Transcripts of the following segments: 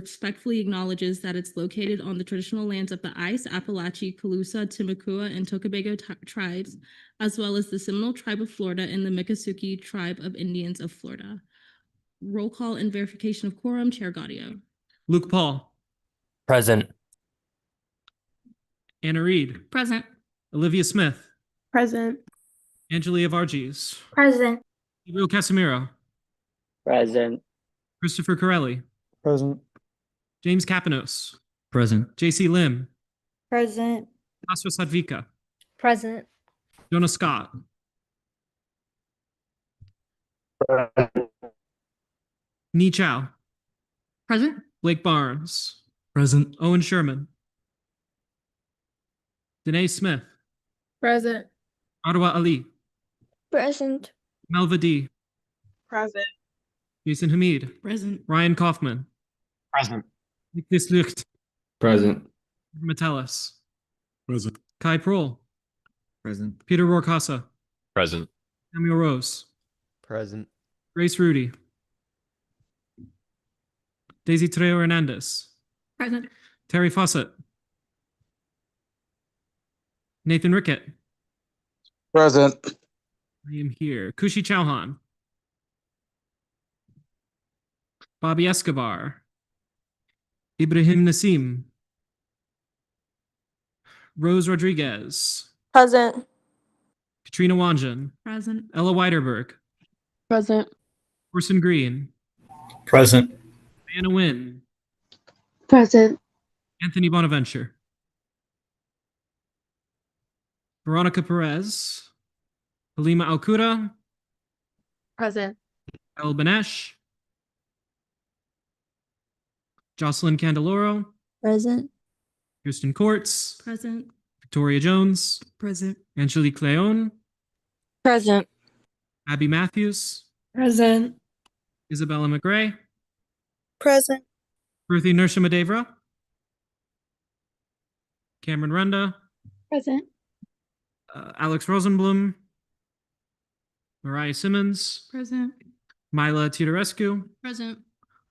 respectfully acknowledges that it's located on the traditional lands of the Ice, Appalachee, Calusa, Timucua, and Tocobago tribes, as well as the Seminole Tribe of Florida and the Miccosukee Tribe of Indians of Florida. Roll call and verification of quorum. Chair Gaudio. Luke Paul. Present. Anna Reed. Present. Olivia Smith. Present. Angelia Varghese. Present. Gabriel Casimiro. Present. Christopher Corelli. Present. James Kapanos. Present. JC Lim. Present. Tasso Sadvika. Present. Jonah Scott. Ni Chao. Present. Blake Barnes. Present. Owen Sherman. Danae Smith. Present. Arwa Ali. Present. Melva D. Present. Jason Hamid. Present. Ryan Kaufman. Present. Nicholas Lucht. Present. Metellus. Present. Kai Prohl. Present. Peter Rorkasa. Present. Samuel Rose. Present. Grace Rudy. Daisy Trejo Hernandez. Present. Terry Fawcett. Nathan Rickett. Present. I am here. Kushi Chauhan. Bobby Escobar. Ibrahim Nassim. Rose Rodriguez. Present. Katrina Wanjan. Present. Ella Weiderberg. Present. Orson Green. Present. Anna Wynn. Present. Anthony Bonaventure. Veronica Perez. Halima Alcura. Present. El Banesh. Jocelyn Candeloro. Present. Kirsten Courts. Present. Victoria Jones. Present. Angelique Leon. Present. Abby Matthews. Present. Isabella McGray. Present. Ruthie Nurshima Cameron Renda. Present. Alex Rosenblum. Mariah Simmons. Present. Mila Teodorescu. Present.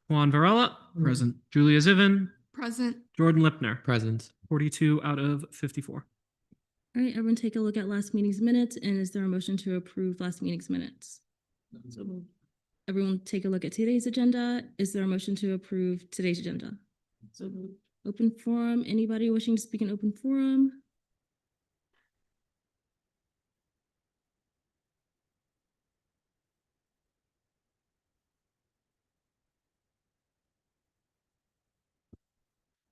Juan Varela. Present. Julia Ziven. Present. Jordan Lipner. Present. 42 out of 54. All right, everyone take a look at last meeting's minutes, and is there a motion to approve last meeting's minutes? So everyone take a look at today's agenda. Is there a motion to approve today's agenda? So open forum, anybody wishing to speak in open forum?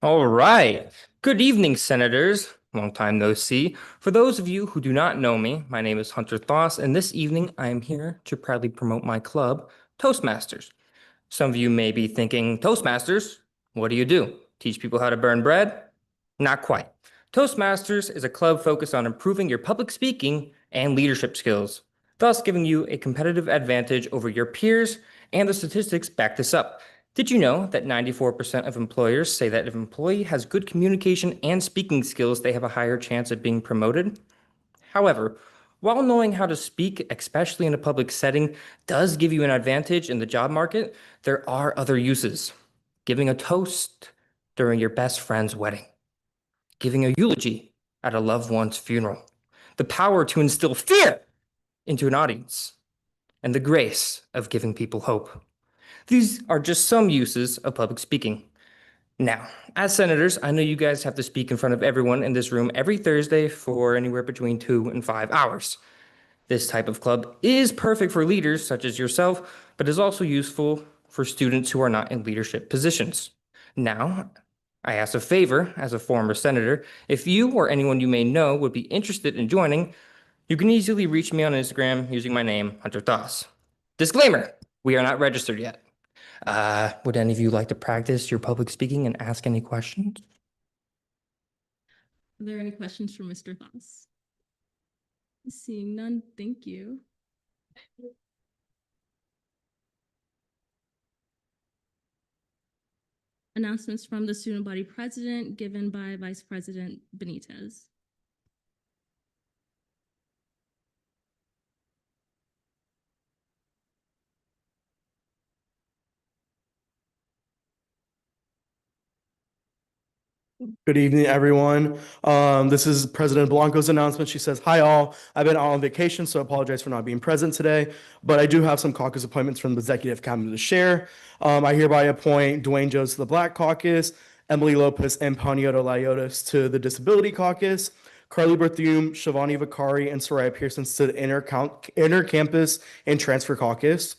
All right. Good evening, Senators. Long time no see. For those of you who do not know me, my name is Hunter Thoss, and this evening I am here to proudly promote my club, Toastmasters. Some of you may be thinking, Toastmasters, what do you do? Teach people how to burn bread? Not quite. Toastmasters is a club focused on improving your public speaking and leadership skills, thus giving you a competitive advantage over your peers, and the statistics back this up. Did you know that 94% of employers say that if an employee has good communication and speaking skills, they have a higher chance of being promoted? However, while knowing how to speak, especially in a public setting, does give you an advantage in the job market, there are other uses. Giving a toast during your best friend's wedding. Giving a eulogy at a loved one's funeral. The power to instill fear into an audience. And the grace of giving people hope. These are just some uses of public speaking. Now, as senators, I know you guys have to speak in front of everyone in this room every Thursday for anywhere between 2 and 5 hours. This type of club is perfect for leaders such as yourself, but is also useful for students who are not in leadership positions. Now, I ask a favor as a former senator. If you or anyone you may know would be interested in joining, you can easily reach me on Instagram using my name, Hunter Thoss. Disclaimer, we are not registered yet. Would any of you like to practice your public speaking and ask any questions? Are there any questions for Mr. Thoss? Seeing none, thank you. Announcements from the student body president given by Vice President Benitez. Good evening, everyone. This is President Blanco's announcement. She says, "Hi all. I've been out on vacation, so I apologize for not being present today, but I do have some caucus appointments from the Executive Cabinet to share. I hereby appoint Dwayne Jones to the Black Caucus, Emily Lopez and Panayota Liotis to the Disability Caucus, Carly Berthume, Shivani Vakari, and Soraya Pearson to the Inter-Campus and Transfer Caucus,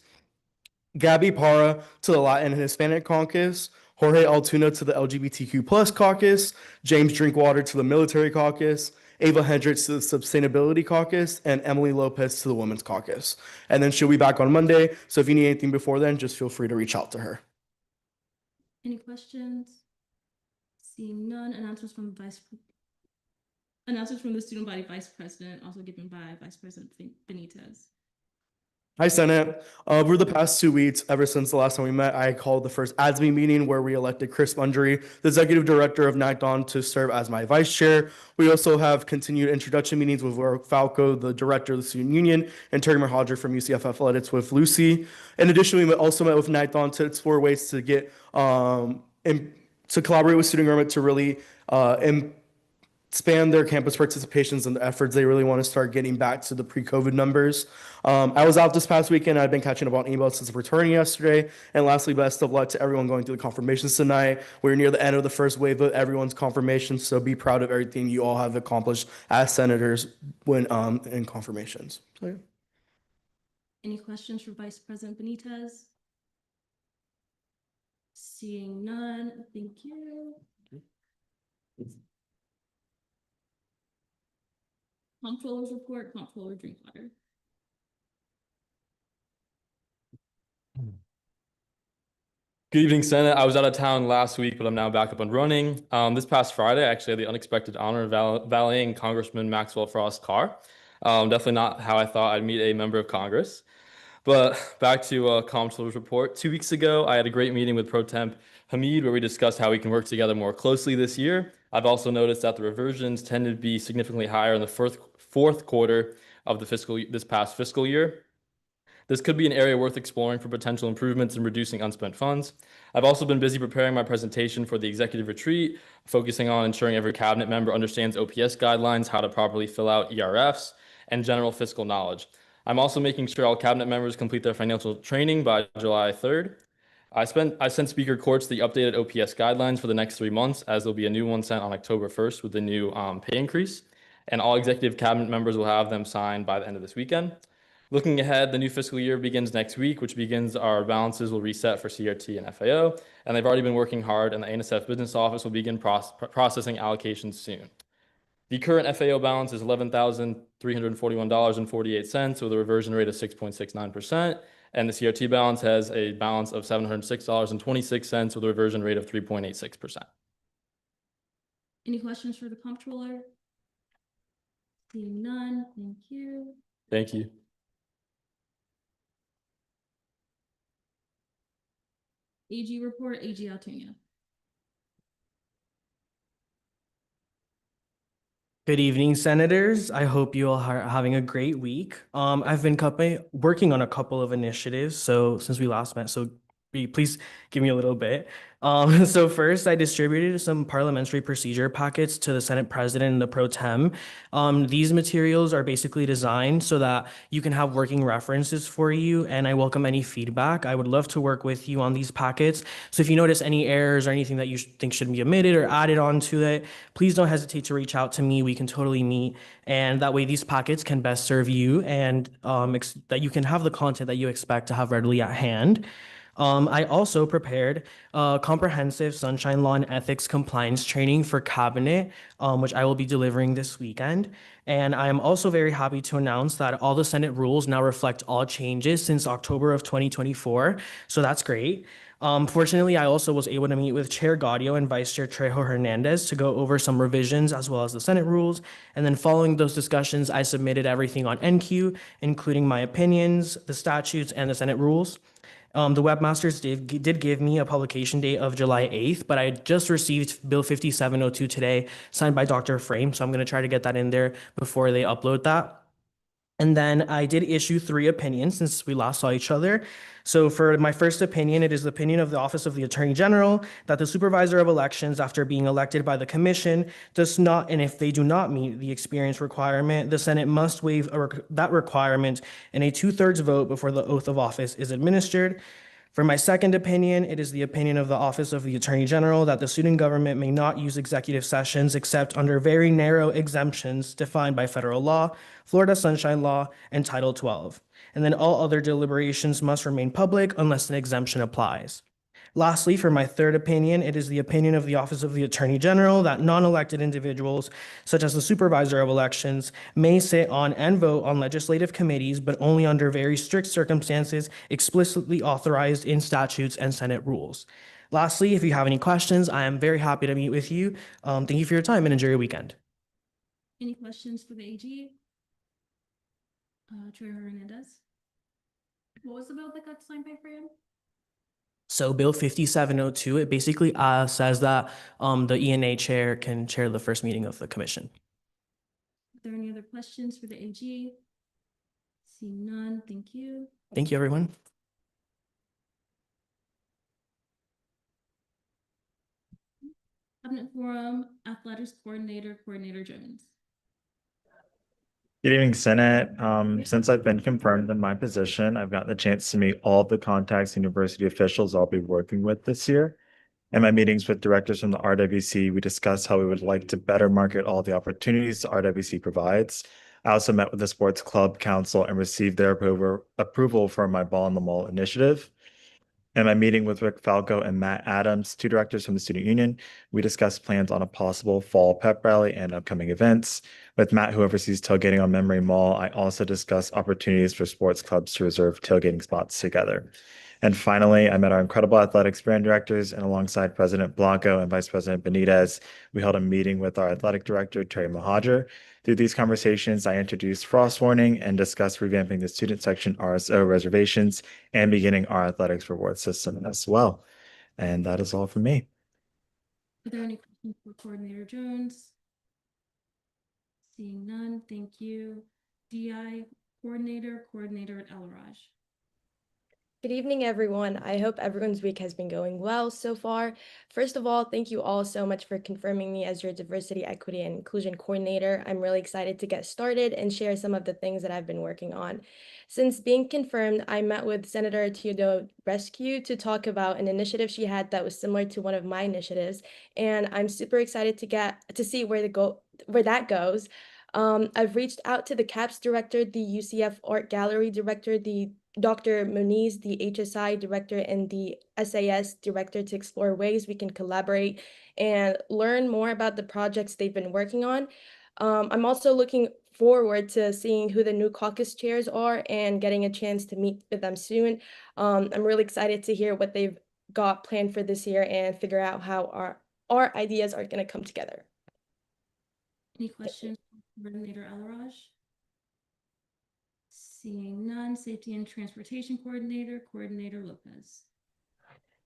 Gabby Parra to the Latin and Hispanic Caucus, Jorge Altuna to the LGBTQ+ caucus, James Drinkwater to the Military Caucus, Ava Hendricks to the Sustainability Caucus, and Emily Lopez to the Women's Caucus. And then she'll be back on Monday. So if you need anything before then, just feel free to reach out to her. Any questions? Seeing none, announcements from the student body vice president, also given by Vice President Benitez. Hi, Senate. Over the past 2 weeks, ever since the last time we met, I called the first ADSB meeting where we elected Chris Mundry, the executive director of NACDON, to serve as my vice chair. We also have continued introduction meetings with Laura Falco, the director of the student union, and Terry Merhodger from UCF Athletics with Lucy. In addition, we also met with NACDON to explore ways to get to collaborate with student government to really expand their campus participations and the efforts. They really want to start getting back to the pre-COVID numbers. I was out this past weekend. I've been catching up on emails since returning yesterday. And lastly, best of luck to everyone going through the confirmations tonight. We're near the end of the first wave of everyone's confirmation, so be proud of everything you all have accomplished as senators when in confirmations. So, yeah. Any questions for Vice President Benitez? Seeing none, thank you. Comptroller's report, Comptroller Drinkwater. Good evening, Senate. I was out of town last week, but I'm now back up and running. This past Friday, I actually had the unexpected honor of valeting Congressman Maxwell Frost's car. Definitely not how I thought I'd meet a member of Congress. But back to Comptroller's report. 2 weeks ago, I had a great meeting with Pro Temp Hamid where we discussed how we can work together more closely this year. I've also noticed that the reversions tend to be significantly higher in the fourth quarter of this past fiscal year. This could be an area worth exploring for potential improvements in reducing unspent funds. I've also been busy preparing my presentation for the executive retreat, focusing on ensuring every cabinet member understands OPS guidelines, how to properly fill out ERFs, and general fiscal knowledge. I'm also making sure all cabinet members complete their financial training by July 3rd. I sent Speaker Courts the updated OPS guidelines for the next 3 months, as there'll be a new one sent on October 1st with the new pay increase. And all executive cabinet members will have them signed by the end of this weekend. Looking ahead, the new fiscal year begins next week, which begins our balances will reset for CRT and FAO, and they've already been working hard, and the ANSF Business Office will begin processing allocations soon. The current FAO balance is $11,341.48 with a reversion rate of 6.69%, and the CRT balance has a balance of $706.26 with a reversion rate of 3.86%. Any questions for the comptroller? Seeing none, thank you. Thank you. AG report, AG Altunia. Good evening, senators. I hope you all are having a great week. I've been working on a couple of initiatives. So since we last met, so please give me a little bit. So first, I distributed some parliamentary procedure packets to the Senate President and the Pro Tem. These materials are basically designed so that you can have working references for you, and I welcome any feedback. I would love to work with you on these packets. So if you notice any errors or anything that you think should be omitted or added onto it, please don't hesitate to reach out to me. We can totally meet, and that way these packets can best serve you, and that you can have the content that you expect to have readily at hand. I also prepared comprehensive Sunshine Law and Ethics compliance training for Cabinet, which I will be delivering this weekend. And I am also very happy to announce that all the Senate rules now reflect all changes since October of 2024. So that's great. Fortunately, I also was able to meet with Chair Gaudio and Vice Chair Trejo Hernandez to go over some revisions as well as the Senate rules. And then following those discussions, I submitted everything on NQ, including my opinions, the statutes, and the Senate rules. The webmasters did give me a publication date of July 8th, but I just received Bill 5702 today, signed by Dr. Frame, so I'm going to try to get that in there before they upload that. And then I did issue 3 opinions since we last saw each other. So for my first opinion, it is the opinion of the Office of the Attorney General that the Supervisor of Elections, after being elected by the Commission, does not, and if they do not meet the experience requirement, the Senate must waive that requirement in a 2/3 vote before the oath of office is administered. For my second opinion, it is the opinion of the Office of the Attorney General that the student government may not use executive sessions except under very narrow exemptions defined by federal law, Florida Sunshine Law, and Title 12. And then all other deliberations must remain public unless an exemption applies. Lastly, for my third opinion, it is the opinion of the Office of the Attorney General that non-elected individuals, such as the Supervisor of Elections, may sit on and vote on legislative committees, but only under very strict circumstances explicitly authorized in statutes and Senate rules. Lastly, if you have any questions, I am very happy to meet with you. Thank you for your time and enjoy your weekend. Any questions for the AG? Chair Hernandez? What was the bill that got signed by Fran? So Bill 5702, it basically says that the ENA chair can chair the first meeting of the commission. Are there any other questions for the AG? Seeing none, thank you. Thank you, everyone. Cabinet Forum, Athletics Coordinator, Coordinator Jones. Good evening, Senate. Since I've been confirmed in my position, I've gotten the chance to meet all of the contacts and university officials I'll be working with this year. In my meetings with directors from the RWC, we discussed how we would like to better market all the opportunities the RWC provides. I also met with the Sports Club Council and received their approval for my Ball in the Mall initiative. In my meeting with Rick Falco and Matt Adams, 2 directors from the student union, we discussed plans on a possible fall pep rally and upcoming events. With Matt, who oversees tailgating on Memory Mall, I also discussed opportunities for sports clubs to reserve tailgating spots together. And finally, I met our incredible athletics brand directors, and alongside President Blanco and Vice President Benitez, we held a meeting with our athletic director, Terry Mahajer. Through these conversations, I introduced frost warning and discussed revamping the student section RSO reservations and beginning our athletics reward system as well. And that is all from me. Are there any questions for Coordinator Jones? Seeing none, thank you. DI Coordinator, Coordinator at Elraj. Good evening, everyone. I hope everyone's week has been going well so far. First of all, thank you all so much for confirming me as your Diversity, Equity, and Inclusion Coordinator. I'm really excited to get started and share some of the things that I've been working on. Since being confirmed, I met with Senator Teodoro Rescue to talk about an initiative she had that was similar to one of my initiatives, and I'm super excited to see where that goes. I've reached out to the CAPS director, the UCF Art Gallery director, the Dr. Moniz, the HSI director, and the SAS director to explore ways we can collaborate and learn more about the projects they've been working on. I'm also looking forward to seeing who the new caucus chairs are and getting a chance to meet with them soon. I'm really excited to hear what they've got planned for this year and figure out how our ideas are going to come together. Any questions for Coordinator Elraj? Seeing none, Safety and Transportation Coordinator, Coordinator Lopez.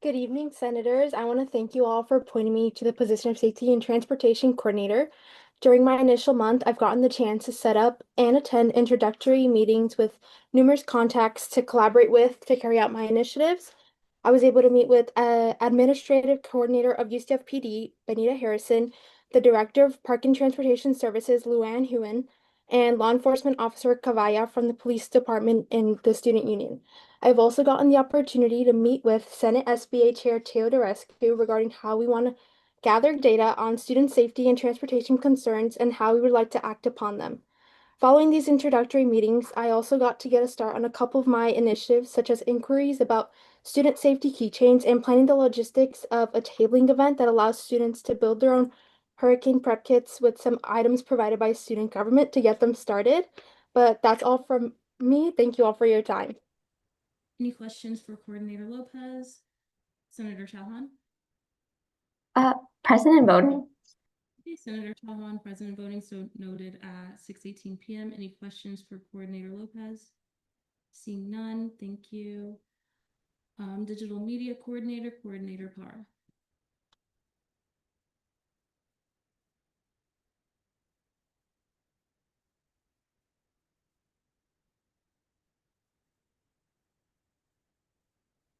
Good evening, Senators. I want to thank you all for appointing me to the position of Safety and Transportation Coordinator. During my initial month, I've gotten the chance to set up and attend introductory meetings with numerous contacts to collaborate with to carry out my initiatives. I was able to meet with Administrative Coordinator of UCF PD, Benita Harrison, the Director of Park and Transportation Services, Luann Hewen, and Law Enforcement Officer Cavalla from the Police Department and the Student Union. I've also gotten the opportunity to meet with Senate SBA Chair Teodorescu regarding how we want to gather data on student safety and transportation concerns and how we would like to act upon them. Following these introductory meetings, I also got to get a start on a couple of my initiatives, such as inquiries about student safety keychains and planning the logistics of a tabling event that allows students to build their own hurricane prep kits with some items provided by student government to get them started. But that's all from me. Thank you all for your time. Any questions for Coordinator Lopez? Senator Chauhan? President voting. Okay, Senator Chauhan, President voting, so noted at 6:18 p.m. Any questions for Coordinator Lopez? Seeing none, thank you. Digital Media Coordinator, Coordinator Parr.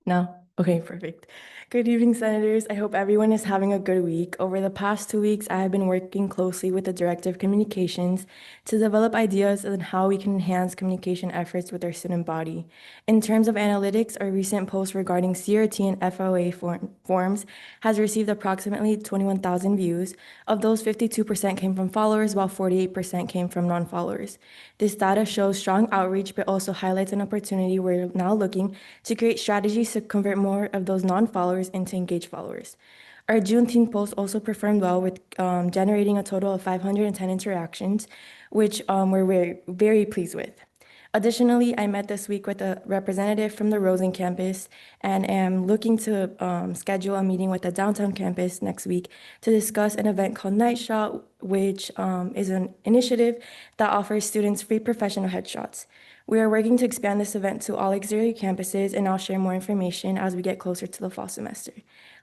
No? Okay, perfect. Good evening, Senators. I hope everyone is having a good week. Over the past 2 weeks, I have been working closely with the Director of Communications to develop ideas on how we can enhance communication efforts with our student body. In terms of analytics, our recent post regarding CRT and FOA forms has received approximately 21,000 views. Of those, 52% came from followers, while 48% came from non-followers. This data shows strong outreach, but also highlights an opportunity we're now looking to create strategies to convert more of those non-followers into engaged followers. Our Juneteenth post also performed well with generating a total of 510 interactions, which we're very, very pleased with. Additionally, I met this week with a representative from the Rosen campus and am looking to schedule a meeting with the downtown campus next week to discuss an event called Night Shot, which is an initiative that offers students free professional headshots. We are working to expand this event to all auxiliary campuses, and I'll share more information as we get closer to the fall semester.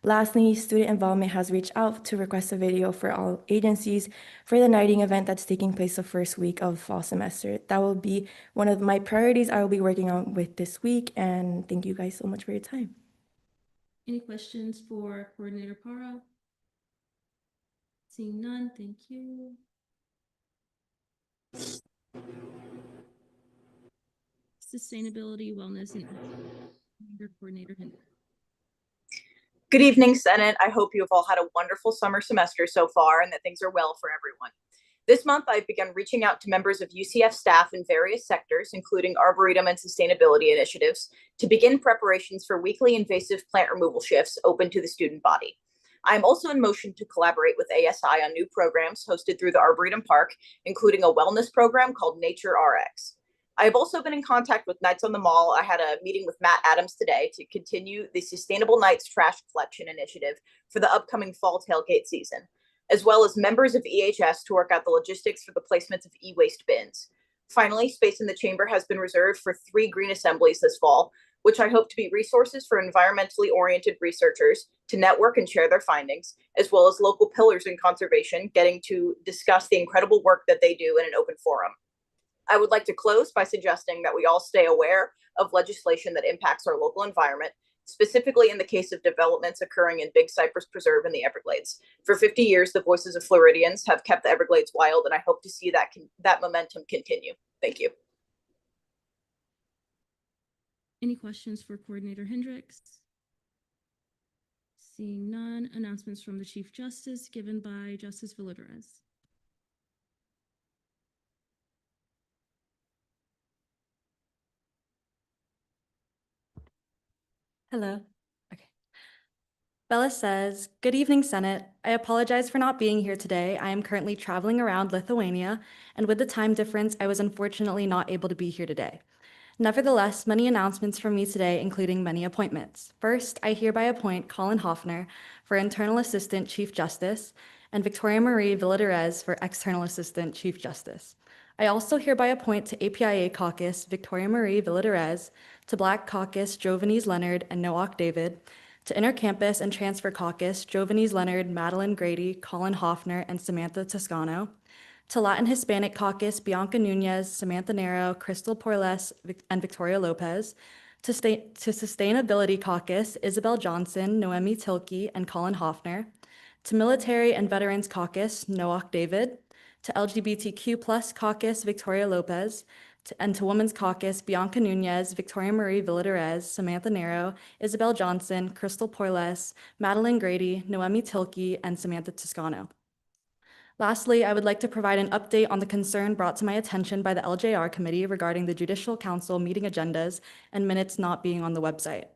Lastly, student involvement has reached out to request a video for all agencies for the nighting event that's taking place the first week of fall semester. That will be one of my priorities I will be working on with this week, and thank you guys so much for your time. Any questions for Coordinator Para? Seeing none, thank you. Sustainability, Wellness, and Coordinator Hendricks. Good evening, Senate. I hope you have all had a wonderful summer semester so far and that things are well for everyone. This month, I've begun reaching out to members of UCF staff in various sectors, including Arboretum and sustainability initiatives, to begin preparations for weekly invasive plant removal shifts open to the student body. I'm also in motion to collaborate with ASI on new programs hosted through the Arboretum Park, including a wellness program called Nature RX. I have also been in contact with Nights on the Mall. I had a meeting with Matt Adams today to continue the Sustainable Nights trash collection initiative for the upcoming fall tailgate season, as well as members of EHS to work out the logistics for the placements of e-waste bins. Finally, space in the chamber has been reserved for 3 green assemblies this fall, which I hope to be resources for environmentally oriented researchers to network and share their findings, as well as local pillars in conservation getting to discuss the incredible work that they do in an open forum. I would like to close by suggesting that we all stay aware of legislation that impacts our local environment, specifically in the case of developments occurring in Big Cypress Preserve in the Everglades. For 50 years, the voices of Floridians have kept the Everglades wild, and I hope to see that momentum continue. Thank you. Any questions for Coordinator Hendricks? Seeing none, announcements from the Chief Justice given by Justice Villadares. Hello. Okay. Bella says, "Good evening, Senate. I apologize for not being here today. I am currently traveling around Lithuania, and with the time difference, I was unfortunately not able to be here today. Nevertheless, many announcements from me today, including many appointments. First, I hereby appoint Colin Hoffner for Internal Assistant Chief Justice and Victoria Marie Villadares for External Assistant Chief Justice. I also hereby appoint to APIA Caucus Victoria Marie Villadares, to Black Caucus Jovanese Leonard and Noak David, to Intercampus and Transfer Caucus Jovanese Leonard, Madeline Grady, Colin Hoffner, and Samantha Toscano, to Latin Hispanic Caucus Bianca Nunez, Samantha Nero, Crystal Porles, and Victoria Lopez, to Sustainability Caucus Isabel Johnson, Noemi Tilke, and Colin Hoffner, to Military and Veterans Caucus Noak David, to LGBTQ+ Caucus Victoria Lopez, and to Women's Caucus Bianca Nunez, Victoria Marie Villadares, Samantha Nero, Isabel Johnson, Crystal Porles, Madeline Grady, Noemi Tilke, and Samantha Toscano. Lastly, I would like to provide an update on the concern brought to my attention by the LJR Committee regarding the Judicial Council meeting agendas and minutes not being on the website.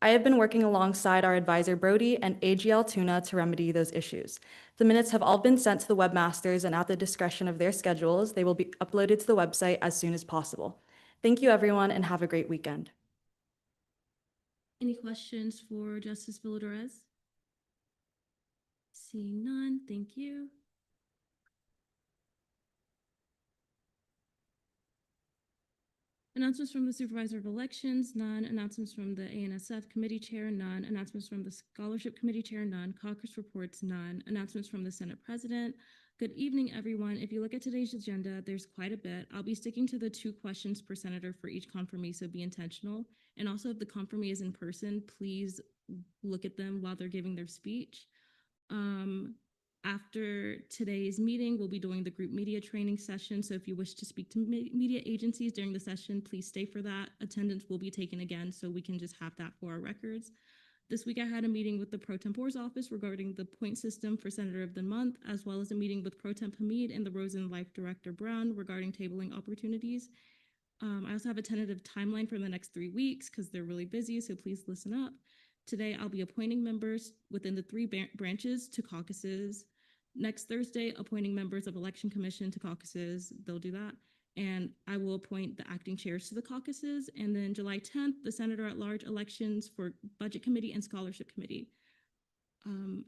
I have been working alongside our advisor Brody and AGL Tuna to remedy those issues. The minutes have all been sent to the webmasters, and at the discretion of their schedules, they will be uploaded to the website as soon as possible. Thank you, everyone, and have a great weekend. Any questions for Justice Villadares? Seeing none, thank you. Announcements from the Supervisor of Elections, none. Announcements from the ANSF Committee Chair, none. Announcements from the Scholarship Committee Chair, none. Caucus reports, none. Announcements from the Senate President, Good evening, everyone. If you look at today's agenda, there's quite a bit. I'll be sticking to the 2 questions per senator for each confirmee, so be intentional. And also, if the confirmee is in person, please look at them while they're giving their speech. After today's meeting, we'll be doing the group media training session. So if you wish to speak to media agencies during the session, please stay for that. Attendance will be taken again, so we can just have that for our records. This week, I had a meeting with the Pro Tempor's office regarding the point system for Senator of the Month, as well as a meeting with Pro Temp Hamid and the Rosen Life Director Brown regarding tabling opportunities. I also have a tentative timeline for the next 3 weeks because they're really busy, so please listen up. Today, I'll be appointing members within the 3 branches to caucuses. Next Thursday, appointing members of Election Commission to caucuses. They'll do that. And I will appoint the acting chairs to the caucuses. And then July 10th, the Senator at Large elections for Budget Committee and Scholarship Committee,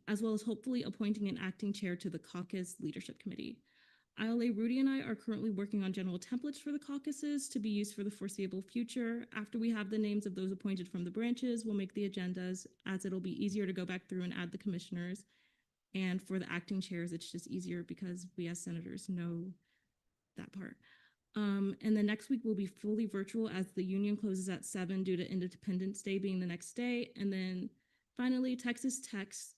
as well as hopefully appointing an acting chair to the Caucus Leadership Committee. ILA Rudy and I are currently working on general templates for the caucuses to be used for the foreseeable future. After we have the names of those appointed from the branches, we'll make the agendas, as it'll be easier to go back through and add the commissioners. And for the acting chairs, it's just easier because we as senators know that part. And then next week will be fully virtual as the union closes at 7 due to Independence Day being the next day. And then finally, Texas Tech's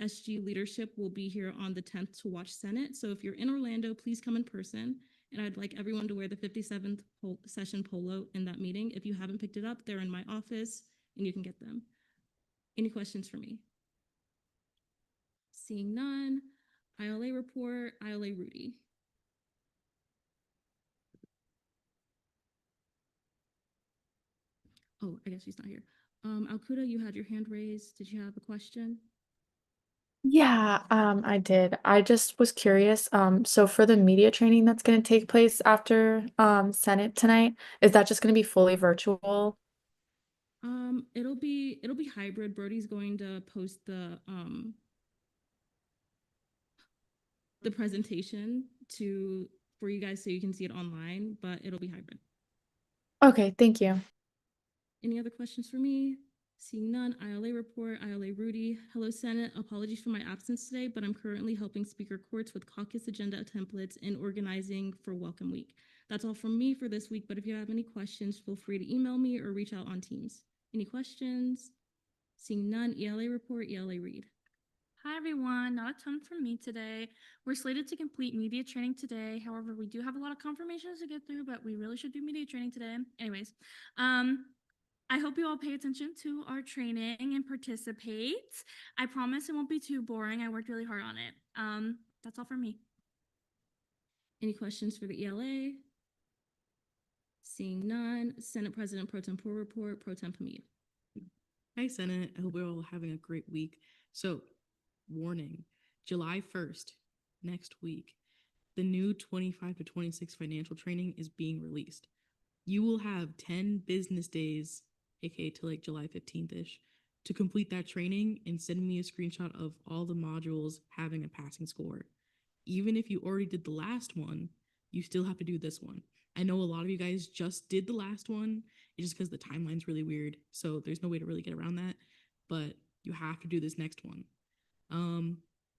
SG leadership will be here on the 10th to watch Senate. So if you're in Orlando, please come in person. And I'd like everyone to wear the 57th session polo in that meeting. If you haven't picked it up, they're in my office and you can get them. Any questions for me? Seeing none, ILA report, ILA Rudy. Oh, I guess she's not here. Alcuda, you had your hand raised. Did you have a question? Yeah, I did. I just was curious. So for the media training that's going to take place after Senate tonight, is that just going to be fully virtual? It'll be hybrid. Brody's going to post the presentation for you guys so you can see it online, but it'll be hybrid. Okay, thank you. Any other questions for me? Seeing none, ILA report, ILA Rudy. Hello, Senate. Apologies for my absence today, but I'm currently helping Speaker Courts with caucus agenda templates and organizing for Welcome Week. That's all from me for this week, but if you have any questions, feel free to email me or reach out on Teams. Any questions? Seeing none, ELA report, ELA Read. Hi everyone, not a ton from me today. We're slated to complete media training today. However, we do have a lot of confirmations to get through, but we really should do media training today. Anyways, I hope you all pay attention to our training and participate. I promise it won't be too boring. I worked really hard on it. That's all from me. Any questions for the ELA? Seeing none, Senate President Pro Tempore report, Pro Temp Hamid. Hi, Senate. I hope we're all having a great week. So, warning, July 1st, next week, the new 25 to 26 financial training is being released. You will have 10 business days, aka to like July 15th-ish, to complete that training and send me a screenshot of all the modules having a passing score. Even if you already did the last one, you still have to do this one. I know a lot of you guys just did the last one. It's just because the timeline's really weird, so there's no way to really get around that, but you have to do this next one.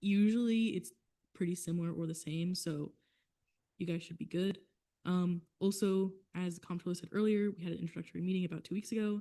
Usually it's pretty similar or the same, so you guys should be good. Also, as the comptroller said earlier, we had an introductory meeting about 2 weeks ago.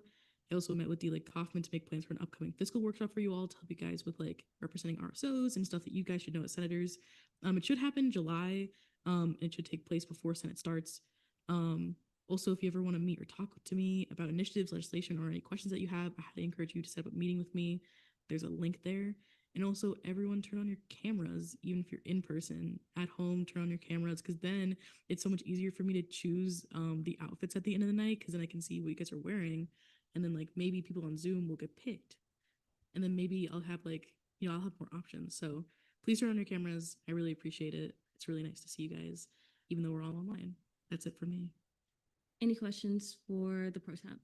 I also met with D. Kaufman to make plans for an upcoming fiscal workshop for you all to help you guys with representing RSOs and stuff that you guys should know as senators. It should happen in July, and it should take place before Senate starts. Also, if you ever want to meet or talk to me about initiatives, legislation, or any questions that you have, I highly encourage you to set up a meeting with me. There's a link there. And also, everyone turn on your cameras, even if you're in person. At home, turn on your cameras, because then it's so much easier for me to choose the outfits at the end of the night, because then I can see what you guys are wearing. And then maybe people on Zoom will get picked. And then maybe I'll have I'll have more options. So please turn on your cameras. I really appreciate it. It's really nice to see you guys, even though we're all online. That's it for me. Any questions for the Pro Temp?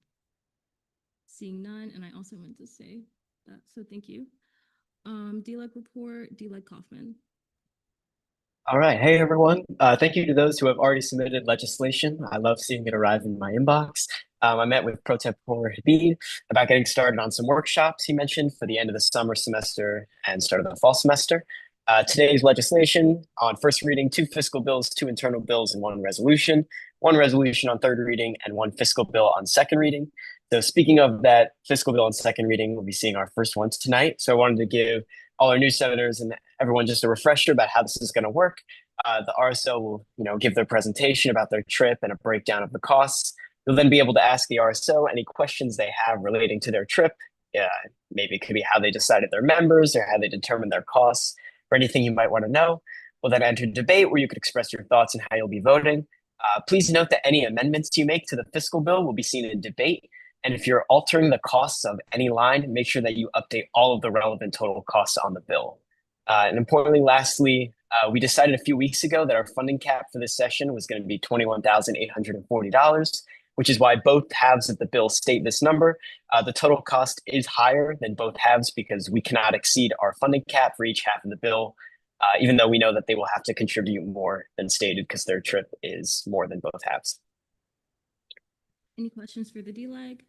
Seeing none, and I also meant to say that, so thank you. DLEG report, DLEG Kaufman. All right. Hey, everyone. Thank you to those who have already submitted legislation. I love seeing it arrive in my inbox. I met with Pro Tempore Habib about getting started on some workshops he mentioned for the end of the summer semester and start of the fall semester. Today's legislation on first reading, 2 fiscal bills, 2 internal bills, and 1 resolution. 1 resolution on third reading and 1 fiscal bill on second reading. So speaking of that fiscal bill on second reading, we'll be seeing our first one tonight. So I wanted to give all our new senators and everyone just a refresher about how this is going to work. The RSO will, give their presentation about their trip and a breakdown of the costs. You'll then be able to ask the RSO any questions they have relating to their trip. Maybe it could be how they decided their members or how they determined their costs, or anything you might want to know. We'll then enter debate where you could express your thoughts and how you'll be voting. Please note that any amendments you make to the fiscal bill will be seen in debate. And if you're altering the costs of any line, make sure that you update all of the relevant total costs on the bill. And importantly, lastly, we decided a few weeks ago that our funding cap for this session was going to be $21,840, which is why both halves of the bill state this number. The total cost is higher than both halves because we cannot exceed our funding cap for each half of the bill, even though we know that they will have to contribute more than stated because their trip is more than both halves. Any questions for the DLAG?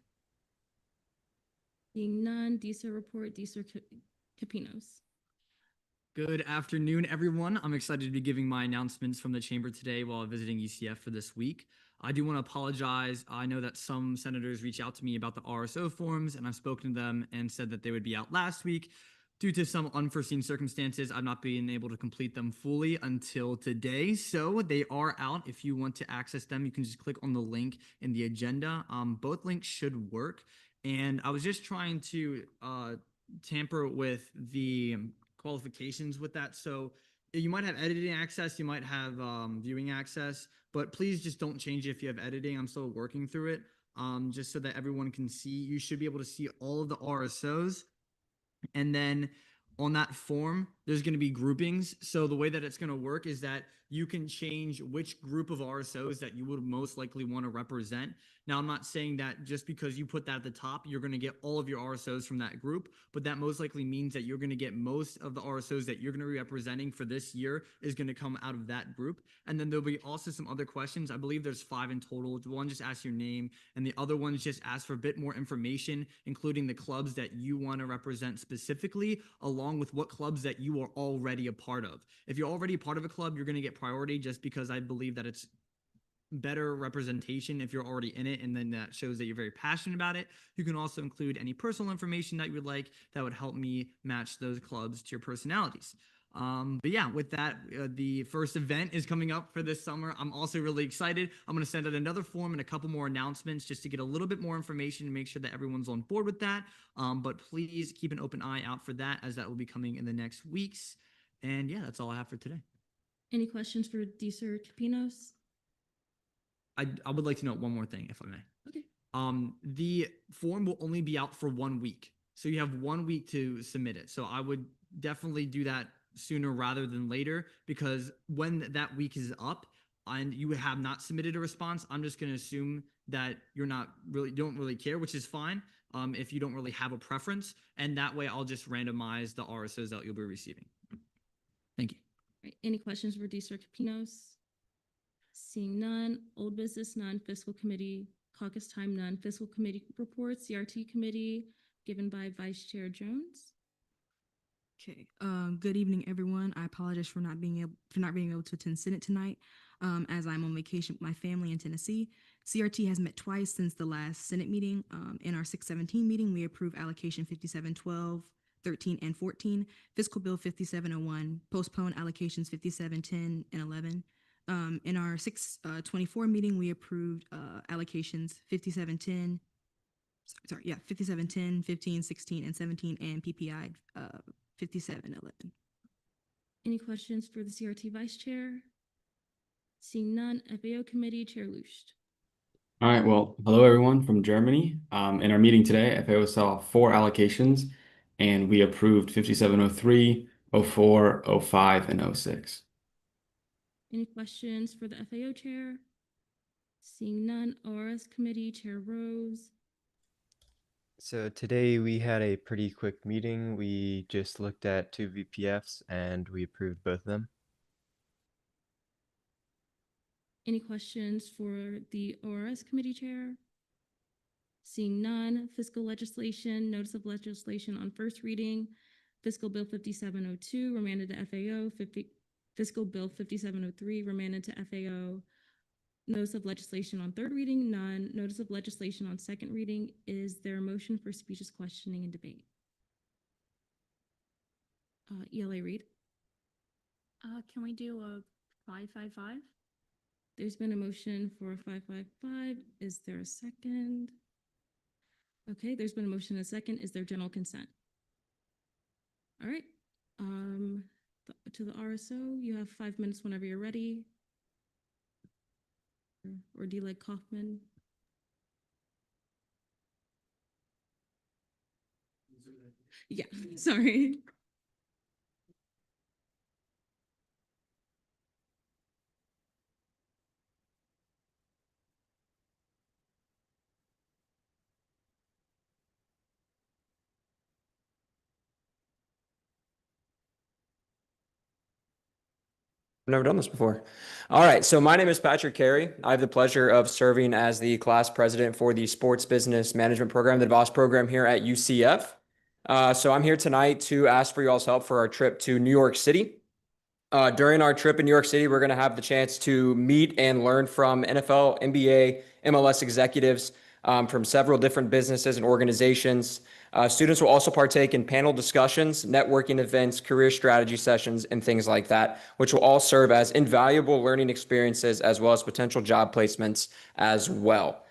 Seeing none, DSER report, DSER Capinos. Good afternoon, everyone. I'm excited to be giving my announcements from the chamber today while visiting UCF for this week. I do want to apologize. I know that some senators reached out to me about the RSO forms, and I've spoken to them and said that they would be out last week. Due to some unforeseen circumstances, I've not been able to complete them fully until today. So they are out. If you want to access them, you can just click on the link in the agenda. Both links should work. And I was just trying to tamper with the qualifications with that. So you might have editing access, you might have viewing access, but please just don't change it if you have editing. I'm still working through it, just so that everyone can see. You should be able to see all of the RSOs. And then on that form, there's going to be groupings. So the way that it's going to work is that you can change which group of RSOs that you would most likely want to represent. Now, I'm not saying that just because you put that at the top, you're going to get all of your RSOs from that group, but that most likely means that you're going to get most of the RSOs that you're going to be representing for this year is going to come out of that group. And then there'll be also some other questions. I believe there's 5 in total. One just asks your name, and the other ones just ask for a bit more information, including the clubs that you want to represent specifically, along with what clubs that you are already a part of. If you're already a part of a club, you're going to get priority just because I believe that it's better representation if you're already in it, and then that shows that you're very passionate about it. You can also include any personal information that you would like that would help me match those clubs to your personalities. But yeah, with that, the first event is coming up for this summer. I'm also really excited. I'm going to send out another form and a couple more announcements just to get a little bit more information and make sure that everyone's on board with that. But please keep an open eye out for that, as that will be coming in the next weeks. And yeah, that's all I have for today. Any questions for DSER Capinos? I would like to note one more thing, if I may. Okay. The form will only be out for 1 week. So you have 1 week to submit it. So I would definitely do that sooner rather than later, because when that week is up and you have not submitted a response, I'm just going to assume that you're not really, don't really care, which is fine. If you don't really have a preference, and that way I'll just randomize the RSOs that you'll be receiving. Thank you. All right. Any questions for DSER Capinos? Seeing none, old business none, fiscal committee, caucus time none, fiscal committee reports, CRT committee given by Vice Chair Jones. Okay. Good evening, everyone. I apologize for not being able to attend Senate tonight, as I'm on vacation with my family in Tennessee. CRT has met twice since the last Senate meeting. In our 617 meeting, we approved allocation 5712, 13, and 14, fiscal bill 5701, postpone allocations 5710 and 11. In our 624 meeting, we approved allocations 5710, 5710, 15, 16, and 17, and PPI 5711. Any questions for the CRT Vice Chair? Seeing none, FAO Committee, Chair Lucht. All right, well, hello everyone from Germany. In our meeting today, FAO saw 4 allocations, and we approved 5703, 04, 05, and 06. Any questions for the FAO Chair? Seeing none, ORS Committee, Chair Rose. So today we had a pretty quick meeting. We just looked at 2 VPFs and we approved both of them. Any questions for the ORS Committee Chair? Seeing none, fiscal legislation, notice of legislation on first reading, Fiscal Bill 5702 remanded to FAO, Fiscal Bill 5703 remanded to FAO. Notice of legislation on third reading, none. Notice of legislation on second reading. Is there a motion for specious questioning and debate? ELA Reed. Can we do a 555? There's been a motion for 555. Is there a second? Okay, there's been a motion and a second. Is there general consent? All right. To the RSO, you have 5 minutes whenever you're ready. Or D-Leg Kaufman. Yeah, sorry. I've never done this before. All right, so my name is Patrick Carey. I have the pleasure of serving as the class president for the Sports Business Management Program, the DeVos program here at UCF. So I'm here tonight to ask for y'all's help for our trip to New York City. During our trip in New York City, we're going to have the chance to meet and learn from NFL, NBA, MLS executives from several different businesses and organizations. Students will also partake in panel discussions, networking events, career strategy sessions, and things like that, which will all serve as invaluable learning experiences as well as potential job placements as well.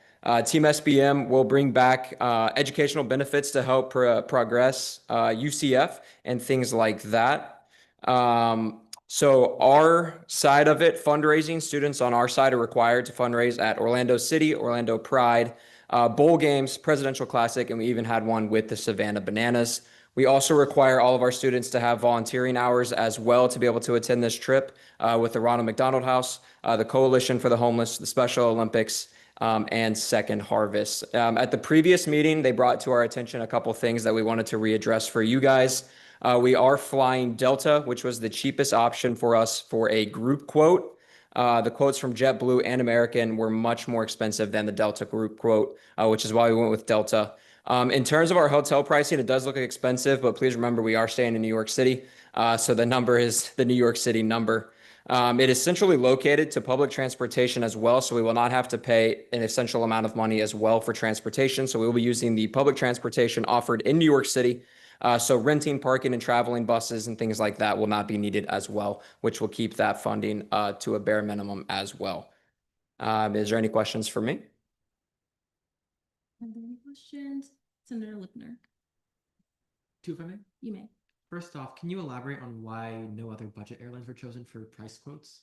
Team SBM will bring back educational benefits to help progress UCF and things like that. So our side of it, fundraising, students on our side are required to fundraise at Orlando City, Orlando Pride, bowl games, Presidential Classic, and we even had one with the Savannah Bananas. We also require all of our students to have volunteering hours as well to be able to attend this trip with the Ronald McDonald House, the Coalition for the Homeless, the Special Olympics, and Second Harvest. At the previous meeting, they brought to our attention a couple things that we wanted to readdress for you guys. We are flying Delta, which was the cheapest option for us for a group quote. The quotes from JetBlue and American were much more expensive than the Delta group quote, which is why we went with Delta. In terms of our hotel pricing, it does look expensive, but please remember we are staying in New York City. So the number is the New York City number. It is centrally located to public transportation as well, so we will not have to pay an essential amount of money as well for transportation. So we will be using the public transportation offered in New York City. So renting, parking, and traveling buses and things like that will not be needed as well, which will keep that funding to a bare minimum as well. Is there any questions for me? Are there any questions? Senator Lipner. Two, if I may. You may. First off, can you elaborate on why no other budget airlines were chosen for price quotes?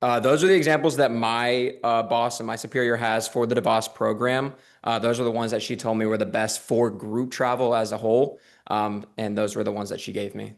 Those are the examples that my boss and my superior has for the DeVos program. Those are the ones that she told me were the best for group travel as a whole. And those were the ones that she gave me.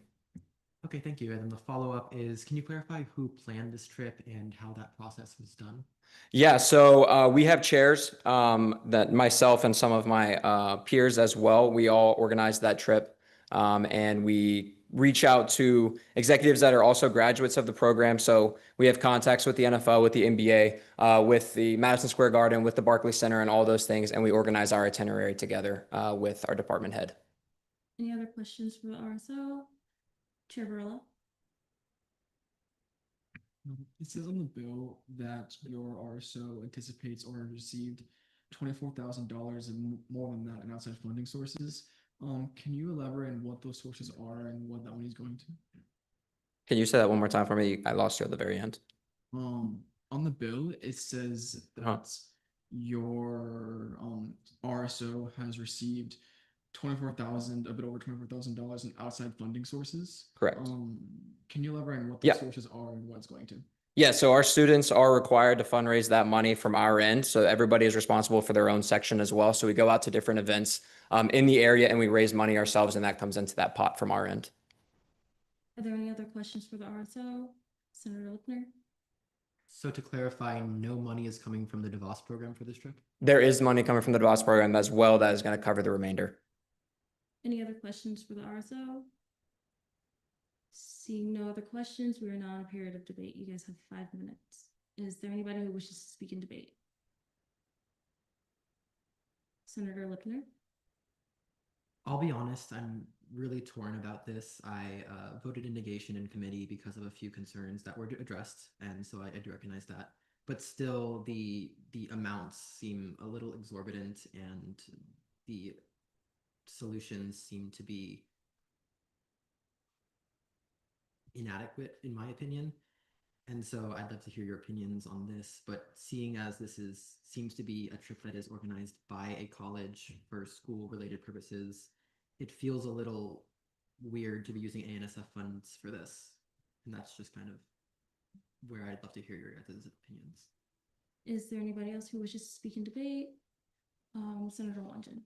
Okay, thank you. And then the follow-up is, can you clarify who planned this trip and how that process was done? Yeah, so we have chairs that myself and some of my peers as well, we all organized that trip. And we reach out to executives that are also graduates of the program. So we have contacts with the NFL, with the NBA, with the Madison Square Garden, with the Barclays Center and all those things. And we organize our itinerary together with our department head. Any other questions for the RSO? Chair Varela. It says on the bill that your RSO anticipates or received $24,000 and more than that in outside funding sources. Can you elaborate on what those sources are and what that money is going to? Can you say that one more time for me? I lost you at the very end. On the bill, it says that your RSO has received a bit over $24,000 in outside funding sources. Correct. Can you elaborate on what those sources are and what it's going to? Yeah, so our students are required to fundraise that money from our end. So everybody is responsible for their own section as well. So we go out to different events in the area and we raise money ourselves, and that comes into that pot from our end. Are there any other questions for the RSO? Senator Lipner. So to clarify, no money is coming from the DeVos program for this trip? There is money coming from the DeVos program as well that is going to cover the remainder. Any other questions for the RSO? Seeing no other questions, we are now in a period of debate. You guys have 5 minutes. Is there anybody who wishes to speak in debate? Senator Lipner. I'll be honest, I'm really torn about this. I voted in negation in committee because of a few concerns that were addressed, and so I do recognize that. But still, the amounts seem a little exorbitant, and the solutions seem to be inadequate, in my opinion. And so I'd love to hear your opinions on this, but seeing as this seems to be a trip that is organized by a college for school-related purposes, it feels a little weird to be using ANSF funds for this. And that's just kind of where I'd love to hear your guys' opinions. Is there anybody else who wishes to speak in debate? Senator Wangin.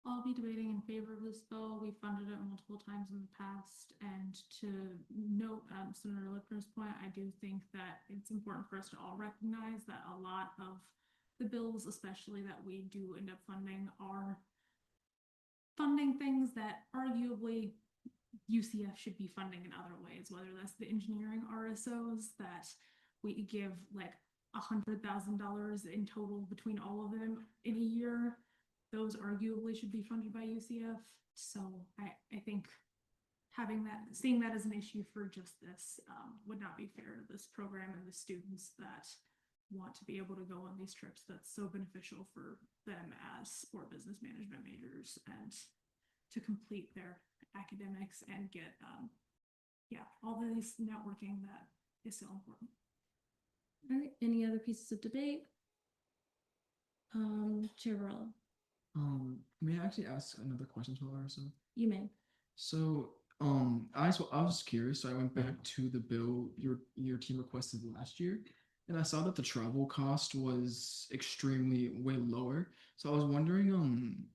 I'll be debating in favor of this bill. We funded it multiple times in the past. And to note Senator Lipner's point, I do think that it's important for us to all recognize that a lot of the bills, especially that we do end up funding, are funding things that arguably UCF should be funding in other ways, whether that's the engineering RSOs that we give like $100,000 in total between all of them in a year. Those arguably should be funded by UCF. So I think seeing that as an issue for just this would not be fair to this program and the students that want to be able to go on these trips. That's so beneficial for them as sport business management majors and to complete their academics and get all this networking that is so important. All right, any other pieces of debate? Chair Varela. May I actually ask another question to Laura? So You may. So I was curious, so I went back to the bill your team requested last year, and I saw that the travel cost was extremely way lower. So I was wondering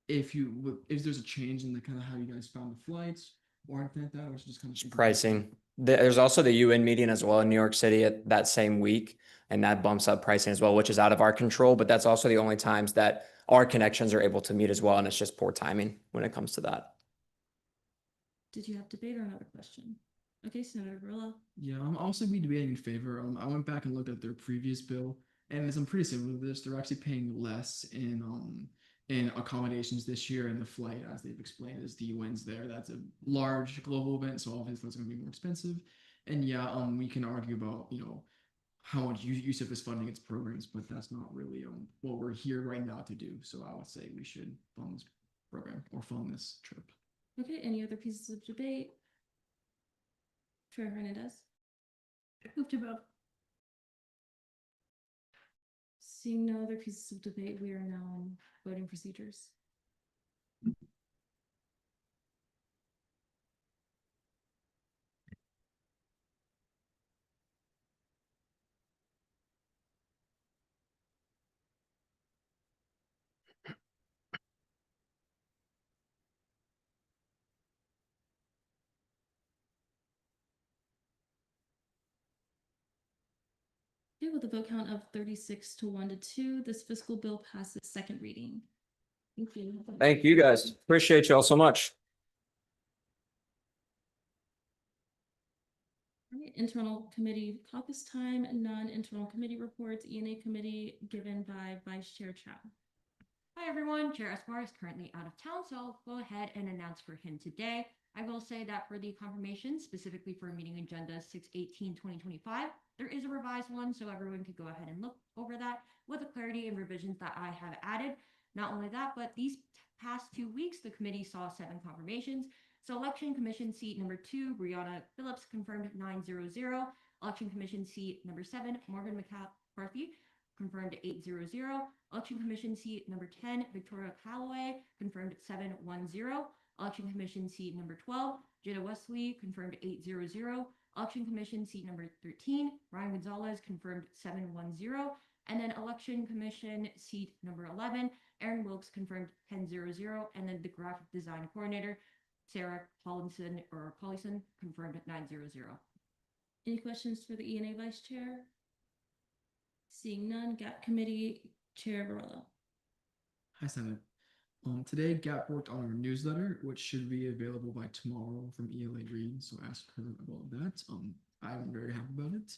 if there's a change in the kind of how you guys found the flights or anything like that, or is it just kind of Pricing. There's also the UN meeting as well in New York City at that same week, and that bumps up pricing as well, which is out of our control. But that's also the only times that our connections are able to meet as well, and it's just poor timing when it comes to that. Did you have debate or another question? Okay, Senator Varela. Yeah, I'm also be debating in favor. I went back and looked at their previous bill, and it's pretty similar to this. They're actually paying less in accommodations this year, and the flight, as they've explained, is the UN's there. That's a large global event, so obviously it's going to be more expensive. And yeah, we can argue about how much UCF is funding its programs, but that's not really what we're here right now to do. So I would say we should fund this program or fund this trip. Okay, any other pieces of debate? Chair Hernandez. Move to vote. Seeing no other pieces of debate, we are now on voting procedures. Okay, with a vote count of 36 to 1 to 2, this fiscal bill passes second reading. Thank you. Thank you, guys. Appreciate you all so much. All right, internal committee caucus time, non-internal committee reports, ENA committee given by Vice Chair Chow. Hi, everyone. Chair Escobar is currently out of town, so I'll go ahead and announce for him today. I will say that for the confirmation, specifically for meeting agenda 6/18/2025, there is a revised one, so everyone could go ahead and look over that with the clarity and revisions that I have added. Not only that, but these past 2 weeks, the committee saw 7 confirmations. So Election Commission seat number 2, Brianna Phillips, confirmed 900. Election Commission seat number 7, Morgan McCarthy, confirmed 800. Election Commission seat number 10, Victoria Calloway, confirmed 710. Election Commission seat number 12, Jada Wesley, confirmed 800. Election Commission seat number 13, Ryan Gonzalez, confirmed 710. And then Election Commission seat number 11, Aaron Wilkes, confirmed 1000. And then the graphic design coordinator, Sarah Paulson, confirmed 900. Any questions for the ENA Vice Chair? Seeing none, GAP Committee Chair Varela. Hi, Senate. Today, GAP worked on our newsletter, which should be available by tomorrow from ELA Green. So ask her about that. I'm very happy about it.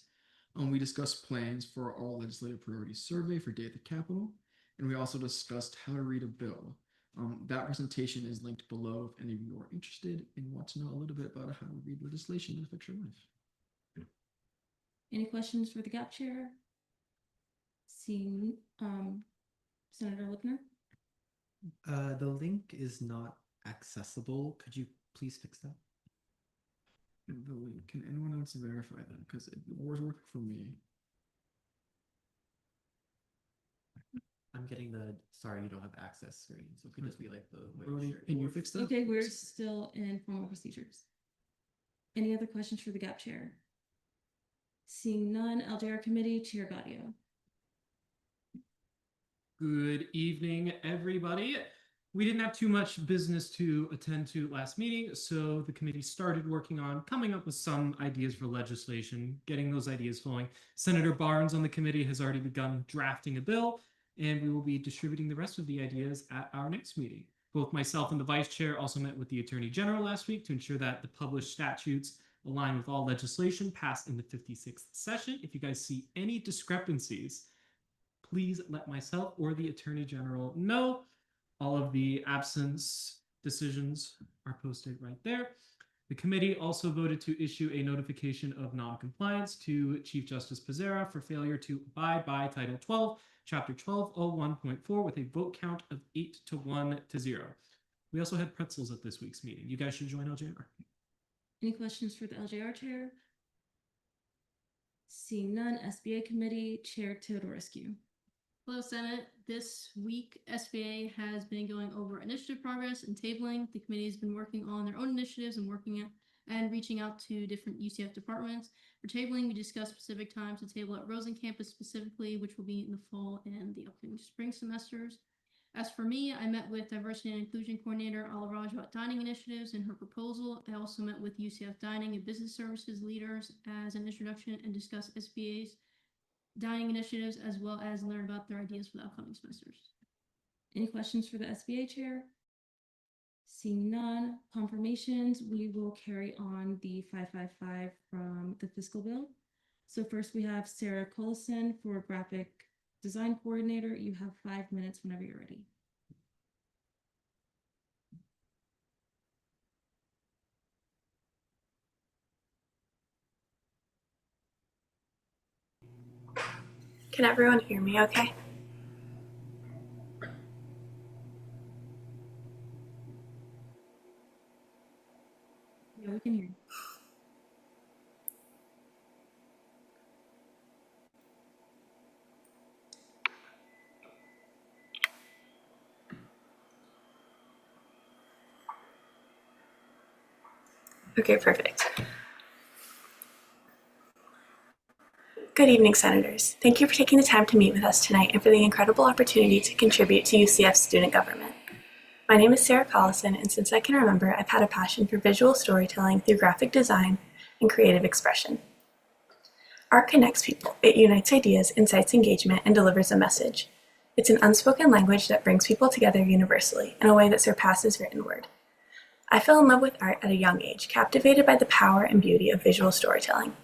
We discussed plans for our legislative priorities survey for Day at the Capitol, and we also discussed how to read a bill. That presentation is linked below if any of you are interested and want to know a little bit about how to read legislation that affects your life. Any questions for the GAP chair? Seeing, Senator Lipner? The link is not accessible. Could you please fix that? The link, can anyone else verify that? Because it was working for me. I'm getting the sorry you don't have access screen, so it could just be like the way Brody, shared. can you fix that? Okay, we're still in formal procedures. Any other questions for the GAP chair? Seeing none, LJR committee, Chair Gaudio. Good evening, everybody. We didn't have too much business to attend to last meeting, so the committee started working on coming up with some ideas for legislation, getting those ideas flowing. Senator Barnes on the committee has already begun drafting a bill, and we will be distributing the rest of the ideas at our next meeting. Both myself and the vice chair also met with the Attorney General last week to ensure that the published statutes align with all legislation passed in the 56th session. If you guys see any discrepancies, please let myself or the Attorney General know. All of the absence decisions are posted right there. The committee also voted to issue a notification of non-compliance to Chief Justice Pizzera for failure to abide by Title 12, Chapter 1201.4 with a vote count of 8-1-0. We also had pretzels at this week's meeting. You guys should join LJR. Any questions for the LJR chair? Seeing none, SBA committee, Chair Teodorescu. Hello, Senate. This week, SBA has been going over initiative progress and tabling. The committee has been working on their own initiatives and reaching out to different UCF departments. For tabling, we discussed specific times to table at Rosen campus specifically, which will be in the fall and the upcoming spring semesters. As for me, I met with Diversity and Inclusion Coordinator Alaraj about dining initiatives and her proposal. I also met with UCF Dining and Business Services leaders as an introduction and discussed SBA's dining initiatives as well as learn about their ideas for the upcoming semesters. Any questions for the SBA chair? Seeing none, confirmations, we will carry on the 555 from the fiscal bill. So first we have Sarah Collison for graphic design coordinator. You have 5 minutes whenever you're ready. Can everyone hear me okay? Yeah, we can hear you. Okay, perfect. Good evening, Senators. Thank you for taking the time to meet with us tonight and for the incredible opportunity to contribute to UCF student government. My name is Sarah Collison, and since I can remember, I've had a passion for visual storytelling through graphic design and creative expression. Art connects people. It unites ideas, incites engagement, and delivers a message. It's an unspoken language that brings people together universally in a way that surpasses written word. I fell in love with art at a young age, captivated by the power and beauty of visual storytelling.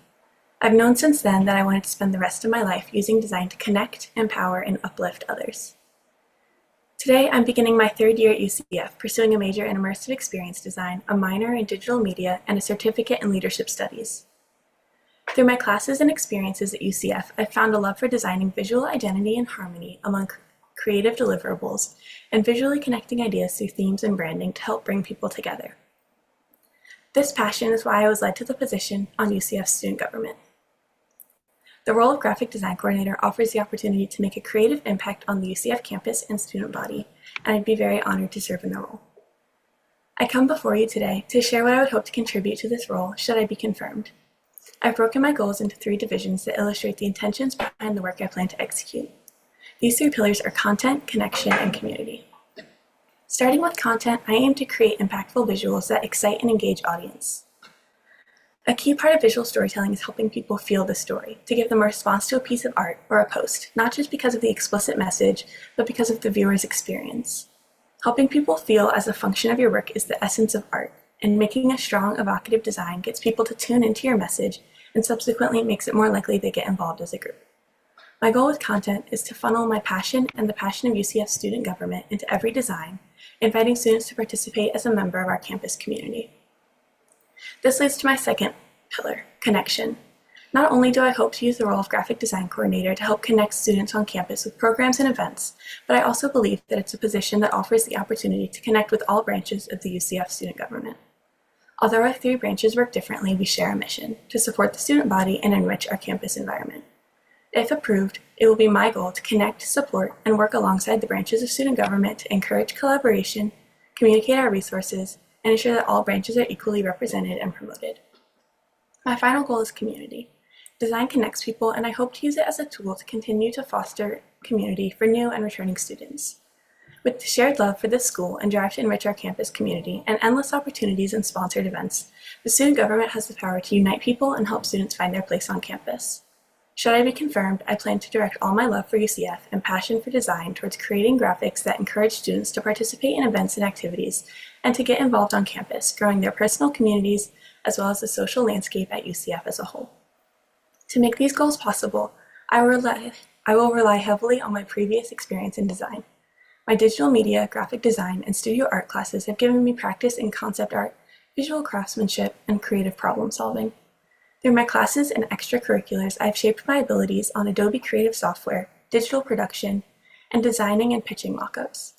I've known since then that I wanted to spend the rest of my life using design to connect, empower, and uplift others. Today, I'm beginning my third year at UCF, pursuing a major in immersive experience design, a minor in digital media, and a certificate in leadership studies. Through my classes and experiences at UCF, I've found a love for designing visual identity and harmony among creative deliverables and visually connecting ideas through themes and branding to help bring people together. This passion is why I was led to the position on UCF student government. The role of graphic design coordinator offers the opportunity to make a creative impact on the UCF campus and student body, and I'd be very honored to serve in the role. I come before you today to share what I would hope to contribute to this role should I be confirmed. I've broken my goals into 3 divisions that illustrate the intentions behind the work I plan to execute. These 3 pillars are content, connection, and community. Starting with content, I aim to create impactful visuals that excite and engage audience. A key part of visual storytelling is helping people feel the story, to give them a response to a piece of art or a post, not just because of the explicit message, but because of the viewer's experience. Helping people feel as a function of your work is the essence of art, and making a strong, evocative design gets people to tune into your message and subsequently makes it more likely they get involved as a group. My goal with content is to funnel my passion and the passion of UCF student government into every design inviting students to participate as a member of our campus community. This leads to my second pillar, connection. Not only do I hope to use the role of graphic design coordinator to help connect students on campus with programs and events, but I also believe that it's a position that offers the opportunity to connect with all branches of the UCF student government. Although our 3 branches work differently, we share a mission to support the student body and enrich our campus environment. If approved, it will be my goal to connect, support, and work alongside the branches of student government to encourage collaboration, communicate our resources, and ensure that all branches are equally represented and promoted. My final goal is community. Design connects people, and I hope to use it as a tool to continue to foster community for new and returning students. With the shared love for this school and drive to enrich our campus community and endless opportunities and sponsored events, the student government has the power to unite people and help students find their place on campus. Should I be confirmed, I plan to direct all my love for UCF and passion for design towards creating graphics that encourage students to participate in events and activities and to get involved on campus, growing their personal communities as well as the social landscape at UCF as a whole. To make these goals possible, I will rely heavily on my previous experience in design. My digital media, graphic design, and studio art classes have given me practice in concept art, visual craftsmanship, and creative problem solving. Through my classes and extracurriculars, I've shaped my abilities on Adobe Creative Software, digital production, and designing and pitching mockups.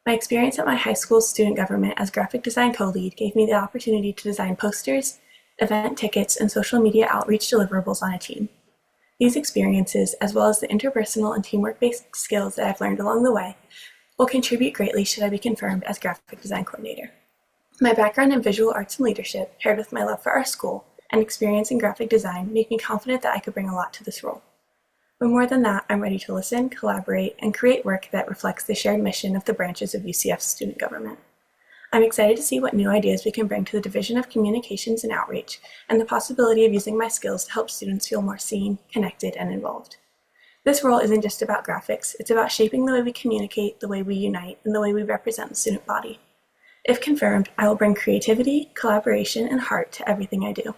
My experience at my high school student government as graphic design co-lead gave me the opportunity to design posters, event tickets, and social media outreach deliverables on a team. These experiences, as well as the interpersonal and teamwork-based skills that I've learned along the way, will contribute greatly should I be confirmed as graphic design coordinator. My background in visual arts and leadership, paired with my love for our school and experience in graphic design, make me confident that I could bring a lot to this role. But more than that, I'm ready to listen, collaborate, and create work that reflects the shared mission of the branches of UCF's student government. I'm excited to see what new ideas we can bring to the Division of Communications and Outreach and the possibility of using my skills to help students feel more seen, connected, and involved. This role isn't just about graphics, it's about shaping the way we communicate, the way we unite, and the way we represent the student body. If confirmed, I will bring creativity, collaboration, and heart to everything I do.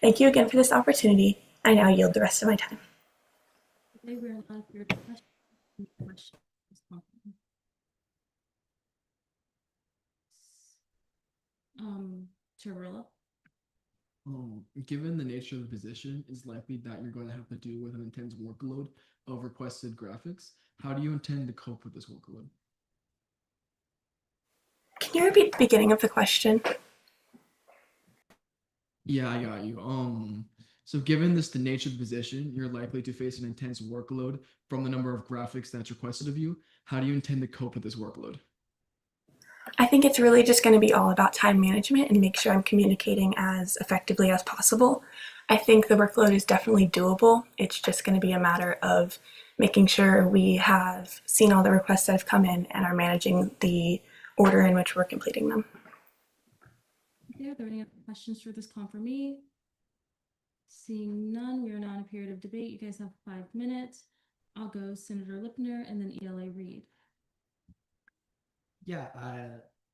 Thank you again for this opportunity. I now yield the rest of my time. Okay, we're on your question. Charilla. Given the nature of the position, it's likely that you're going to have to deal with an intense workload of requested graphics. How do you intend to cope with this workload? Can you repeat the beginning of the question? Yeah, I got you. So given the nature of the position, you're likely to face an intense workload from the number of graphics that's requested of you. How do you intend to cope with this workload? I think it's really just going to be all about time management and make sure I'm communicating as effectively as possible. I think the workload is definitely doable. It's just going to be a matter of making sure we have seen all the requests that have come in and are managing the order in which we're completing them. Okay, are there any other questions for this call for me? Seeing none, we are now in a period of debate. You guys have 5 minutes. I'll go Senator Lipner and then ELA Reed. Yeah,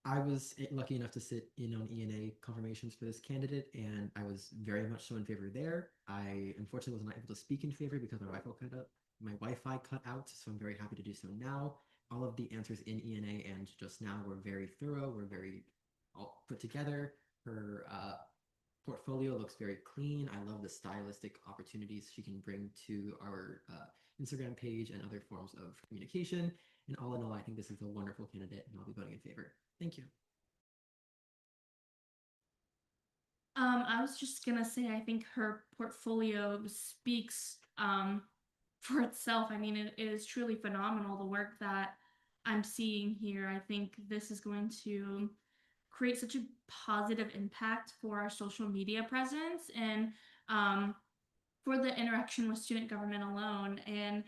I was lucky enough to sit in on ENA confirmations for this candidate, and I was very much so in favor there. I unfortunately was not able to speak in favor because my Wi-Fi cut out, so I'm very happy to do so now. All of the answers in ENA and just now were very thorough, were very all put together. Her portfolio looks very clean. I love the stylistic opportunities she can bring to our Instagram page and other forms of communication. And all in all, I think this is a wonderful candidate, and I'll be voting in favor. Thank you. I was just gonna say, I think her portfolio speaks for itself. I mean, it is truly phenomenal, the work that I'm seeing here. I think this is going to create such a positive impact for our social media presence and for the interaction with student government alone. And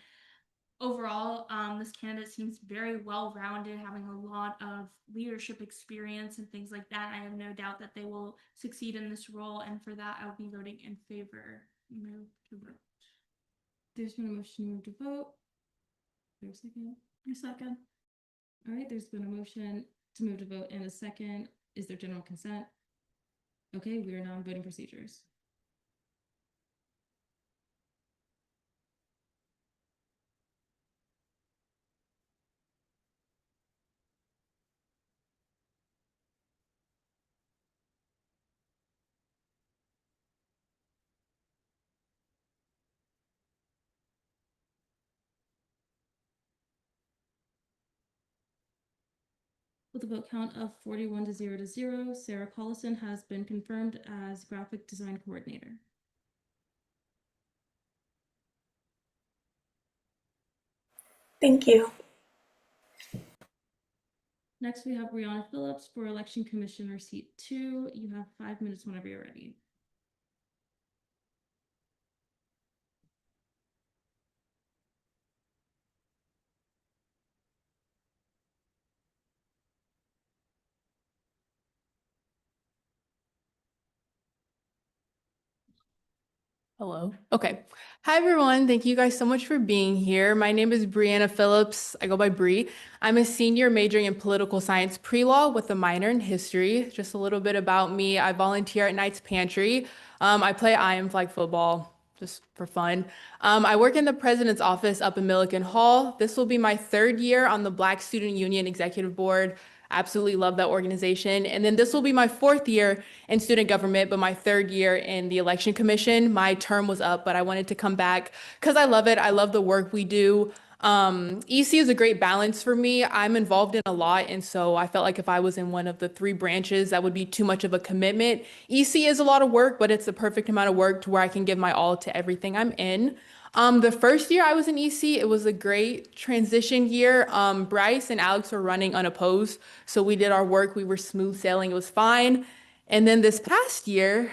overall, this candidate seems very well-rounded, having a lot of leadership experience and things like that. I have no doubt that they will succeed in this role, and for that, I'll be voting in favor. Move to vote. There's been a motion to move to vote. There's a second. A second. All right, there's been a motion to move to vote and a second. Is there general consent? Okay, we are now in voting procedures. With a vote count of 41 to 0, Sarah Collison has been confirmed as graphic design coordinator. Thank you. Next, we have Brianna Phillips for Election Commissioner Seat 2. You have 5 minutes whenever you're ready. Hello. Okay. Hi, everyone. Thank you guys so much for being here. My name is Brianna Phillips. I go by Bree. I'm a senior majoring in political science pre-law with a minor in history. Just a little bit about me. I volunteer at Knights Pantry. I play Iron Flag football just for fun. I work in the president's office up in Milliken Hall. This will be my 3rd year on the Black Student Union Executive Board. Absolutely love that organization. And then this will be my 4th year in student government, but my 3rd year in the election commission. My term was up, but I wanted to come back because I love it. I love the work we do. EC is a great balance for me. I'm involved in a lot, and so I felt like if I was in one of the 3 branches, that would be too much of a commitment. EC is a lot of work, but it's the perfect amount of work to where I can give my all to everything I'm in. The first year I was in EC, it was a great transition year. Bryce and Alex were running unopposed, so we did our work. We were smooth sailing. It was fine. And then this past year,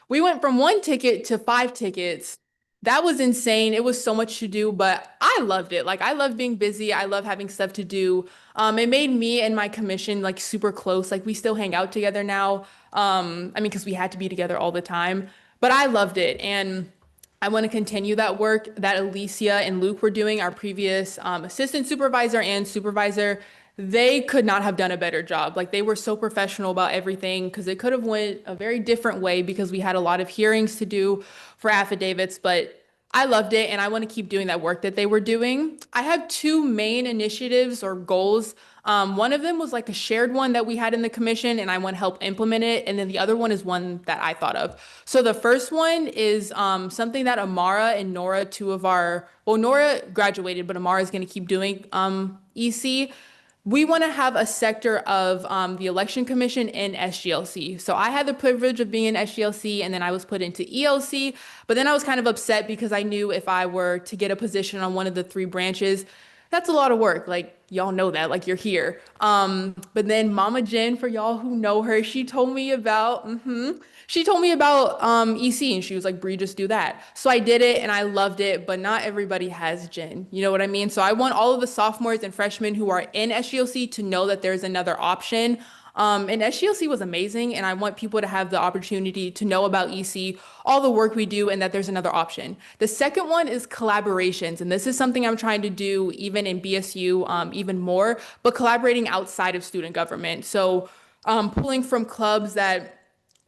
we went from 1 ticket to 5 tickets. That was insane. It was so much to do, but I loved it. Like, I love being busy. I love having stuff to do. It made me and my commission like super close. Like, we still hang out together now. I mean, because we had to be together all the time. But I loved it, and I want to continue that work that Alicia and Luke were doing, our previous assistant supervisor and supervisor. They could not have done a better job. Like, they were so professional about everything because it could have went a very different way because we had a lot of hearings to do for affidavits, but I loved it, and I want to keep doing that work that they were doing. I have 2 main initiatives or goals. One of them was like a shared one that we had in the commission, and I want to help implement it. And then the other one is one that I thought of. So the first one is something that Amara and Nora, 2 of our, well, Nora graduated, but Amara is going to keep doing EC. We want to have a sector of the election commission in SGLC. So I had the privilege of being in SGLC, and then I was put into ELC, but then I was kind of upset because I knew if I were to get a position on one of the 3 branches, that's a lot of work. Like, y'all know that, like, you're here. But then Mama Jen, for y'all who know her, she told me about EC, and she was like, Bree, just do that. So I did it, and I loved it, but not everybody has Jen. You know what I mean? So I want all of the sophomores and freshmen who are in SGLC to know that there's another option. And SGLC was amazing, and I want people to have the opportunity to know about EC, all the work we do, and that there's another option. The second one is collaborations, and this is something I'm trying to do even in BSU even more, but collaborating outside of student government. So pulling from clubs that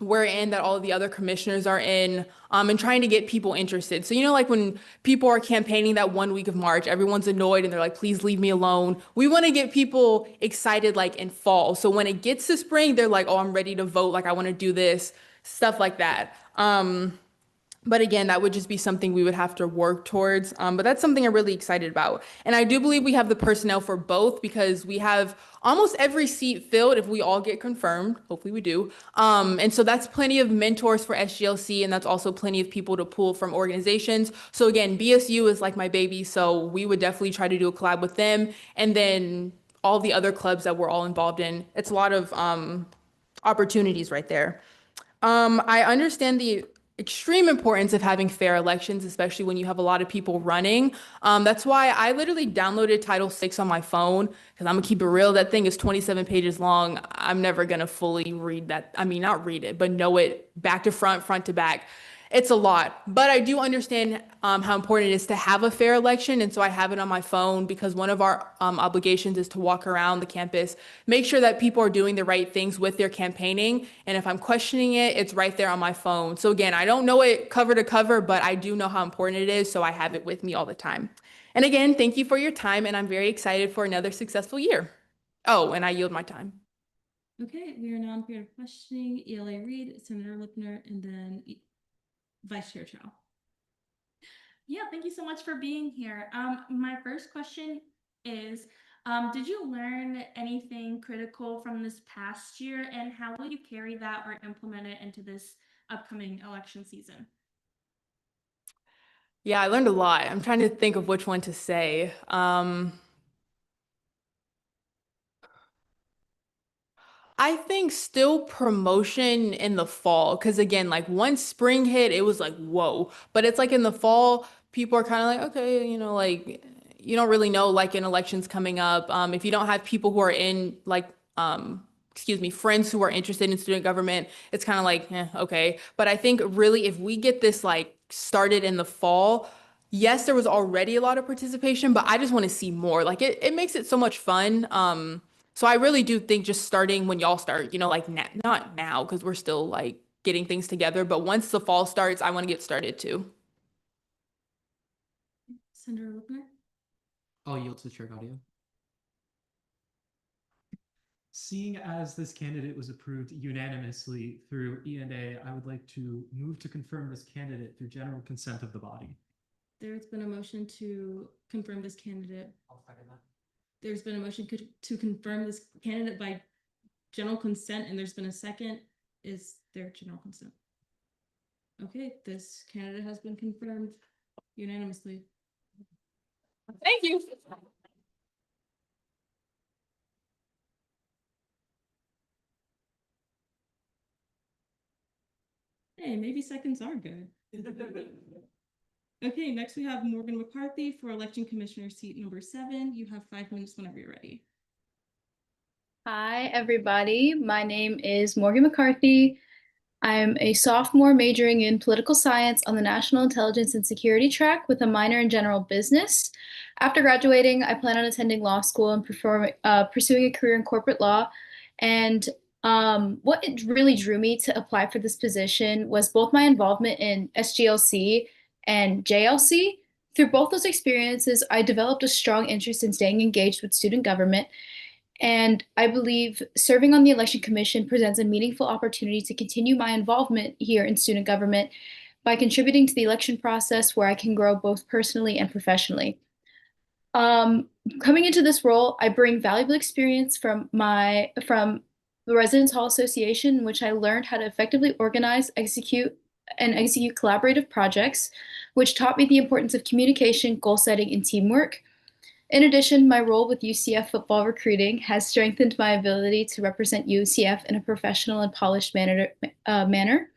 we're in, that all of the other commissioners are in, and trying to get people interested. So, you know, like when people are campaigning that 1 week of March, everyone's annoyed and they're like, please leave me alone. We want to get people excited like in fall. So when it gets to spring, they're like, oh, I'm ready to vote. Like, I want to do this, stuff like that. But again, that would just be something we would have to work towards. But that's something I'm really excited about. And I do believe we have the personnel for both because we have almost every seat filled if we all get confirmed. Hopefully we do. And so that's plenty of mentors for SGLC, and that's also plenty of people to pull from organizations. So again, BSU is like my baby, so we would definitely try to do a collab with them. And then all the other clubs that we're all involved in. It's a lot of opportunities right there. I understand the extreme importance of having fair elections, especially when you have a lot of people running. That's why I literally downloaded Title VI on my phone, because I'm gonna keep it real. That thing is 27 pages long. I'm never gonna fully read that. I mean, not read it, but know it back to front, front to back. It's a lot, but I do understand how important it is to have a fair election. And so I have it on my phone because one of our obligations is to walk around the campus, make sure that people are doing the right things with their campaigning. And if I'm questioning it, it's right there on my phone. So again, I don't know it cover to cover, but I do know how important it is. So I have it with me all the time. And again, thank you for your time. And I'm very excited for another successful year. Oh, and I yield my time. Okay, we are now in period of questioning. ELA Reed, Senator Lipner, and then Vice Chair Chow. Yeah, thank you so much for being here. My first question is, Did you learn anything critical from this past year, and how will you carry that or implement it into this upcoming election season? Yeah, I learned a lot. I'm trying to think of which one to say. I think still promotion in the fall, because again, like once spring hit, it was like, whoa. But it's like in the fall, people are kind of like, okay, like you don't really know like in elections coming up. If you don't have people who are in like, friends who are interested in student government, it's kind of like, okay. But I think really if we get this like started in the fall, yes, there was already a lot of participation, but I just want to see more. Like it makes it so much fun. So I really do think just starting when y'all start, like not now because we're still like getting things together, but once the fall starts, I want to get started too. Senator Lookner? I'll yield to Chair Gaudio. Seeing as this candidate was approved unanimously through E&A, I would like to move to confirm this candidate through general consent of the body. There's been a motion to confirm this candidate. I'll second that. There's been a motion to confirm this candidate by general consent, and there's been a second. Is there general consent? Okay, this candidate has been confirmed unanimously. Thank you. Hey, maybe seconds are good. Okay, next we have Morgan McCarthy for election commissioner seat number 7. You have 5 minutes whenever you're ready. Hi, everybody. My name is Morgan McCarthy. I'm a sophomore majoring in political science on the National Intelligence and Security track with a minor in general business. After graduating, I plan on attending law school and pursuing a career in corporate law. And what really drew me to apply for this position was both my involvement in SGLC and JLC. Through both those experiences, I developed a strong interest in staying engaged with student government. And I believe serving on the Election Commission presents a meaningful opportunity to continue my involvement here in student government by contributing to the election process where I can grow both personally and professionally. Coming into this role, I bring valuable experience from the Residence Hall Association, in which I learned how to effectively organize, execute collaborative projects, which taught me the importance of communication, goal setting, and teamwork. In addition, my role with UCF football recruiting has strengthened my ability to represent UCF in a professional and polished manner.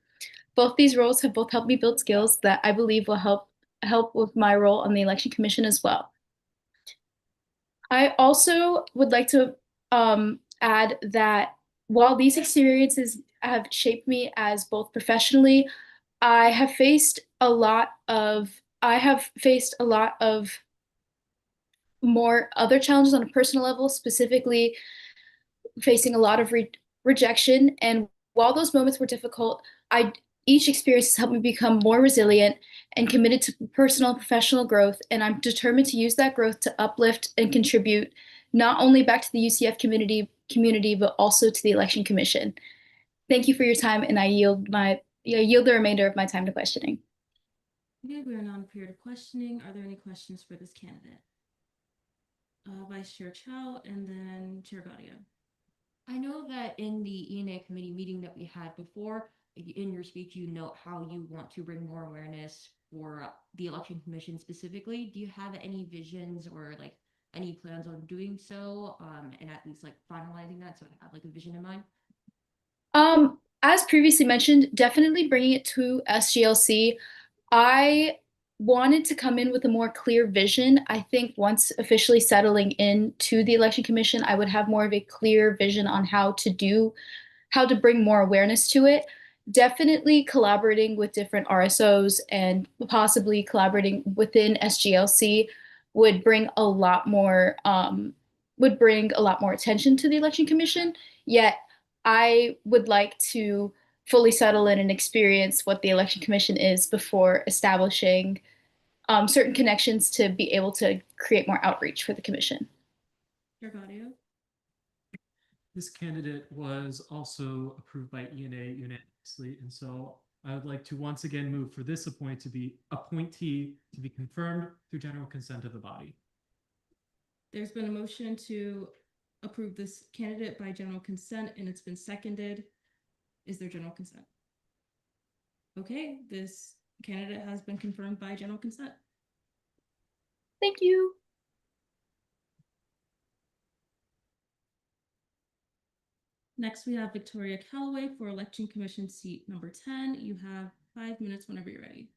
Both these roles have both helped me build skills that I believe will help with my role on the Election Commission as well. I also would like to add that while these experiences have shaped me as both professionally, I have faced a lot of more other challenges on a personal level, specifically facing a lot of rejection. And while those moments were difficult, each experience has helped me become more resilient and committed to personal and professional growth. And I'm determined to use that growth to uplift and contribute not only back to the UCF community, but also to the Election Commission. Thank you for your time, and I yield the remainder of my time to questioning. Okay, we are now in a period of questioning. Are there any questions for this candidate? Vice Chair Chow and then Chair Gaudio. I know that in the E&A committee meeting that we had before, in your speech, you note how you want to bring more awareness for the Election Commission specifically. Do you have any visions or like any plans on doing so, and at least like finalizing that so I have like a vision in mind? As previously mentioned, definitely bringing it to SGLC. I wanted to come in with a more clear vision. I think once officially settling into the Election Commission, I would have more of a clear vision on how to bring more awareness to it. Definitely collaborating with different RSOs and possibly collaborating within SGLC would bring a lot more attention to the Election Commission. Yet I would like to fully settle in and experience what the Election Commission is before establishing certain connections to be able to create more outreach for the commission. Chair Gaudio. This candidate was also approved by E&A unanimously, and so I would like to once again move for this appointee to be confirmed through general consent of the body. There's been a motion to approve this candidate by general consent, and it's been seconded. Is there general consent? Okay, this candidate has been confirmed by general consent. Thank you. Next, we have Victoria Callaway for Election Commission seat number 10. You have 5 minutes whenever you're ready.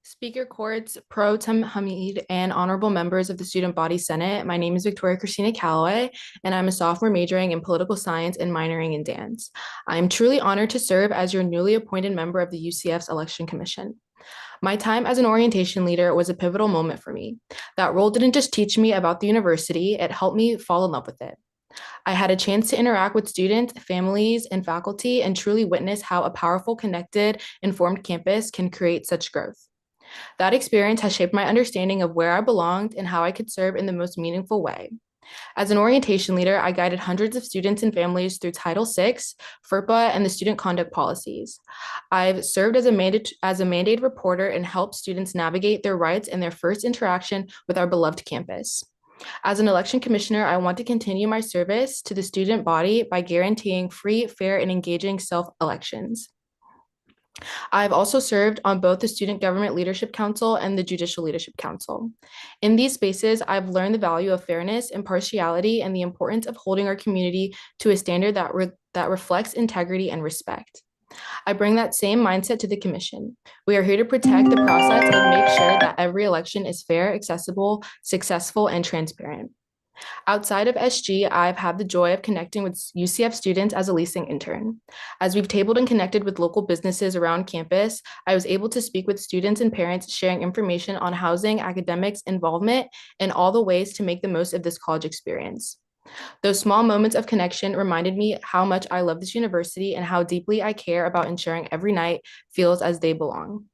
Speaker Courts, Pro Tem Hamid, and honorable members of the Student Body Senate, my name is Victoria Christina Callaway, and I'm a sophomore majoring in political science and minoring in dance. I am truly honored to serve as your newly appointed member of the UCF's Election Commission. My time as an orientation leader was a pivotal moment for me. That role didn't just teach me about the university, it helped me fall in love with it. I had a chance to interact with students, families, and faculty and truly witness how a powerful, connected, informed campus can create such growth. That experience has shaped my understanding of where I belonged and how I could serve in the most meaningful way. As an orientation leader, I guided hundreds of students and families through Title VI, FERPA, and the student conduct policies. I've served as a mandated reporter and helped students navigate their rights and their first interaction with our beloved campus. As an election commissioner, I want to continue my service to the student body by guaranteeing free, fair, and engaging self-elections. I've also served on both the Student Government Leadership Council and the Judicial Leadership Council. In these spaces, I've learned the value of fairness, impartiality, and the importance of holding our community to a standard that reflects integrity and respect. I bring that same mindset to the commission. We are here to protect the process and make sure that every election is fair, accessible, successful, and transparent. Outside of SG, I've had the joy of connecting with UCF students as a leasing intern. As we've tabled and connected with local businesses around campus, I was able to speak with students and parents sharing information on housing, academics, involvement, and all the ways to make the most of this college experience. Those small moments of connection reminded me how much I love this university and how deeply I care about ensuring every night feels as they belong.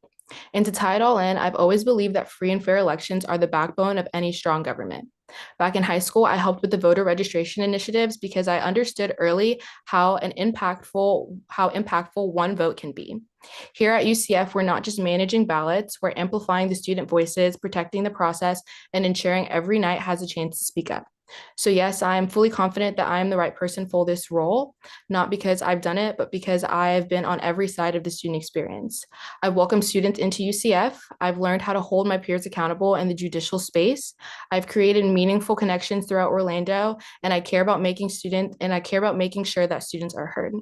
And to tie it all in, I've always believed that free and fair elections are the backbone of any strong government. Back in high school, I helped with the voter registration initiatives because I understood early how impactful one vote can be. Here at UCF, we're not just managing ballots, we're amplifying the student voices, protecting the process, and ensuring every night has a chance to speak up. So yes, I am fully confident that I am the right person for this role, not because I've done it, but because I have been on every side of the student experience. I've welcomed students into UCF. I've learned how to hold my peers accountable in the judicial space. I've created meaningful connections throughout Orlando, and I care about making sure that students are heard.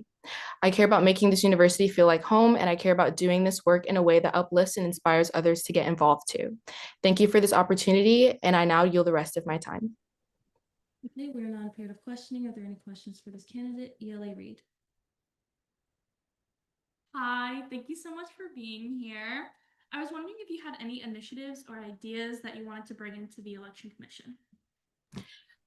I care about making this university feel like home, and I care about doing this work in a way that uplifts and inspires others to get involved too. Thank you for this opportunity, and I now yield the rest of my time. Okay, we're now in a period of questioning. Are there any questions for this candidate? ELA Reed. Hi, thank you so much for being here. I was wondering if you had any initiatives or ideas that you wanted to bring into the election commission.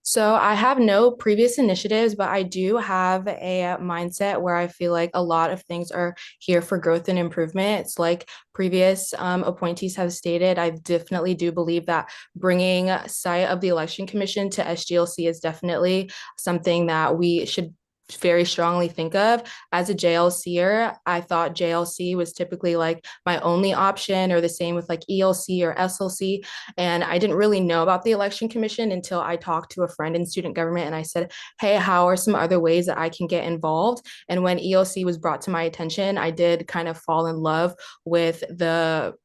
So I have no previous initiatives, but I do have a mindset where I feel like a lot of things are here for growth and improvement. It's like previous appointees have stated, I definitely do believe that bringing sight of the Election Commission to SGLC is definitely something that we should very strongly think of. As a JLCer, I thought JLC was typically like my only option, or the same with like ELC or SLC. And I didn't really know about the Election Commission until I talked to a friend in student government and I said, hey, how are some other ways that I can get involved? And when ELC was brought to my attention, I did kind of fall in love with the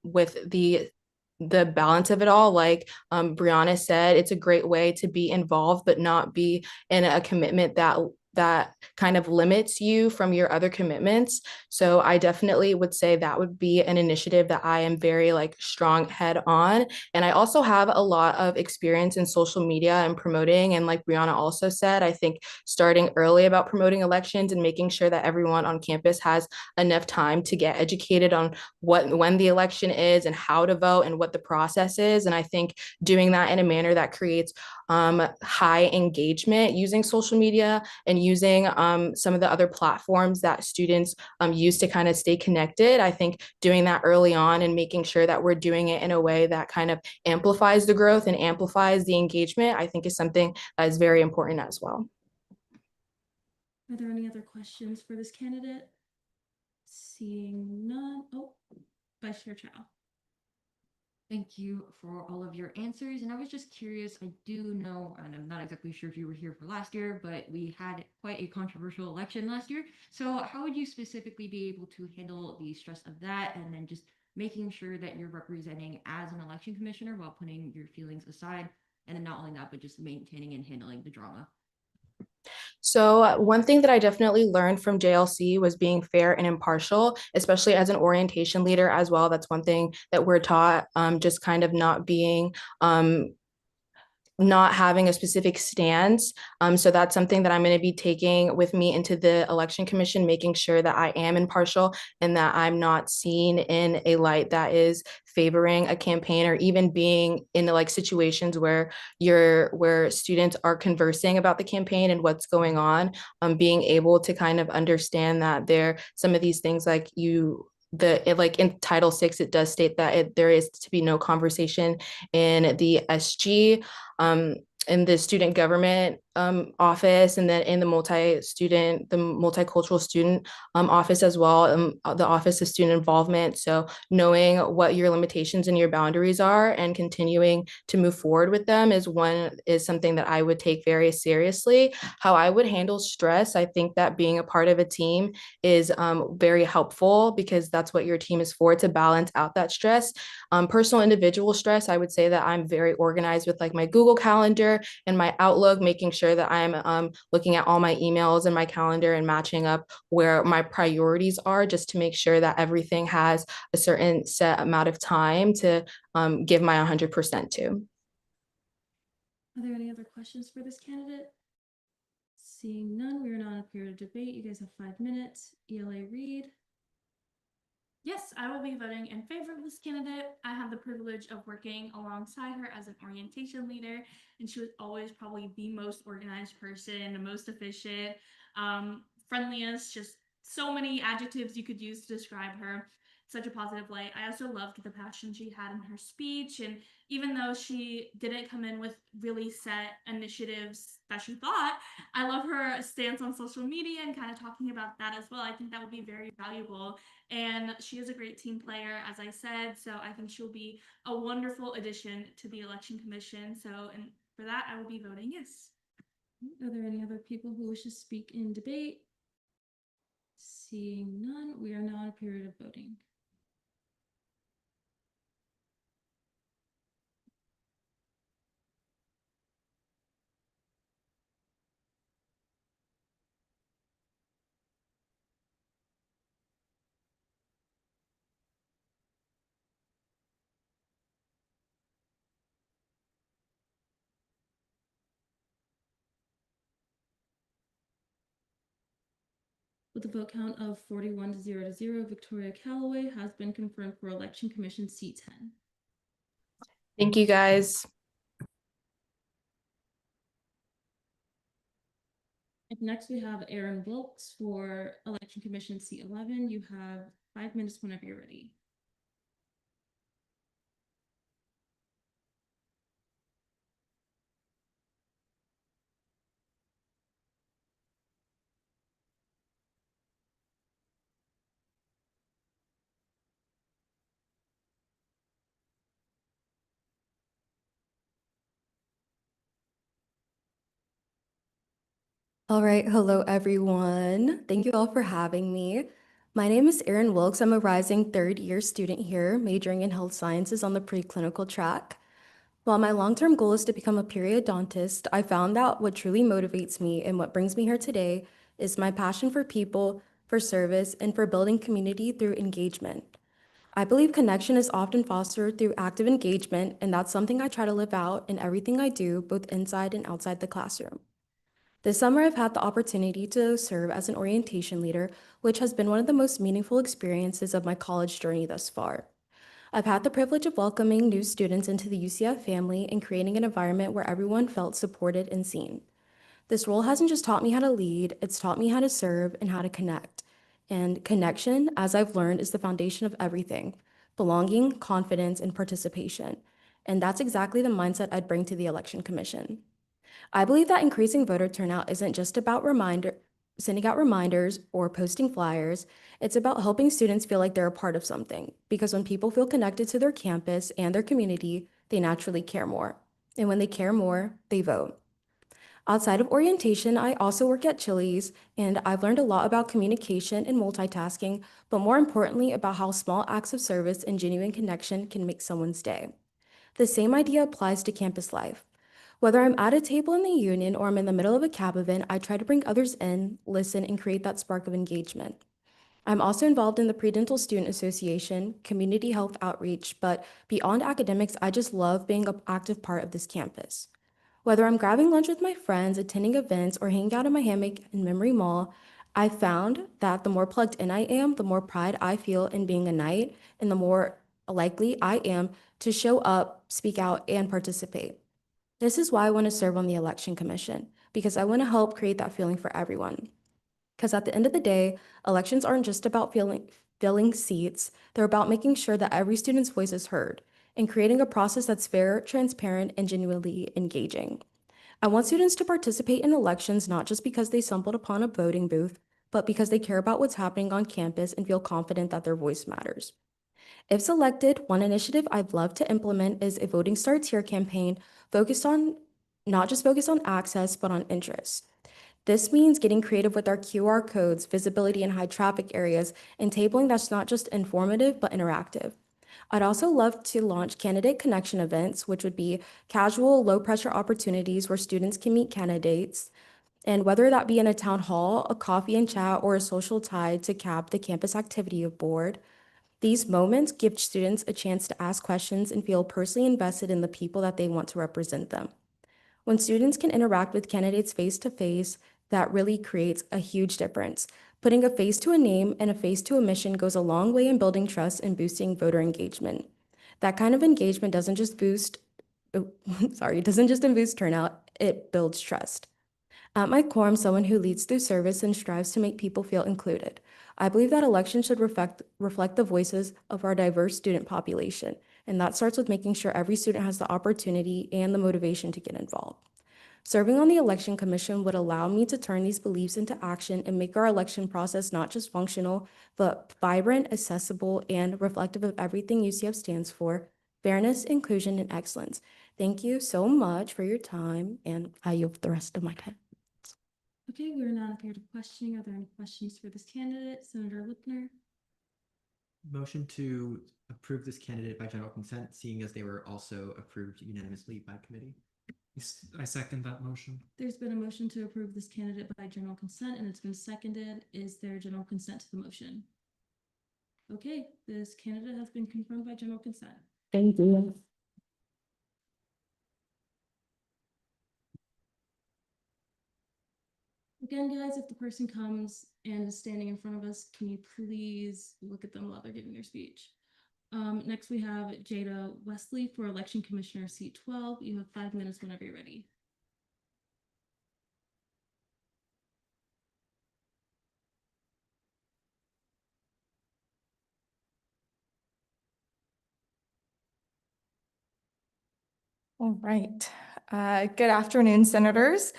balance of it all. Like Brianna said, it's a great way to be involved, but not be in a commitment that kind of limits you from your other commitments. So I definitely would say that would be an initiative that I am very like strong head on. And I also have a lot of experience in social media and promoting. And like Brianna also said, I think starting early about promoting elections and making sure that everyone on campus has enough time to get educated on when the election is and how to vote and what the process is. And I think doing that in a manner that creates high engagement using social media and using some of the other platforms that students use to kind of stay connected. I think doing that early on and making sure that we're doing it in a way that kind of amplifies the growth and amplifies the engagement, I think is something that is very important as well. Are there any other questions for this candidate? Seeing none. Oh, Vice Chair Chow. Thank you for all of your answers. And I was just curious, I do know, and I'm not exactly sure if you were here for last year, but we had quite a controversial election last year. So how would you specifically be able to handle the stress of that and then just making sure that you're representing as an election commissioner while putting your feelings aside? And then not only that, but just maintaining and handling the drama. So one thing that I definitely learned from JLC was being fair and impartial, especially as an orientation leader as well. That's one thing that we're taught, just kind of not being not having a specific stance. So that's something that I'm going to be taking with me into the election commission, making sure that I am impartial and that I'm not seen in a light that is favoring a campaign, or even being in like situations where where students are conversing about the campaign and what's going on, being able to kind of understand that some of these things, like like in Title VI, it does state that there is to be no conversation in the SG, in the student government office, and then in the multicultural student office as well, the Office of Student Involvement. So knowing what your limitations and your boundaries are and continuing to move forward with them is something that I would take very seriously. How I would handle stress, I think that being a part of a team is very helpful, because that's what your team is for, to balance out that stress. Personal individual stress, I would say that I'm very organized with like my Google Calendar and my Outlook, making sure that I'm looking at all my emails and my calendar and matching up where my priorities are, just to make sure that everything has a certain set amount of time to give my 100% to. Are there any other questions for this candidate? Seeing none, we are now in a period of debate. You guys have 5 minutes. ELA Reed. Yes, I will be voting in favor of this candidate. I have the privilege of working alongside her as an orientation leader, and she was always probably the most organized person, the most efficient, friendliest, just so many adjectives you could use to describe her. Such a positive light. I also loved the passion she had in her speech, and even though she didn't come in with really set initiatives that she thought, I love her stance on social media and kind of talking about that as well. I think that would be very valuable, and she is a great team player, as I said, so I think she'll be a wonderful addition to the election commission. So, and for that, I will be voting yes. Are there any other people who wish to speak in debate? Seeing none, we are now in a period of voting. With a vote count of 41-0, Victoria Callaway has been confirmed for Election Commission seat 10. Thank you, guys. Up next, we have Aaron Wilkes for Election Commission seat 11. You have 5 minutes whenever you're ready. All right, hello everyone. Thank you all for having me. My name is Erin Wilkes. I'm a rising third-year student here, majoring in health sciences on the preclinical track. While my long-term goal is to become a periodontist, I found out what truly motivates me and what brings me here today is my passion for people, for service, and for building community through engagement. I believe connection is often fostered through active engagement, and that's something I try to live out in everything I do, both inside and outside the classroom. This summer, I've had the opportunity to serve as an orientation leader, which has been one of the most meaningful experiences of my college journey thus far. I've had the privilege of welcoming new students into the UCF family and creating an environment where everyone felt supported and seen. This role hasn't just taught me how to lead, it's taught me how to serve and how to connect. And connection, as I've learned, is the foundation of everything: belonging, confidence, and participation. And that's exactly the mindset I'd bring to the Election Commission. I believe that increasing voter turnout isn't just about sending out reminders or posting flyers. It's about helping students feel like they're a part of something, because when people feel connected to their campus and their community, they naturally care more. And when they care more, they vote. Outside of orientation, I also work at Chili's, and I've learned a lot about communication and multitasking, but more importantly, about how small acts of service and genuine connection can make someone's day. The same idea applies to campus life. Whether I'm at a table in the union or I'm in the middle of a cab event, I try to bring others in, listen, and create that spark of engagement. I'm also involved in the Predental Student Association, community health outreach, but beyond academics, I just love being an active part of this campus. Whether I'm grabbing lunch with my friends, attending events, or hanging out in my hammock in Memory Mall, I found that the more plugged in I am, the more pride I feel in being a Knight, and the more likely I am to show up, speak out, and participate. This is why I want to serve on the Election Commission, because I want to help create that feeling for everyone. Because at the end of the day, elections aren't just about filling seats, they're about making sure that every student's voice is heard and creating a process that's fair, transparent, and genuinely engaging. I want students to participate in elections not just because they stumbled upon a voting booth, but because they care about what's happening on campus and feel confident that their voice matters. If selected, one initiative I'd love to implement is a Voting Starts Here campaign not just focused on access, but on interest. This means getting creative with our QR codes, visibility in high traffic areas, and tabling that's not just informative, but interactive. I'd also love to launch candidate connection events, which would be casual, low-pressure opportunities where students can meet candidates, and whether that be in a town hall, a coffee and chat, or a social tie to cap the campus activity board. These moments give students a chance to ask questions and feel personally invested in the people that they want to represent them. When students can interact with candidates face to face, that really creates a huge difference. Putting a face to a name and a face to a mission goes a long way in building trust and boosting voter engagement. That kind of engagement doesn't just boost turnout, it builds trust. At my core, I'm someone who leads through service and strives to make people feel included. I believe that elections should reflect the voices of our diverse student population, and that starts with making sure every student has the opportunity and the motivation to get involved. Serving on the Election Commission would allow me to turn these beliefs into action and make our election process not just functional, but vibrant, accessible, and reflective of everything UCF stands for: fairness, inclusion, and excellence. Thank you so much for your time, and I yield the rest of my time. Okay, we're now here to questioning. Are there any questions for this candidate? Senator Lipner? Motion to approve this candidate by general consent, seeing as they were also approved unanimously by committee. I second that motion. There's been a motion to approve this candidate by general consent, and it's been seconded. Is there general consent to the motion? Okay, this candidate has been confirmed by general consent. Thank you. Again, guys, if the person comes and is standing in front of us, can you please look at them while they're giving their speech? Next, we have Jada Wesley for Election Commissioner, seat 12. You have 5 minutes whenever you're ready. All right. Good afternoon, Senators.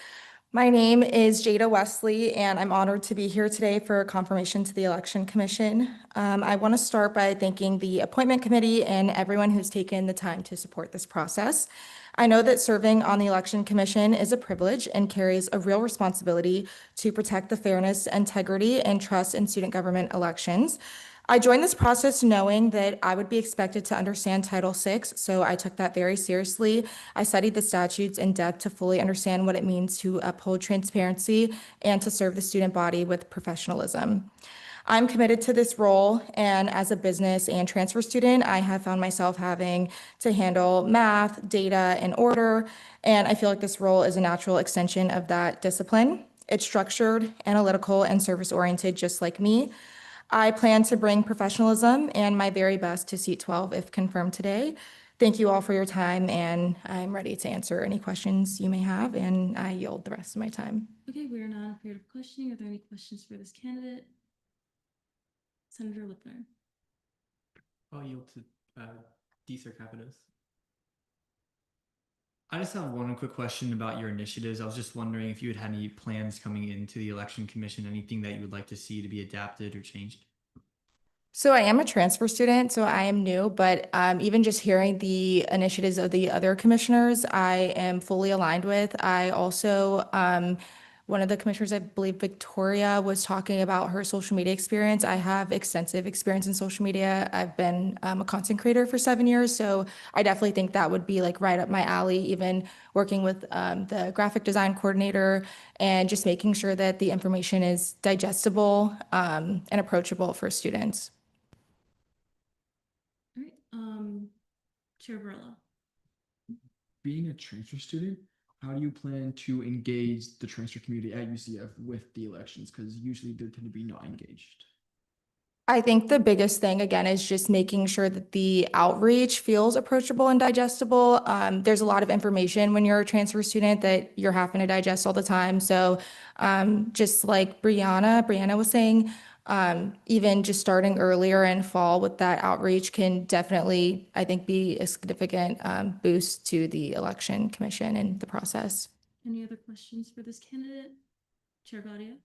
My name is Jada Wesley, and I'm honored to be here today for confirmation to the Election Commission. I want to start by thanking the Appointment Committee and everyone who's taken the time to support this process. I know that serving on the Election Commission is a privilege and carries a real responsibility to protect the fairness, integrity, and trust in student government elections. I joined this process knowing that I would be expected to understand Title VI, so I took that very seriously. I studied the statutes in depth to fully understand what it means to uphold transparency and to serve the student body with professionalism. I'm committed to this role, and as a business and transfer student, I have found myself having to handle math, data, and order, and I feel like this role is a natural extension of that discipline. It's structured, analytical, and service-oriented just like me. I plan to bring professionalism and my very best to seat 12 if confirmed today. Thank you all for your time, and I'm ready to answer any questions you may have, and I yield the rest of my time. Okay, we are now in a period of questioning. Are there any questions for this candidate? Senator Lipner. I'll yield to D. Sir Capitos. I just have one quick question about your initiatives. I was just wondering if you had any plans coming into the election commission, anything that you would like to see to be adapted or changed? So I am a transfer student, so I am new, but even just hearing the initiatives of the other commissioners, I am fully aligned with. I also, one of the commissioners, I believe Victoria, was talking about her social media experience. I have extensive experience in social media. I've been a content creator for 7 years, so I definitely think that would be like right up my alley, even working with the graphic design coordinator and just making sure that the information is digestible and approachable for students. All right, Chair Barella. Being a transfer student, how do you plan to engage the transfer community at UCF with the elections? Because usually they tend to be not engaged. I think the biggest thing, again, is just making sure that the outreach feels approachable and digestible. There's a lot of information when you're a transfer student that you're having to digest all the time. So just like Brianna was saying, even just starting earlier in fall with that outreach can definitely, I think, be a significant boost to the election commission and the process. Any other questions for this candidate? Chair Gaudia?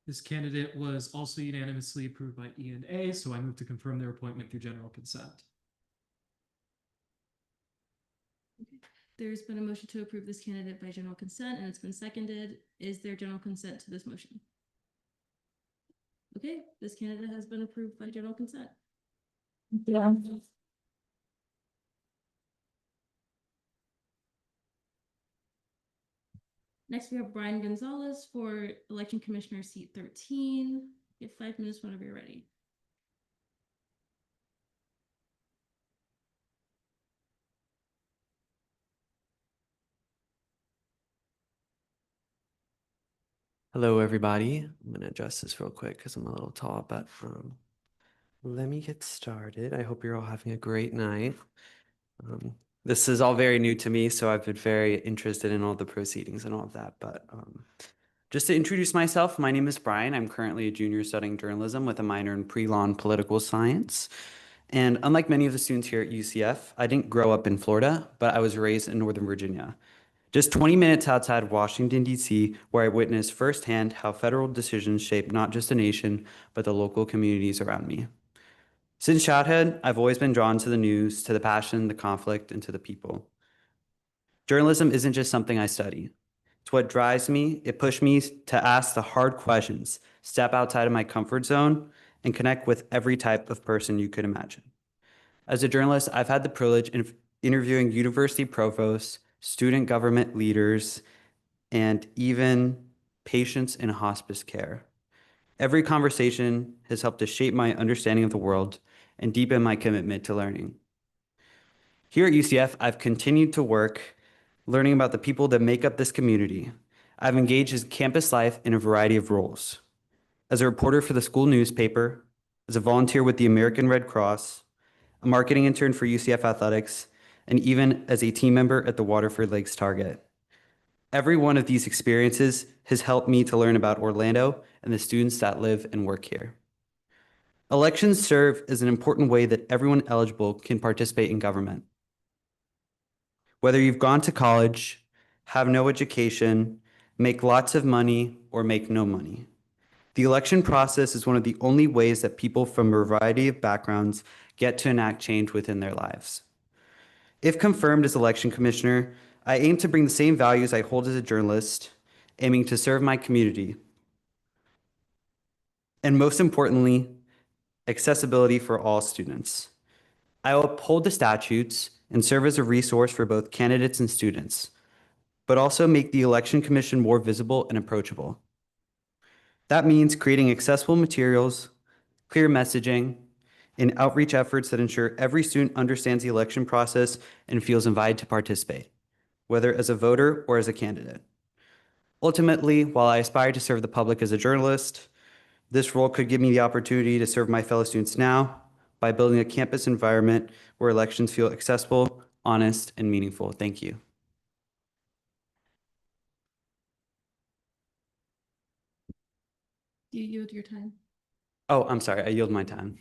This candidate was also unanimously approved by E&A, so I move to confirm their appointment through general consent. There's been a motion to approve this candidate by general consent, and it's been seconded. Is there general consent to this motion? Okay, this candidate has been approved by general consent. Yeah. Next, we have Brian Gonzalez for election commissioner seat 13. You have 5 minutes whenever you're ready. Hello, everybody. I'm going to adjust this real quick because I'm a little tall, but let me get started. I hope you're all having a great night. This is all very new to me, so I've been very interested in all the proceedings and all of that. But just to introduce myself, my name is Brian. I'm currently a junior studying journalism with a minor in pre-law and political science. And unlike many of the students here at UCF, I didn't grow up in Florida, but I was raised in Northern Virginia. Just 20 minutes outside Washington, D.C., where I witnessed firsthand how federal decisions shape not just a nation, but the local communities around me. Since childhood, I've always been drawn to the news, to the passion, the conflict, and to the people. Journalism isn't just something I study. It's what drives me. It pushed me to ask the hard questions, step outside of my comfort zone, and connect with every type of person you could imagine. As a journalist, I've had the privilege of interviewing university provosts, student government leaders, and even patients in hospice care. Every conversation has helped to shape my understanding of the world and deepen my commitment to learning. Here at UCF, I've continued to work learning about the people that make up this community. I've engaged in campus life in a variety of roles. As a reporter for the school newspaper, as a volunteer with the American Red Cross, a marketing intern for UCF Athletics, and even as a team member at the Waterford Lakes Target. Every one of these experiences has helped me to learn about Orlando and the students that live and work here. Elections serve as an important way that everyone eligible can participate in government. Whether you've gone to college, have no education, make lots of money, or make no money, the election process is one of the only ways that people from a variety of backgrounds get to enact change within their lives. If confirmed as election commissioner, I aim to bring the same values I hold as a journalist, aiming to serve my community. And most importantly, accessibility for all students. I will uphold the statutes and serve as a resource for both candidates and students, but also make the election commission more visible and approachable. That means creating accessible materials, clear messaging, and outreach efforts that ensure every student understands the election process and feels invited to participate, whether as a voter or as a candidate. Ultimately, while I aspire to serve the public as a journalist, this role could give me the opportunity to serve my fellow students now by building a campus environment where elections feel accessible, honest, and meaningful. Thank you. Do you yield your time? Oh, I'm sorry, I yield my time.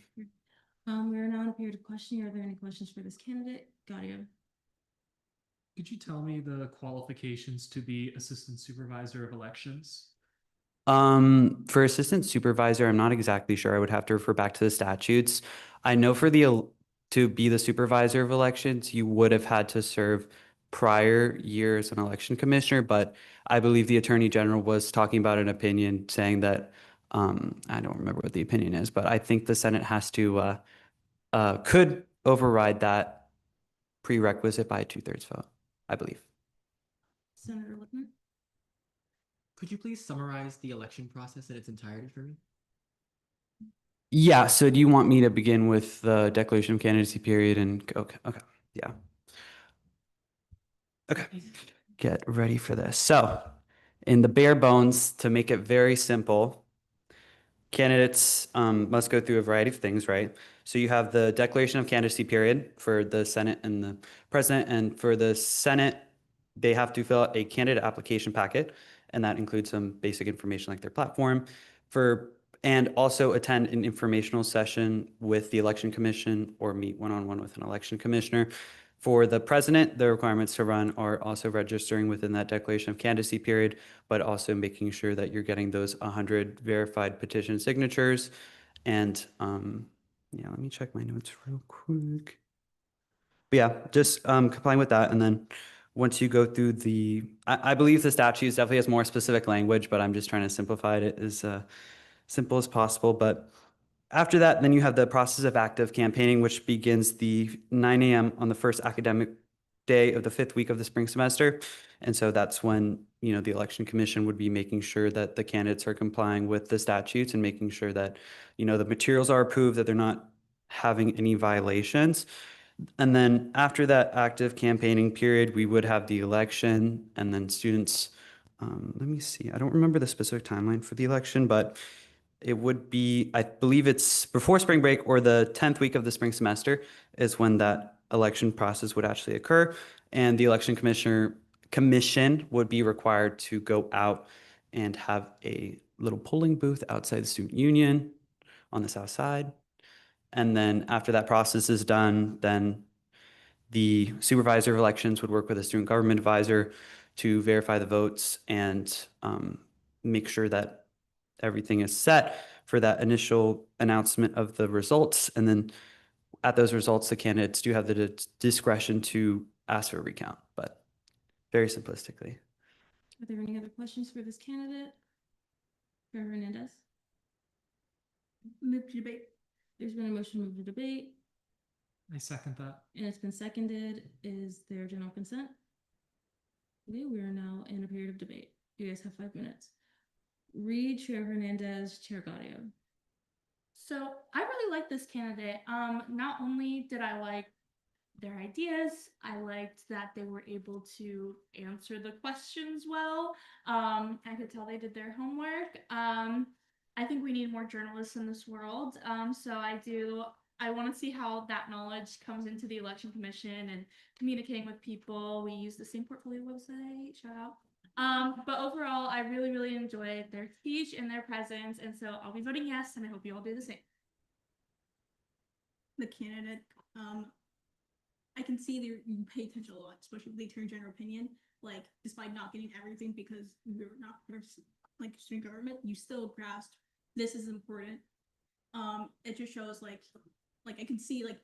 We are now in a period of questioning. Are there any questions for this candidate? Gaudia. Could you tell me the qualifications to be assistant supervisor of elections? For assistant supervisor, I'm not exactly sure. I would have to refer back to the statutes. I know for to be the supervisor of elections, you would have had to serve prior year as an election commissioner, but I believe the Attorney General was talking about an opinion saying that, I don't remember what the opinion is, but I think the Senate has to, could override that prerequisite by a 2/3 vote, I believe. Senator Lippman? Could you please summarize the election process in its entirety for me? Yeah, so do you want me to begin with the declaration of candidacy period and, okay, yeah. Okay, get ready for this. So, in the bare bones, to make it very simple, candidates must go through a variety of things, right? So you have the declaration of candidacy period for the Senate and the President, and for the Senate, they have to fill out a candidate application packet, and that includes some basic information like their platform, and also attend an informational session with the Election Commission or meet one-on-one with an election commissioner. For the President, the requirements to run are also registering within that declaration of candidacy period, but also making sure that you're getting those 100 verified petition signatures. And yeah, let me check my notes real quick. But yeah, just complying with that. And then once you go through I believe the statutes definitely has more specific language, but I'm just trying to simplify it as simple as possible. But after that, then you have the process of active campaigning, which begins the 9 a.m. on the first academic day of the 5th week of the spring semester. And so that's when, the Election Commission would be making sure that the candidates are complying with the statutes and making sure that, the materials are approved, that they're not having any violations. And then after that active campaigning period, we would have the election, and then students, let me see, I don't remember the specific timeline for the election, but it would be, I believe it's before spring break or the 10th week of the spring semester is when that election process would actually occur. And the election commission would be required to go out and have a little polling booth outside the student union on the south side. And then after that process is done, then the supervisor of elections would work with a student government advisor to verify the votes and make sure that everything is set for that initial announcement of the results. And then at those results, the candidates do have the discretion to ask for a recount, but very simplistically. Are there any other questions for this candidate? Chair Hernandez? Move to debate. There's been a motion to move to debate, I second that. and it's been seconded. Is there general consent? Okay, we are now in a period of debate. You guys have 5 minutes. Reed, Chair Hernandez, Chair Gaudio. So I really like this candidate. Not only did I like their ideas, I liked that they were able to answer the questions well. I could tell they did their homework. I think we need more journalists in this world. So I want to see how that knowledge comes into the Election Commission and communicating with people. We use the same portfolio website, shout out. But overall, I really, really enjoyed their speech and their presence. And so I'll be voting yes, and I hope you all do the same. The candidate, I can see that you pay attention a lot, especially with the Attorney General opinion. Like, despite not getting everything because you're not like student government, you still grasped this is important. It just shows like I can see like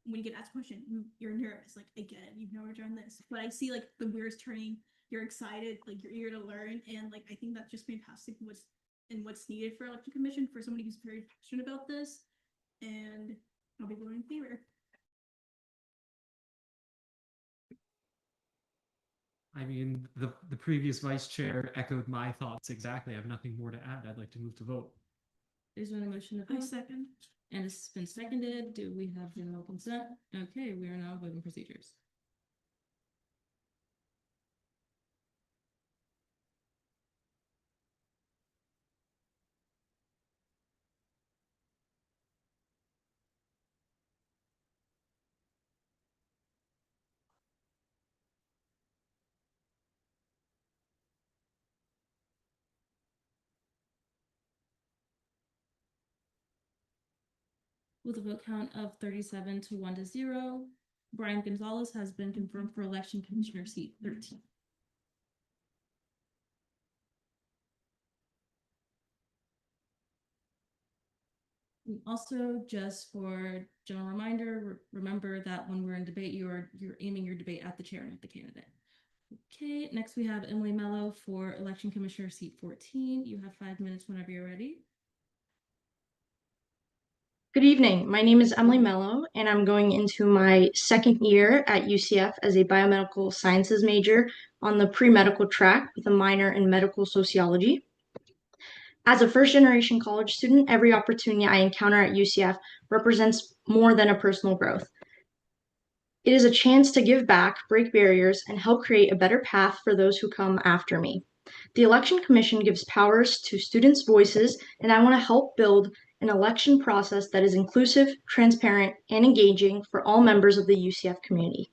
when you get asked a question, you're nervous. Like, I get it, you've never done this, but I see like the wheels turning. You're excited, like you're eager to learn, and like I think that's just fantastic. What's needed for Election Commission for somebody who's very passionate about this, and I'll be voting in favor. I mean, the previous vice chair echoed my thoughts exactly. I have nothing more to add. I'd like to move to vote. There's been a motion to I vote, second. and it's been seconded. Do we have general consent? Okay, we are now voting procedures. With a vote count of 37 to 1 to 0, Brian Gonzalez has been confirmed for election commissioner seat 13. And also, just for general reminder, remember that when we're in debate, you're aiming your debate at the chair, not the candidate. Okay, next we have Emily Mello for election commissioner seat 14. You have 5 minutes whenever you're ready. Good evening. My name is Emily Mello, and I'm going into my second year at UCF as a biomedical sciences major on the pre-medical track with a minor in medical sociology. As a first-generation college student, every opportunity I encounter at UCF represents more than a personal growth. It is a chance to give back, break barriers, and help create a better path for those who come after me. The Election Commission gives powers to students' voices, and I want to help build an election process that is inclusive, transparent, and engaging for all members of the UCF community.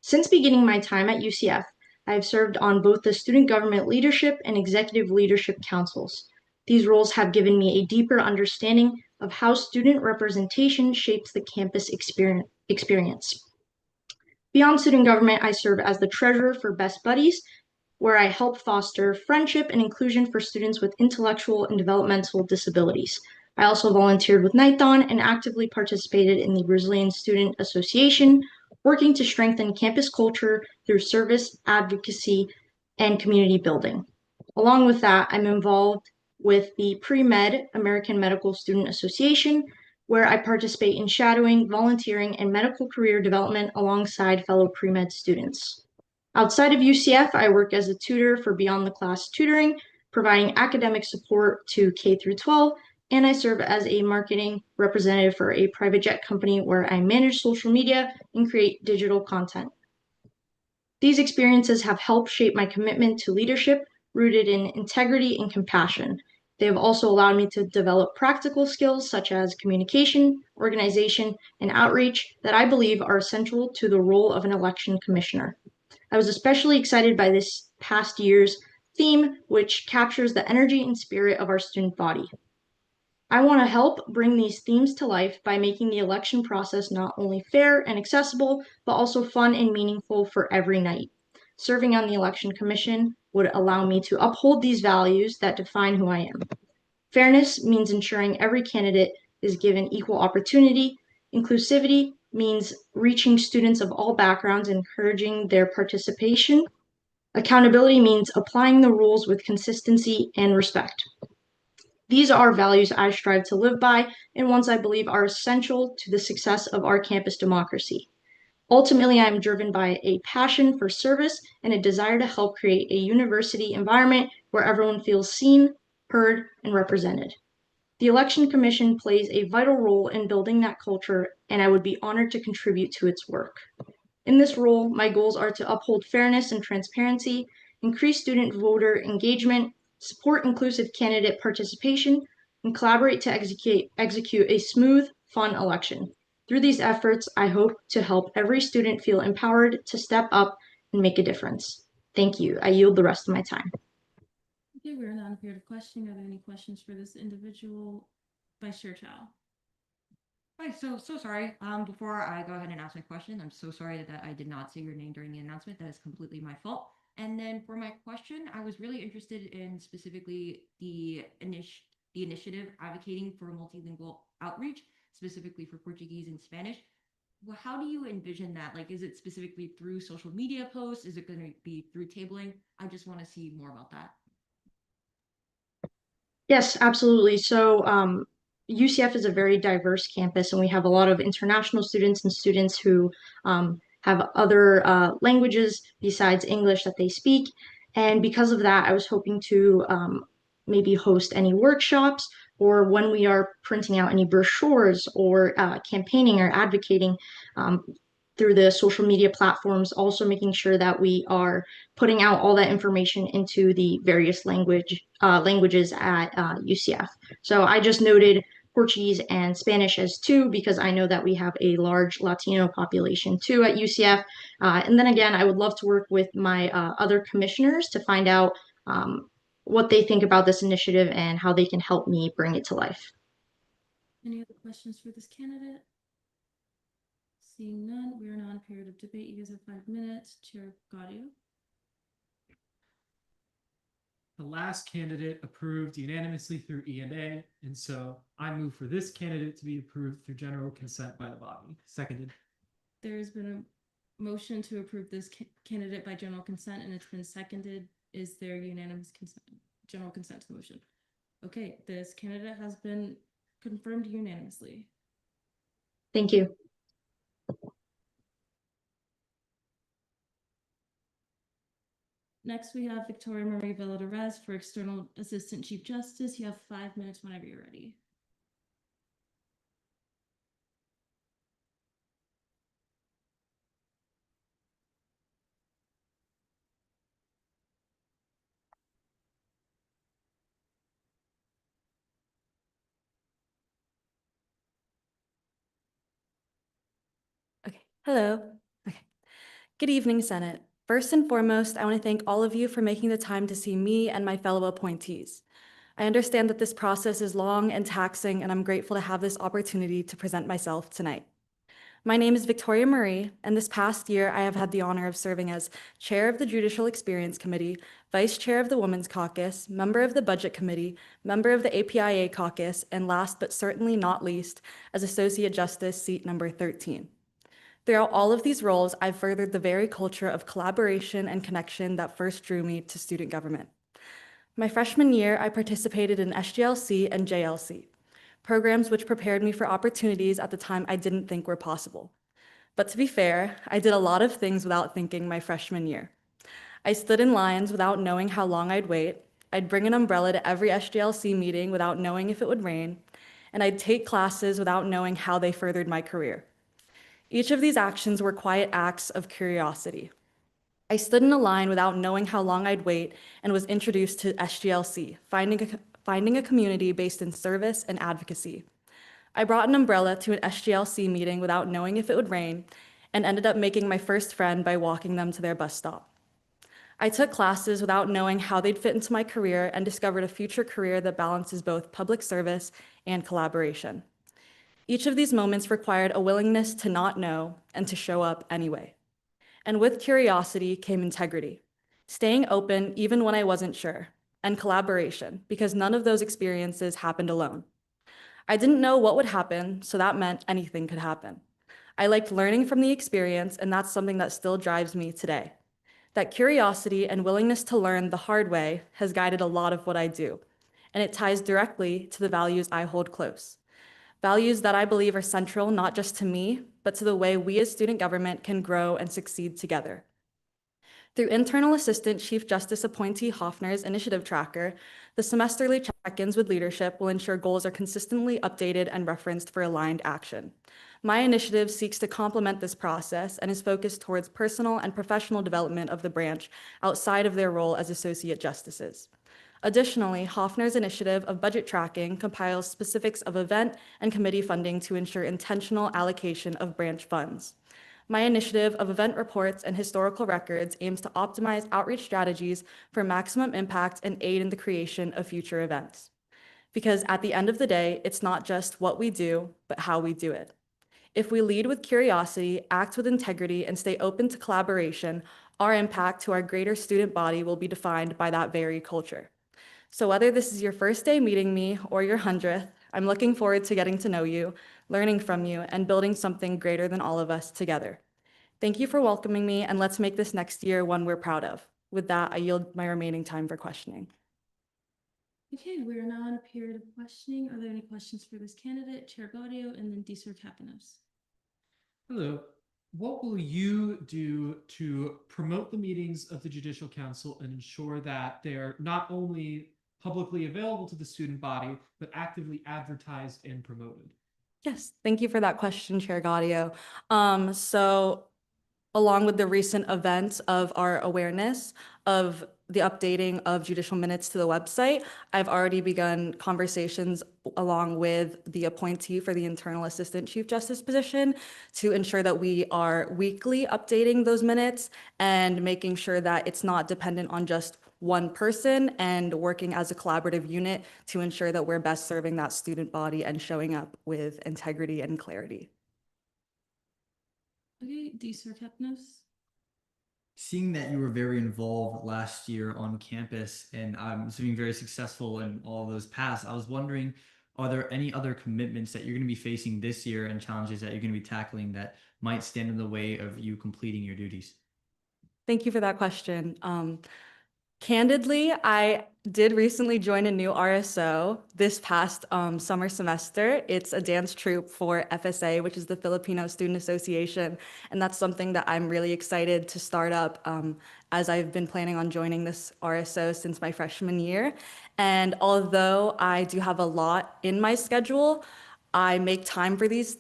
Since beginning my time at UCF, I have served on both the Student Government Leadership and Executive Leadership Councils. These roles have given me a deeper understanding of how student representation shapes the campus experience. Beyond student government, I serve as the treasurer for Best Buddies, where I help foster friendship and inclusion for students with intellectual and developmental disabilities. I also volunteered with Night Dawn and actively participated in the Brazilian Student Association, working to strengthen campus culture through service, advocacy, and community building. Along with that, I'm involved with the Pre-Med American Medical Student Association, where I participate in shadowing, volunteering, and medical career development alongside fellow pre-med students. Outside of UCF, I work as a tutor for Beyond the Class tutoring, providing academic support to K through 12, and I serve as a marketing representative for a private jet company where I manage social media and create digital content. These experiences have helped shape my commitment to leadership rooted in integrity and compassion. They have also allowed me to develop practical skills such as communication, organization, and outreach that I believe are essential to the role of an election commissioner. I was especially excited by this past year's theme, which captures the energy and spirit of our student body. I want to help bring these themes to life by making the election process not only fair and accessible, but also fun and meaningful for every night. Serving on the Election Commission would allow me to uphold these values that define who I am. Fairness means ensuring every candidate is given equal opportunity. Inclusivity means reaching students of all backgrounds, encouraging their participation. Accountability means applying the rules with consistency and respect. These are values I strive to live by and ones I believe are essential to the success of our campus democracy. Ultimately, I'm driven by a passion for service and a desire to help create a university environment where everyone feels seen, heard, and represented. The Election Commission plays a vital role in building that culture, and I would be honored to contribute to its work. In this role, my goals are to uphold fairness and transparency, increase student voter engagement, support inclusive candidate participation, and collaborate to execute a smooth, fun election. Through these efforts, I hope to help every student feel empowered to step up and make a difference. Thank you. I yield the rest of my time. Okay, we're now here to question. Are there any questions for this individual? Vice Chair Chow. Hi, so sorry. Before I go ahead and ask my question, I'm so sorry that I did not say your name during the announcement. That is completely my fault. And then for my question, I was really interested in specifically the initiative advocating for multilingual outreach, specifically for Portuguese and Spanish. Well, how do you envision that? Like, is it specifically through social media posts? Is it going to be through tabling? I just want to see more about that. Yes, absolutely. So UCF is a very diverse campus, and we have a lot of international students and students who have other languages besides English that they speak. And because of that, I was hoping to maybe host any workshops, or when we are printing out any brochures or campaigning or advocating through the social media platforms, also making sure that we are putting out all that information into the various languages at UCF. So I just noted Portuguese and Spanish as two because I know that we have a large Latino population too at UCF. And then again, I would love to work with my other commissioners to find out what they think about this initiative and how they can help me bring it to life. Any other questions for this candidate? Seeing none, we are now in a period of debate. You guys have 5 minutes. Chair Gaudio. The last candidate approved unanimously through E&A, and so I move for this candidate to be approved through general consent by the body. Seconded. There's been a motion to approve this candidate by general consent, and it's been seconded. Is there unanimous consent, general consent to the motion? Okay, this candidate has been confirmed unanimously. Thank you. Next, we have Victoria Marie Villa-Torres for External Assistant Chief Justice. You have 5 minutes whenever you're ready. Okay, hello. Okay. Good evening, Senate. First and foremost, I want to thank all of you for making the time to see me and my fellow appointees. I understand that this process is long and taxing, and I'm grateful to have this opportunity to present myself tonight. My name is Victoria Marie, and this past year I have had the honor of serving as Chair of the Judicial Experience Committee, Vice Chair of the Women's Caucus, member of the Budget Committee, member of the APIA Caucus, and last but certainly not least, as Associate Justice seat number 13. Throughout all of these roles, I've furthered the very culture of collaboration and connection that first drew me to student government. My freshman year, I participated in SGLC and JLC, programs which prepared me for opportunities at the time I didn't think were possible. But to be fair, I did a lot of things without thinking my freshman year. I stood in lines without knowing how long I'd wait. I'd bring an umbrella to every SGLC meeting without knowing if it would rain, and I'd take classes without knowing how they furthered my career. Each of these actions were quiet acts of curiosity. I stood in a line without knowing how long I'd wait and was introduced to SGLC, finding a community based in service and advocacy. I brought an umbrella to an SGLC meeting without knowing if it would rain and ended up making my first friend by walking them to their bus stop. I took classes without knowing how they'd fit into my career and discovered a future career that balances both public service and collaboration. Each of these moments required a willingness to not know and to show up anyway. And with curiosity came integrity, staying open even when I wasn't sure, and collaboration, because none of those experiences happened alone. I didn't know what would happen, so that meant anything could happen. I liked learning from the experience, and that's something that still drives me today. That curiosity and willingness to learn the hard way has guided a lot of what I do, and it ties directly to the values I hold close. Values that I believe are central not just to me, but to the way we as student government can grow and succeed together. Through Internal Assistant Chief Justice appointee Hoffner's initiative tracker, the semesterly check-ins with leadership will ensure goals are consistently updated and referenced for aligned action. My initiative seeks to complement this process and is focused towards personal and professional development of the branch outside of their role as associate justices. Additionally, Hoffner's initiative of budget tracking compiles specifics of event and committee funding to ensure intentional allocation of branch funds. My initiative of event reports and historical records aims to optimize outreach strategies for maximum impact and aid in the creation of future events. Because at the end of the day, it's not just what we do, but how we do it. If we lead with curiosity, act with integrity, and stay open to collaboration, our impact to our greater student body will be defined by that very culture. So whether this is your first day meeting me or your 100th, I'm looking forward to getting to know you, learning from you, and building something greater than all of us together. Thank you for welcoming me, and let's make this next year one we're proud of. With that, I yield my remaining time for questioning. Okay, we are now in a period of questioning. Are there any questions for this candidate, Chair Gaudio, and then Disar Kapanos? Hello. What will you do to promote the meetings of the Judicial Council and ensure that they're not only publicly available to the student body, but actively advertised and promoted? Yes, thank you for that question, Chair Gaudio. So along with the recent events of our awareness of the updating of judicial minutes to the website, I've already begun conversations along with the appointee for the Internal Assistant Chief Justice position to ensure that we are weekly updating those minutes and making sure that it's not dependent on just one person and working as a collaborative unit to ensure that we're best serving that student body and showing up with integrity and clarity. Okay, D. Sarkapnos. Seeing that you were very involved last year on campus and being very successful in all of those paths, I was wondering, are there any other commitments that you're going to be facing this year and challenges that you're going to be tackling that might stand in the way of you completing your duties? Thank you for that question. Candidly, I did recently join a new RSO this past summer semester. It's a dance troupe for FSA, which is the Filipino Student Association. And that's something that I'm really excited to start up as I've been planning on joining this RSO since my freshman year. And although I do have a lot in my schedule, I make time for these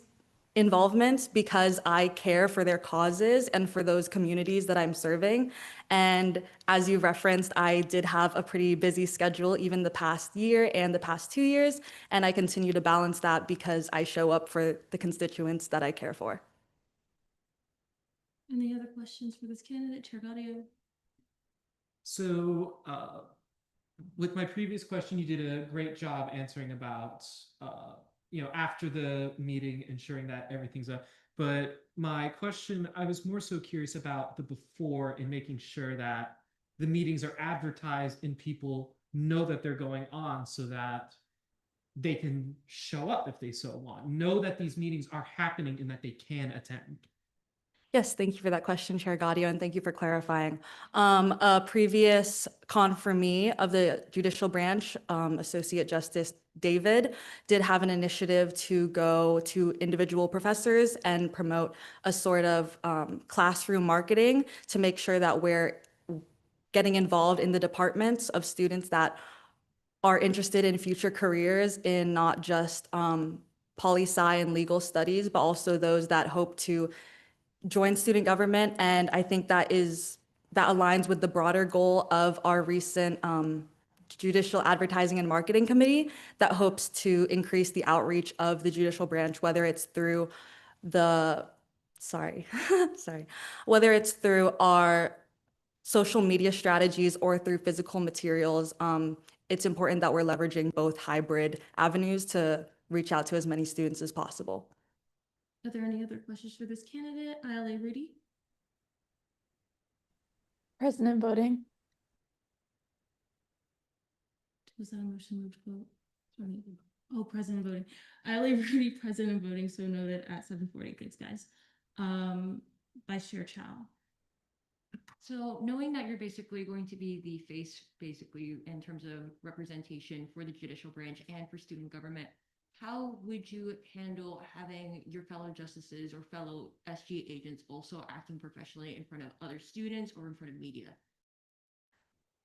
involvement because I care for their causes and for those communities that I'm serving. And as you referenced, I did have a pretty busy schedule even the past year and the past 2 years, and I continue to balance that because I show up for the constituents that I care for. Any other questions for this candidate, Chair Gaudio? So with my previous question, you did a great job answering about, after the meeting, ensuring that everything's up. But my question, I was more so curious about the before and making sure that the meetings are advertised and people know that they're going on so that they can show up if they so want, know that these meetings are happening and that they can attend. Yes, thank you for that question, Chair Gaudio, and thank you for clarifying. A previous confirmee of the judicial branch, Associate Justice David, did have an initiative to go to individual professors and promote a sort of classroom marketing to make sure that we're getting involved in the departments of students that are interested in future careers in not just poli-sci and legal studies, but also those that hope to join student government. And I think that aligns with the broader goal of our recent Judicial Advertising and Marketing Committee that hopes to increase the outreach of the judicial branch, whether it's through whether it's through our social media strategies or through physical materials. It's important that we're leveraging both hybrid avenues to reach out to as many students as possible. Are there any other questions for this candidate? ILA Rudy? President voting. Was that a motion moved to vote? Oh, President voting. ILA Rudy, President voting, so noted at 7:40. Thanks, guys. Vice Chair Chow. So knowing that you're basically going to be the face, basically, in terms of representation for the judicial branch and for student government, how would you handle having your fellow justices or fellow SG agents also acting professionally in front of other students or in front of media?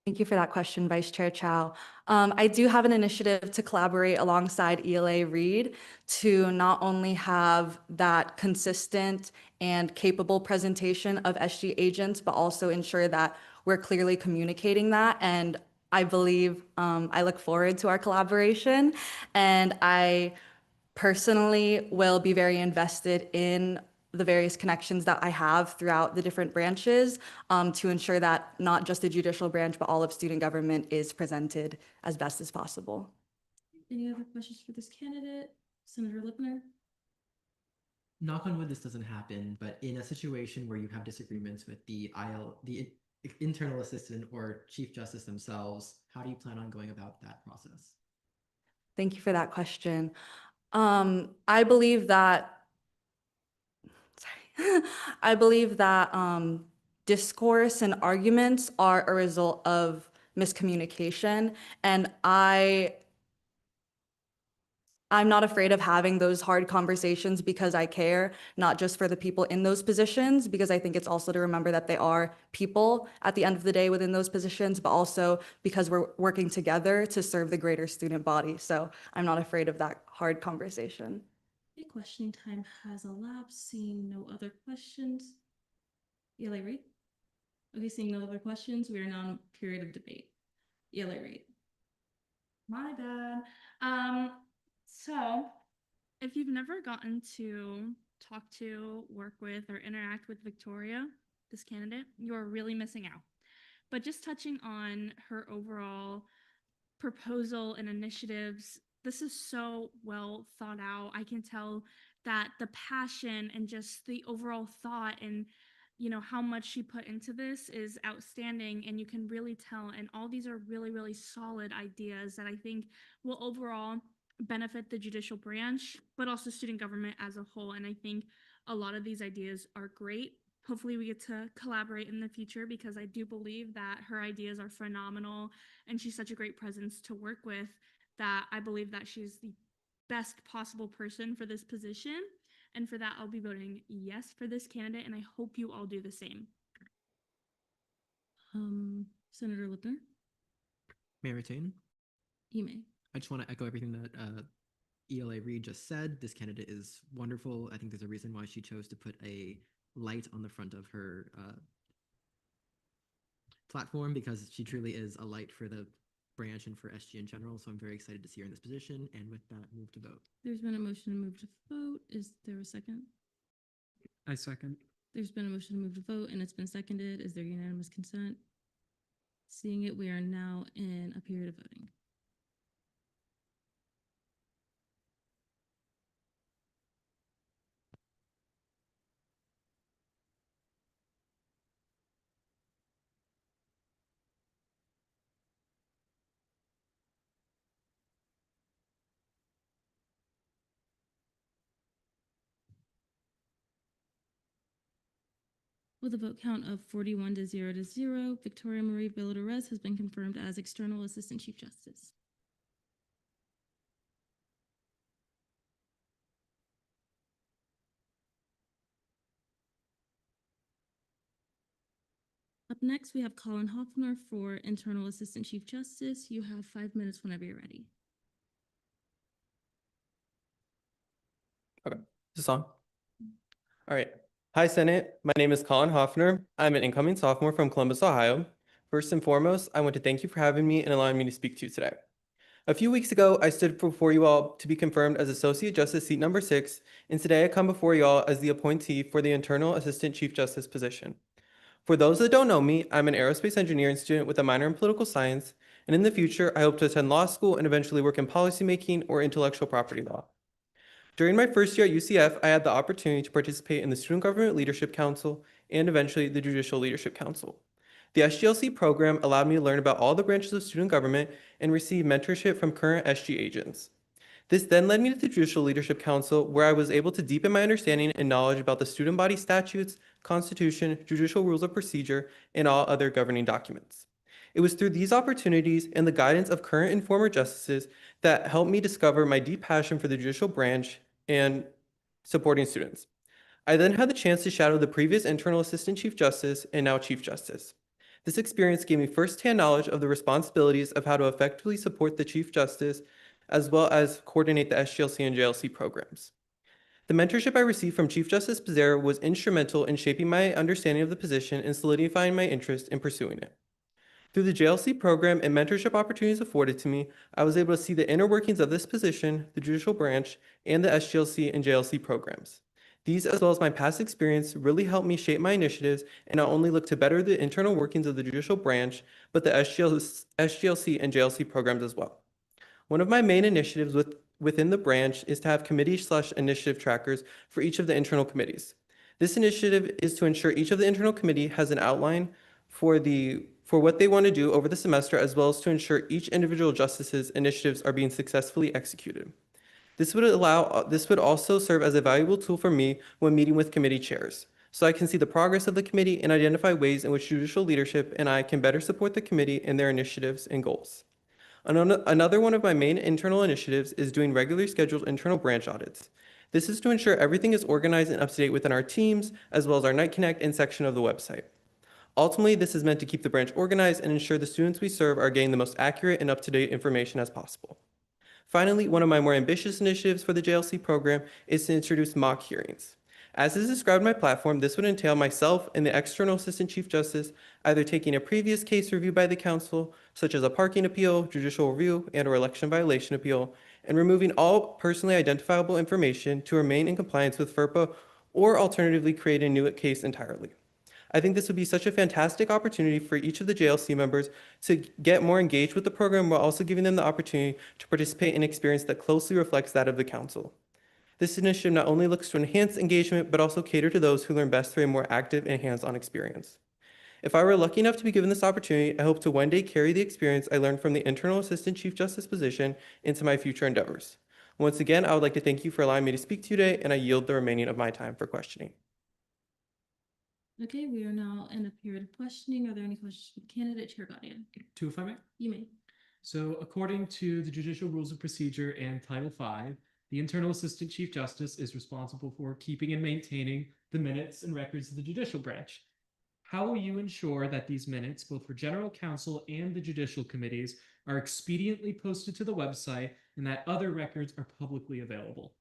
Thank you for that question, Vice Chair Chow. I do have an initiative to collaborate alongside ELA Reid to not only have that consistent and capable presentation of SG agents, but also ensure that we're clearly communicating that. And I believe, I look forward to our collaboration, and I personally will be very invested in the various connections that I have throughout the different branches to ensure that not just the judicial branch, but all of student government is presented as best as possible. Any other questions for this candidate? Senator Lipner? Knock on wood, this doesn't happen, but in a situation where you have disagreements with the internal assistant or chief justice themselves, how do you plan on going about that process? Thank you for that question. I believe that discourse and arguments are a result of miscommunication, and I'm not afraid of having those hard conversations because I care, not just for the people in those positions, because I think it's also to remember that they are people at the end of the day within those positions, but also because we're working together to serve the greater student body. So I'm not afraid of that hard conversation. Okay, questioning time has elapsed. Seeing no other questions. ELA Reid? Okay, seeing no other questions, we are now in a period of debate. ELA Reid. My bad. So if you've never gotten to talk to, work with, or interact with Victoria, this candidate, you're really missing out. But just touching on her overall proposal and initiatives this is so well thought out. I can tell that the passion and just the overall thought and how much she put into this is outstanding, and you can really tell. And all these are really, really solid ideas that I think will overall benefit the judicial branch, but also student government as a whole. And I think a lot of these ideas are great. Hopefully we get to collaborate in the future, because I do believe that her ideas are phenomenal and she's such a great presence to work with, that I believe that she's the best possible person for this position. And for that, I'll be voting yes for this candidate, and I hope you all do the same. Senator Lipner, Mayor Tain, you may. I just want to echo everything that ELA Reed just said. This candidate is wonderful. I think there's a reason why she chose to put a light on the front of her platform, because she truly is a light for the branch and for SG in general. So I'm very excited to see her in this position. And with that, move to vote. There's been a motion to move to vote. Is there a second? I second. There's been a motion to move to vote, and it's been seconded. Is there unanimous consent? Seeing it, we are now in a period of voting. With a vote count of 41 to 0, Victoria Marie Villarez has been confirmed as External Assistant Chief Justice. Up next, we have Colin Hoffner for Internal Assistant Chief Justice. You have 5 minutes whenever you're ready. Okay, is this on? All right. Hi, Senate. My name is Colin Hoffner. I'm an incoming sophomore from Columbus, Ohio. First and foremost, I want to thank you for having me and allowing me to speak to you today. A few weeks ago, I stood before you all to be confirmed as Associate Justice seat number 6, and today I come before you all as the appointee for the Internal Assistant Chief Justice position. For those that don't know me, I'm an aerospace engineering student with a minor in political science, and in the future, I hope to attend law school and eventually work in policymaking or intellectual property law. During my first year at UCF, I had the opportunity to participate in the Student Government Leadership Council and eventually the Judicial Leadership Council. The SGLC program allowed me to learn about all the branches of student government and receive mentorship from current SG agents. This then led me to the Judicial Leadership Council, where I was able to deepen my understanding and knowledge about the student body statutes, constitution, judicial rules of procedure, and all other governing documents. It was through these opportunities and the guidance of current and former justices that helped me discover my deep passion for the judicial branch and supporting students. I then had the chance to shadow the previous Internal Assistant Chief Justice and now Chief Justice. This experience gave me firsthand knowledge of the responsibilities of how to effectively support the Chief Justice, as well as coordinate the SGLC and JLC programs. The mentorship I received from Chief Justice Pizarro was instrumental in shaping my understanding of the position and solidifying my interest in pursuing it. Through the JLC program and mentorship opportunities afforded to me, I was able to see the inner workings of this position, the judicial branch, and the SGLC and JLC programs. These, as well as my past experience, really helped me shape my initiatives and not only look to better the internal workings of the judicial branch, but the SGLC and JLC programs as well. One of my main initiatives within the branch is to have committee/initiative trackers for each of the internal committees. This initiative is to ensure each of the internal committee has an outline for what they want to do over the semester, as well as to ensure each individual justice's initiatives are being successfully executed. This would also serve as a valuable tool for me when meeting with committee chairs, so I can see the progress of the committee and identify ways in which judicial leadership and I can better support the committee in their initiatives and goals. Another one of my main internal initiatives is doing regularly scheduled internal branch audits. This is to ensure everything is organized and up to date within our teams, as well as our Night Connect and section of the website. Ultimately, this is meant to keep the branch organized and ensure the students we serve are getting the most accurate and up-to-date information as possible. Finally, one of my more ambitious initiatives for the JLC program is to introduce mock hearings. As is described in my platform, this would entail myself and the External Assistant Chief Justice either taking a previous case reviewed by the council, such as a parking appeal, judicial review, and/or election violation appeal, and removing all personally identifiable information to remain in compliance with FERPA, or alternatively create a new case entirely. I think this would be such a fantastic opportunity for each of the JLC members to get more engaged with the program while also giving them the opportunity to participate in an experience that closely reflects that of the council. This initiative not only looks to enhance engagement, but also cater to those who learn best through a more active and hands-on experience. If I were lucky enough to be given this opportunity, I hope to one day carry the experience I learned from the Internal Assistant Chief Justice position into my future endeavors. Once again, I would like to thank you for allowing me to speak to you today, and I yield the remaining of my time for questioning. Okay, we are now in a period of questioning. Are there any questions for the candidate, Chair Gaudier? Two, if I may. You may. So according to the Judicial Rules of Procedure and Title V, the Internal Assistant Chief Justice is responsible for keeping and maintaining the minutes and records of the judicial branch. How will you ensure that these minutes, both for General Counsel and the judicial committees, are expediently posted to the website and that other records are publicly available?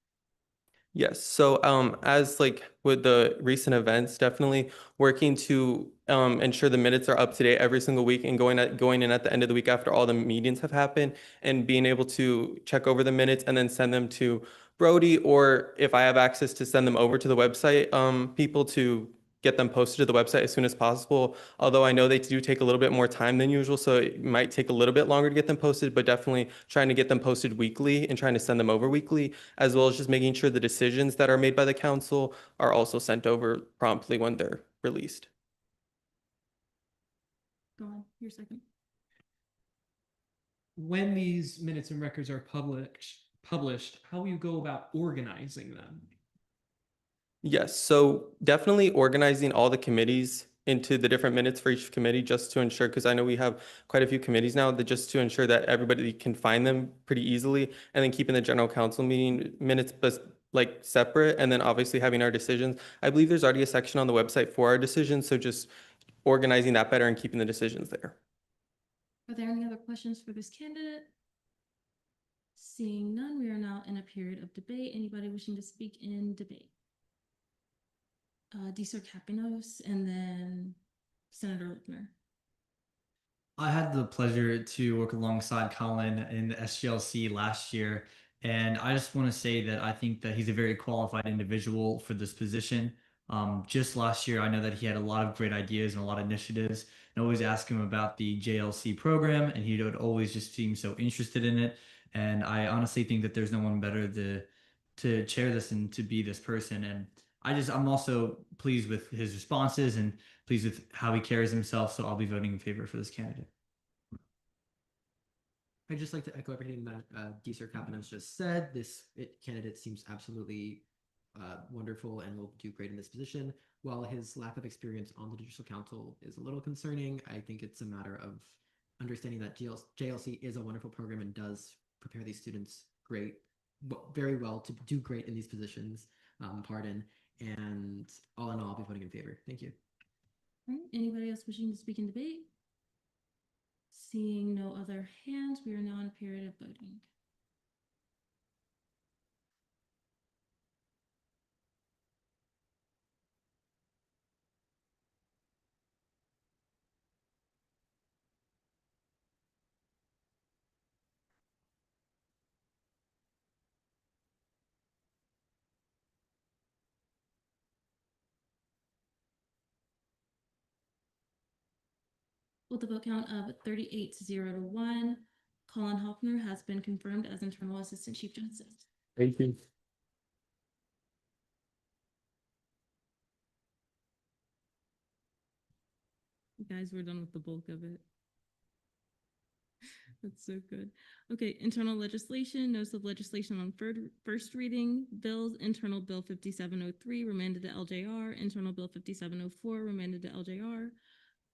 Yes, so as like with the recent events, definitely working to ensure the minutes are up to date every single week and going in at the end of the week after all the meetings have happened and being able to check over the minutes and then send them to Brody, or if I have access to send them over to the website, people to get them posted to the website as soon as possible. Although I know they do take a little bit more time than usual, so it might take a little bit longer to get them posted, but definitely trying to get them posted weekly and trying to send them over weekly, as well as just making sure the decisions that are made by the council are also sent over promptly when they're released. Go on, your second. When these minutes and records are published, how will you go about organizing them? Yes, so definitely organizing all the committees into the different minutes for each committee just to ensure, because I know we have quite a few committees now, that just to ensure that everybody can find them pretty easily, and then keeping the general council meeting minutes like separate, and then obviously having our decisions. I believe there's already a section on the website for our decisions, so just organizing that better and keeping the decisions there. Are there any other questions for this candidate? Seeing none, we are now in a period of debate. Anybody wishing to speak in debate? Deeser Kapinos and then Senator Lippner. I had the pleasure to work alongside Colin in the SGLC last year, and I just want to say that I think that he's a very qualified individual for this position. Just last year, I know that he had a lot of great ideas and a lot of initiatives, and always ask him about the JLC program, and he would always just seem so interested in it. And I honestly think that there's no one better to chair this and to be this person. And I'm also pleased with his responses and pleased with how he carries himself. So I'll be voting in favor for this candidate. I'd just like to echo everything that Deeser Kapanos just said. This candidate seems absolutely wonderful and will do great in this position. While his lack of experience on the Judicial Council is a little concerning, I think it's a matter of understanding that JLC is a wonderful program and does prepare these students very well to do great in these positions. And all in all, I'll be voting in favor. Thank you. All right, anybody else wishing to speak in debate? Seeing no other hands, we are now in a period of voting. With a vote count of 38-0-1, Colin Hoffner has been confirmed as Internal Assistant Chief Justice. Thank you. Guys, we're done with the bulk of it. That's so good. Okay, internal legislation, notice of legislation on first reading, bills, internal bill 5703 remanded to LJR, internal bill 5704 remanded to LJR,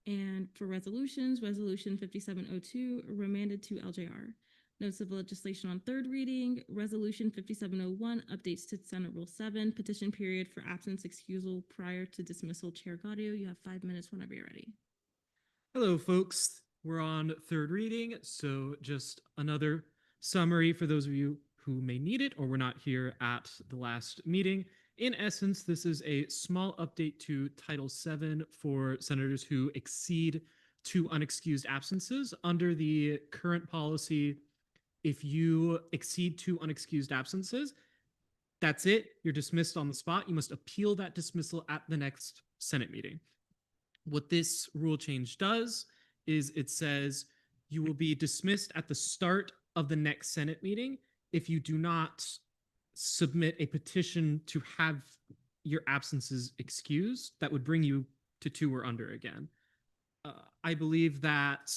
and for resolutions, resolution 5702 remanded to LJR. Notice of legislation on third reading, resolution 5701 updates to Senate Rule 7, petition period for absence excusal prior to dismissal. Chair Gaudio, you have 5 minutes whenever you're ready. Hello, folks. We're on third reading, so just another summary for those of you who may need it or were not here at the last meeting. In essence, this is a small update to Title VII for senators who exceed 2 unexcused absences. Under the current policy, if you exceed 2 unexcused absences, that's it. You're dismissed on the spot. You must appeal that dismissal at the next Senate meeting. What this rule change does is it says you will be dismissed at the start of the next Senate meeting if you do not submit a petition to have your absences excused that would bring you to 2 or under again. I believe that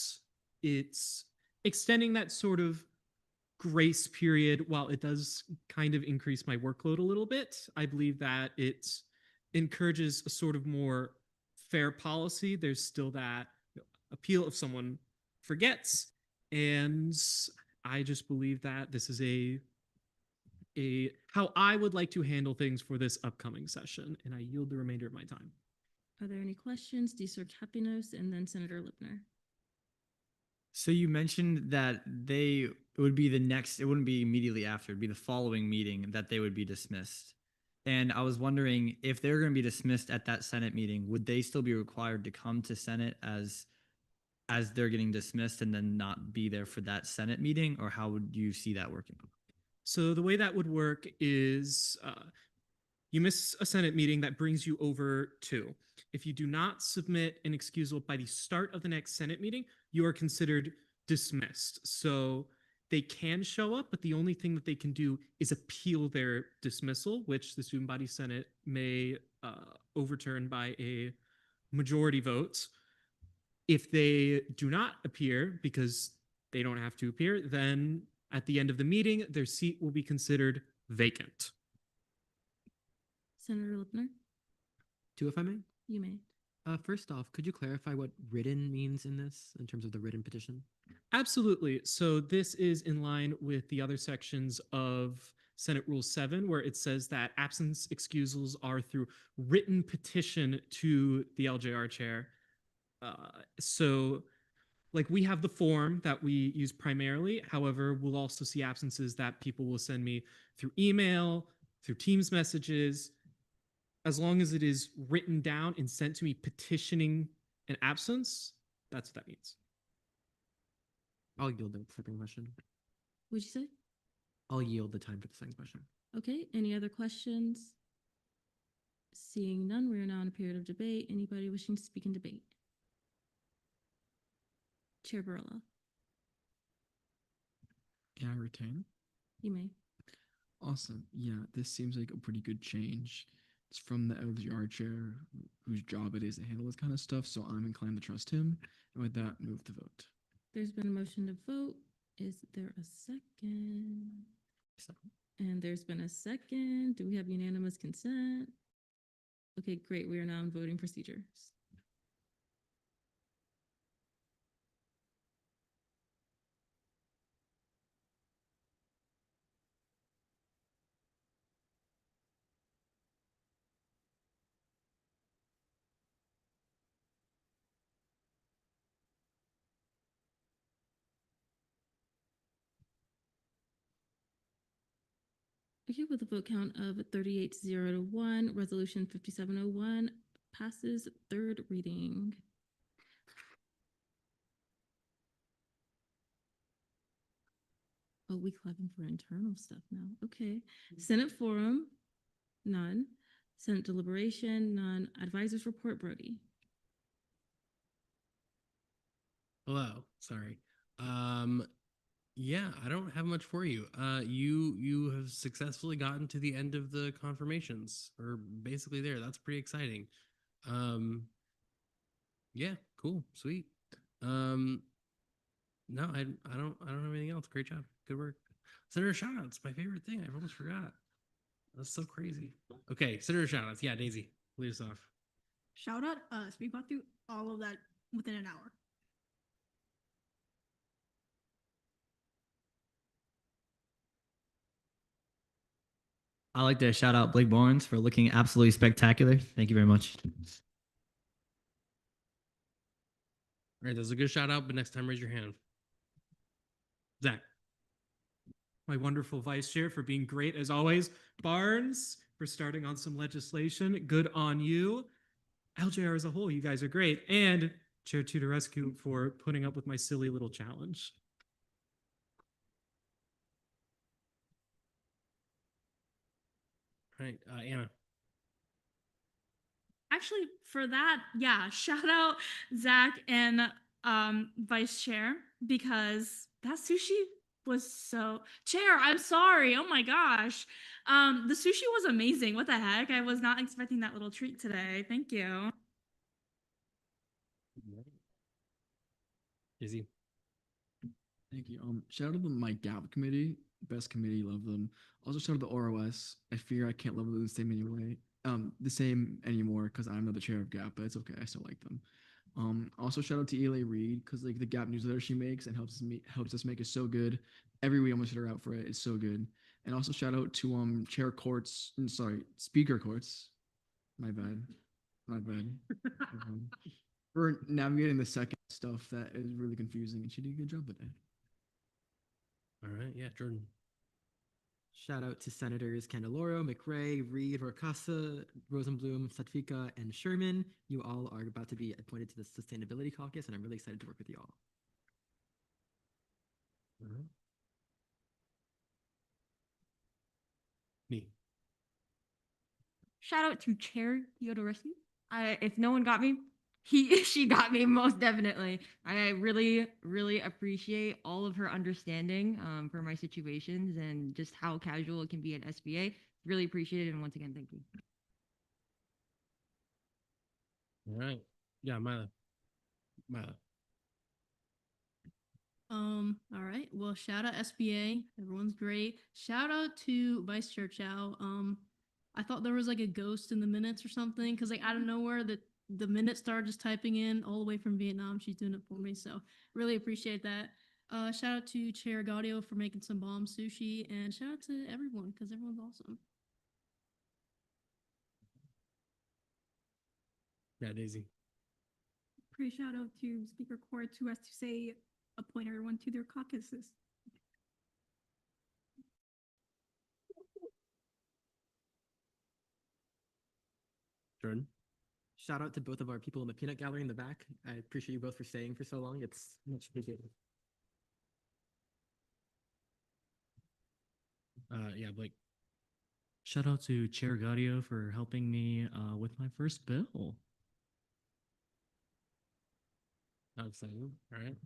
it's extending that sort of grace period, while it does kind of increase my workload a little bit, I believe that it encourages a sort of more fair policy. There's still that appeal if someone forgets. And I just believe that this is a how I would like to handle things for this upcoming session. And I yield the remainder of my time. Are there any questions? D.Sir Kapinos and then Senator Lipner. So you mentioned that it would be it wouldn't be immediately after, it'd be the following meeting that they would be dismissed. And I was wondering if they're going to be dismissed at that Senate meeting, would they still be required to come to Senate as they're getting dismissed and then not be there for that Senate meeting? Or how would you see that working? So the way that would work is you miss a Senate meeting, that brings you over 2. If you do not submit an excusal by the start of the next Senate meeting, you are considered dismissed. So they can show up, but the only thing that they can do is appeal their dismissal, which the Student Body Senate may overturn by a majority vote. If they do not appear, because they don't have to appear, then at the end of the meeting, their seat will be considered vacant. Senator Lipner, 2, if I may. you may. First off, could you clarify what written means in this in terms of the written petition? Absolutely. So this is in line with the other sections of Senate Rule 7, where it says that absence excusals are through written petition to the LJR chair. So like we have the form that we use primarily. However, we'll also see absences that people will send me through email, through Teams messages. As long as it is written down and sent to me petitioning an absence, that's what that means. I'll yield the second question. What'd you say? I'll yield the time for the second question. Okay, any other questions? Seeing none, we are now in a period of debate. Anybody wishing to speak in debate? Chair Barilla, Can I retain? you may. Awesome. Yeah, this seems like a pretty good change. It's from the LGR chair, whose job it is to handle this kind of stuff, so I'm inclined to trust him. And with that, move the vote. There's been a motion to vote. Is there a second? And there's been a second. Do we have unanimous consent? Okay, great. We are now in voting procedures. Okay, with a vote count of 38-0 to 1, Resolution 5701 passes 3rd reading. Oh, we clapping for internal stuff now. Okay. Senate forum, none. Senate deliberation, none. Advisors report, Brody. Hello, sorry. Yeah, I don't have much for you. You have successfully gotten to the end of the confirmations, or basically there. That's pretty exciting. Yeah, cool, sweet. No, I don't have anything else. Great job. Good work. Senator shoutouts, my favorite thing. I almost forgot. That's so crazy. Okay, Senator shoutouts. Yeah, Daisy, lead us off. Shout out us. We got through all of that within an hour. I'd like to shout out Blake Barnes for looking absolutely spectacular. Thank you very much. All right, that's a good shout out, but next time raise your hand. Zach. My wonderful vice chair for being great as always. Barnes for starting on some legislation. Good on you. LJR as a whole, you guys are great. And Chair Tudorescu for putting up with my silly little challenge. All right, Anna. I actually, for that, yeah, shout out Zach and Vice Chair, because that sushi was so Chair, I'm sorry. Oh my gosh. The sushi was amazing. What the heck? I was not expecting that little treat today. Thank you. Izzy. Thank you. Shout out to my GAP committee, best committee, love them. Also shout out to the ROS. I fear I can't love them the same anyway. The same anymore because I'm not the chair of GAP, but it's okay. I still like them. Also shout out to Ela Reed because like the GAP newsletter she makes and helps us make it so good. Every week I'm gonna shout her out for it. It's so good. And also shout out to Speaker Courts. My bad. For navigating the second stuff that is really confusing, and she did a good job with it. All right, yeah, Jordan. Shout out to Senators Candeloro, McRae, Reed, Rocasa, Rosenblum, Satvika, and Sherman. You all are about to be appointed to the Sustainability Caucus, and I'm really excited to work with you all. Me. Shout out to Chair Theodorescu. If no one got me, she got me most definitely. I really, really appreciate all of her understanding for my situations and just how casual it can be at SBA. Really appreciate it, and once again, thank you. All right. Yeah, Mila. All right. Well, shout out SBA. Everyone's great. Shout out to Vice Chair Chow. I thought there was like a ghost in the minutes or something because like out of nowhere the minutes started just typing in all the way from Vietnam. She's doing it for me, so really appreciate that. Shout out to Chair Gaudio for making some bomb sushi, and shout out to everyone because everyone's awesome. Yeah, Daisy. Pretty shout out to Speaker Courts who has to say appoint everyone to their caucuses. Jordan. Shout out to both of our people in the peanut gallery in the back. I appreciate you both for staying for so long. It's much appreciated. Yeah, Blake. Shout out to Chair Gaudio for helping me with my first bill. How exciting. All right.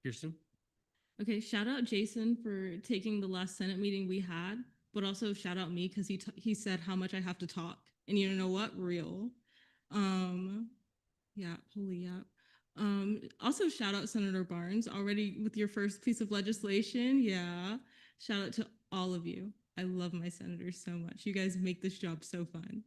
Kirsten. Okay, shout out Jason for taking the last Senate meeting we had, but also shout out me because he said how much I have to talk, and you know what? Real. Yeah, holy yeah. Also shout out Senator Barnes already with your first piece of legislation. Yeah, shout out to all of you. I love my senators so much. You guys make this job so fun.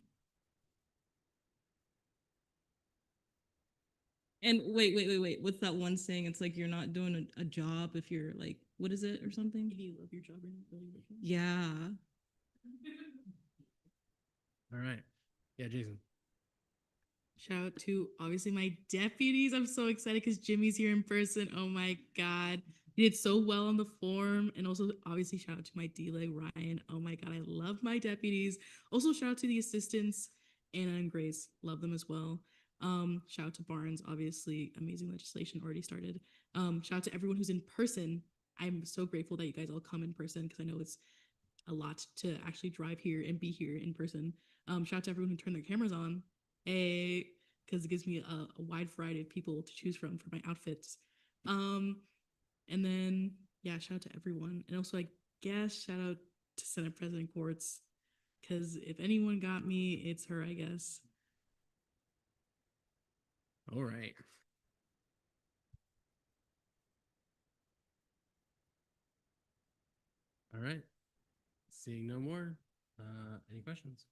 And wait. What's that one saying? It's like you're not doing a job if you're like, what is it or something? If you love your job, you're not building your job. Yeah. All right. Yeah, Jason. Shout out to obviously my deputies. I'm so excited because Jimmy's here in person. Oh my God. He did so well on the form. And also obviously shout out to my DLA Ryan. Oh my God, I love my deputies. Also shout out to the assistants, Anna and Grace. Love them as well. Shout out to Barnes, obviously amazing legislation already started. Shout out to everyone who's in person. I'm so grateful that you guys all come in person because I know it's a lot to actually drive here and be here in person. Shout out to everyone who turned their cameras on. Because it gives me a wide variety of people to choose from for my outfits. And then yeah, shout out to everyone. And also I guess shout out to Senate President Courts. Because if anyone got me, it's her, I guess. All right. All right. Seeing no more. Any questions?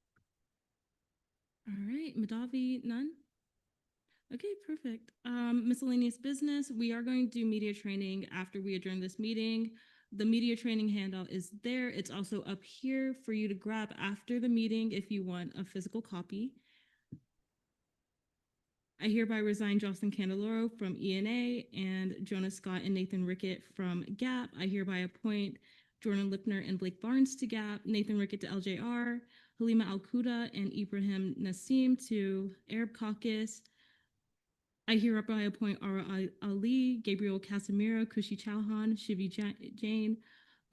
All right, Madavi, none? Okay, perfect. Miscellaneous business. We are going to do media training after we adjourn this meeting. The media training handout is there. It's also up here for you to grab after the meeting if you want a physical copy. I hereby resign Jocelyn Candeloro from ENA and Jonas Scott and Nathan Rickett from GAP. I hereby appoint Jordan Lipner and Blake Barnes to GAP, Nathan Rickett to LJR, Halima Al-Quda and Ibrahim Nassim to Arab Caucus. I hereby appoint Ara Ali, Gabriel Casimiro, Kushi Chauhan, Shivi Jain,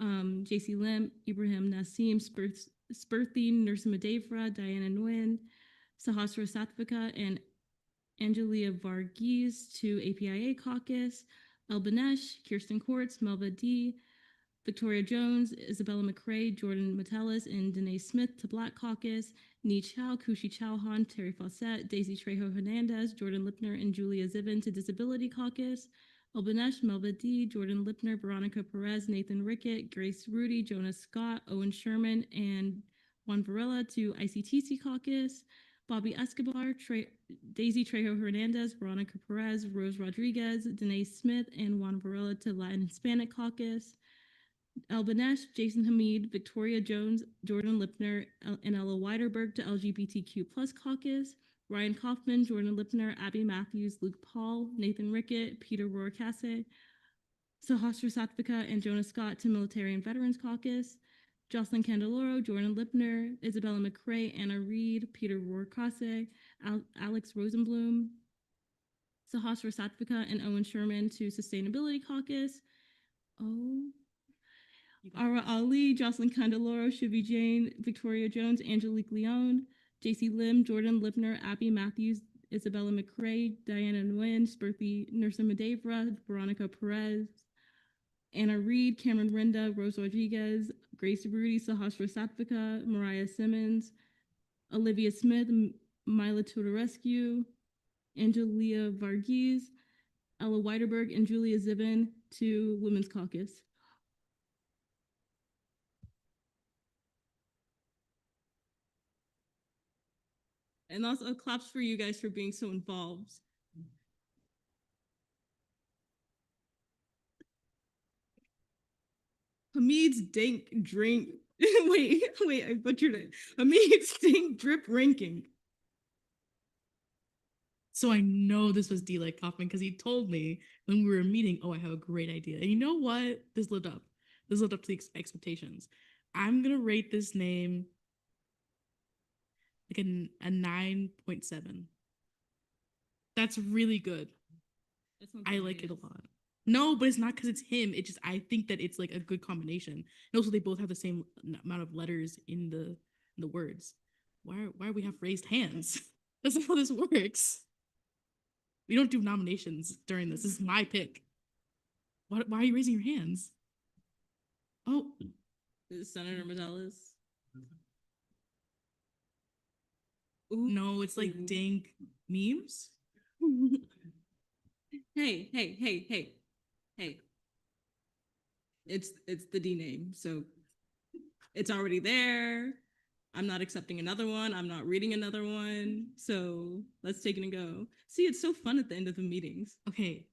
JC Lim, Ibrahim Nassim, Spurthi Nursimah Devra, Diana Nguyen, Sahasra Satvika and Angelia Varghese to APIA Caucus, Elbanesh, Kirsten Quartz, Melva D, Victoria Jones, Isabella McRae, Jordan Metellus, and Danae Smith to Black Caucus, Ni Chao, Kushi Chauhan, Terry Fawcett, Daisy Trejo Hernandez, Jordan Lipner, and Julia Zivin to Disability Caucus, Elbanesh, Melva D, Jordan Lipner, Veronica Perez, Nathan Rickett, Grace Rudy, Jonas Scott, Owen Sherman, and Juan Varela to ICTC Caucus, Bobby Escobar, Daisy Trejo Hernandez, Veronica Perez, Rose Rodriguez, Danae Smith, and Juan Varela to Latin Hispanic Caucus, Elbanesh, Jason Hamid, Victoria Jones, Jordan Lipner, and Ella Weiderberg to LGBTQ Caucus, Ryan Kaufman, Jordan Lipner, Abby Matthews, Luke Paul, Nathan Rickett, Peter Rohrkasse, Sahasra Satvika, and Jonas Scott to Military and Veterans Caucus, Jocelyn Candeloro, Jordan Lipner, Isabella McRae, Anna Reed, Peter Rohrkasse, Alex Rosenblum, Sahasra Satvika, and Owen Sherman to Sustainability Caucus. Ara Ali, Jocelyn Candeloro, Shivi Jane, Victoria Jones, Angelique Leone, JC Lim, Jordan Lipner, Abby Matthews, Isabella McRae, Diana Nguyen, Spurthy Nursa Madavra, Veronica Perez, Anna Reed, Cameron Renda, Rose Rodriguez, Grace Rudy, Sahasra Satvika, Mariah Simmons, Olivia Smith, Mila Tudorescu, Angelia Varghese, Ella Weiderberg, and Julia Zivin to Women's Caucus. And also claps for you guys for being so involved. Hamid's Dink Drink. wait, I butchered it. Hamid's Dink Drip Ranking. So I know this was D. Like Kaufman because he told me when we were meeting, oh, I have a great idea. And you know what? This lived up. This lived up to expectations. I'm going to rate this name like a 9.7. That's really good. I like it a lot. No, but it's not because it's him. It just, I think that it's like a good combination. And also they both have the same amount of letters in the words. Why do we have raised hands? That's not how this works. We don't do nominations during this. This is my pick. Why are you raising your hands? Oh. Senator Metellus. No, it's like dank memes. Hey. It's the D name, so it's already there. I'm not accepting another one. I'm not reading another one. So let's take it and go. See, it's so fun at the end of the meetings. Okay.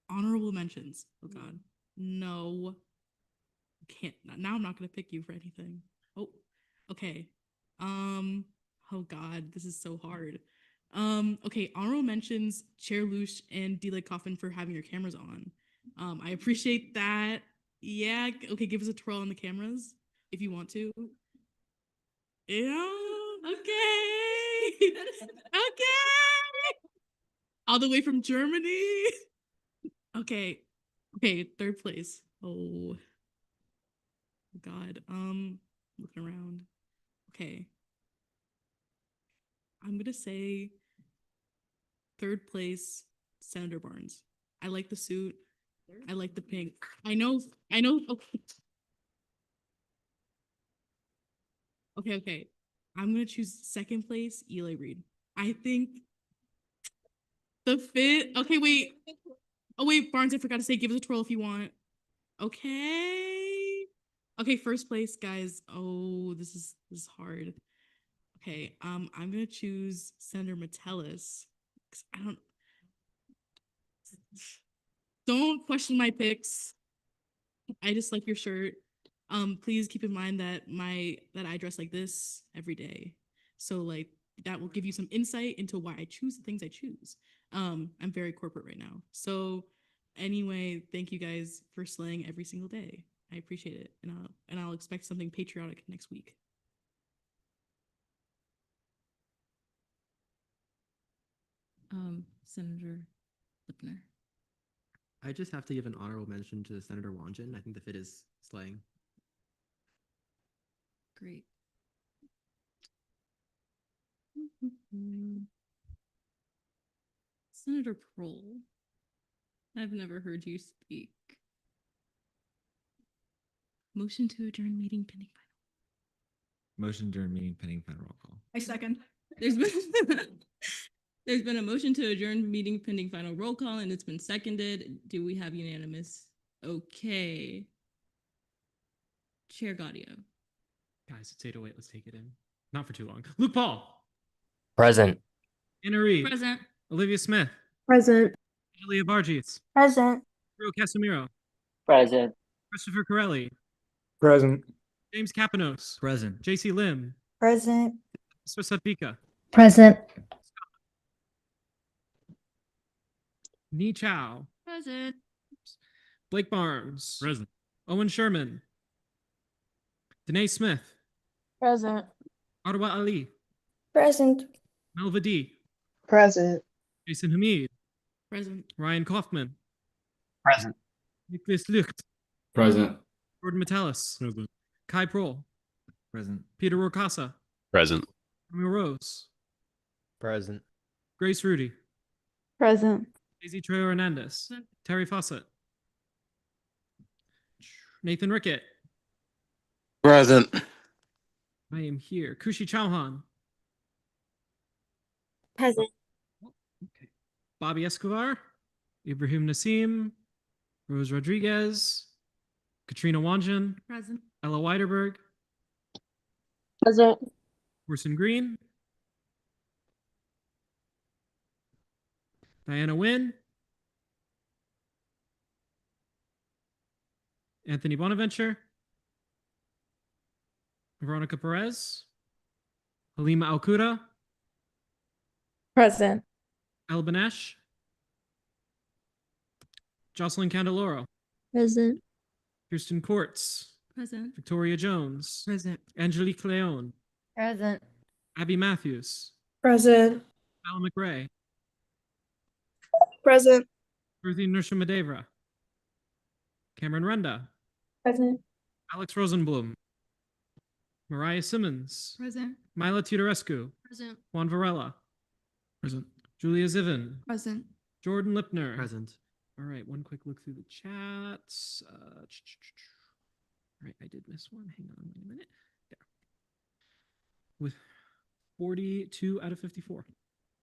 Honorable mentions. Oh God. No. Can't. Now I'm not gonna pick you for anything. Oh, okay. Oh God, this is so hard. Okay, honorable mentions, Chair Lush and D. Like Kaufman for having your cameras on. I appreciate that. Yeah, okay, give us a twirl on the cameras if you want to. Yeah, okay. Okay. All the way from Germany. Okay. Okay, third place. Oh God. Looking around. Okay. I'm gonna say third place, Senator Barnes. I like the suit. I like the pink. I know. Okay. I'm gonna choose second place, Eli Reed. I think the fit. Okay, wait. Oh wait, Barnes, I forgot to say, give us a twirl if you want. Okay. Okay, first place, guys. Oh, this is hard. Okay, I'm gonna choose Senator Metellus. I don't question my picks. I just like your shirt. Please keep in mind that I dress like this every day. So like that will give you some insight into why I choose the things I choose. I'm very corporate right now. So anyway, thank you guys for slaying every single day. I appreciate it. And I'll expect something patriotic next week. Senator Lipner. I just have to give an honorable mention to Senator Wanjin. I think the fit is slaying. Great. Senator Prohl. I've never heard you speak. Motion to adjourn meeting pending final. Motion during meeting pending final roll call. I second. There's been there's been a motion to adjourn meeting pending final roll call, and it's been seconded. Do we have unanimous? Okay. Chair Gaudio. Guys, it's 8:08. Let's take it in. Not for too long. Luke Paul. Present. Anna Reed. Present. Olivia Smith. Present. Julia Varghese. Present. Rio Casimiro. Present. Christopher Corelli. Present. James Kapanos. Present. JC Lim. Present. Swissat Vika. Present. Ni Chao. Present. Blake Barnes. Present. Owen Sherman. Danae Smith. Present. Arwa Ali. Present. Melva D. Present. Jason Hamid. Present. Ryan Kaufman. Present. Nicholas Lucht. Present. Jordan Metellus. Present. Kai Prohl. Present. Peter Rokasa. Present. Romeo Rose. Present. Grace Rudy. Present. Daisy Trejo Hernandez. Terry Fawcett. Nathan Rickett. Present. I am here. Kushi Chauhan. Present. Bobby Escobar. Ibrahim Nassim. Rose Rodriguez. Katrina Wanjan. Present. Ella Weiderberg. Present. Orson Green. Diana Wynn. Anthony Bonaventure. Veronica Perez. Halima Alcuda. Present. El Banesh. Jocelyn Candeloro. Present. Kirsten Courts. Present. Victoria Jones. Present. Angelique Leon. Present. Abby Matthews. Present. Al McRae. Present. Ruthie Nurshima Cameron Renda. Present. Alex Rosenblum. Mariah Simmons. Present. Mila Tudorescu. Present. Juan Varela. Present. Julia Zivin. Present. Jordan Lipner. Present. All right, one quick look through the chats. All right, I did miss one. Hang on, wait a minute. There. With 42 out of 54.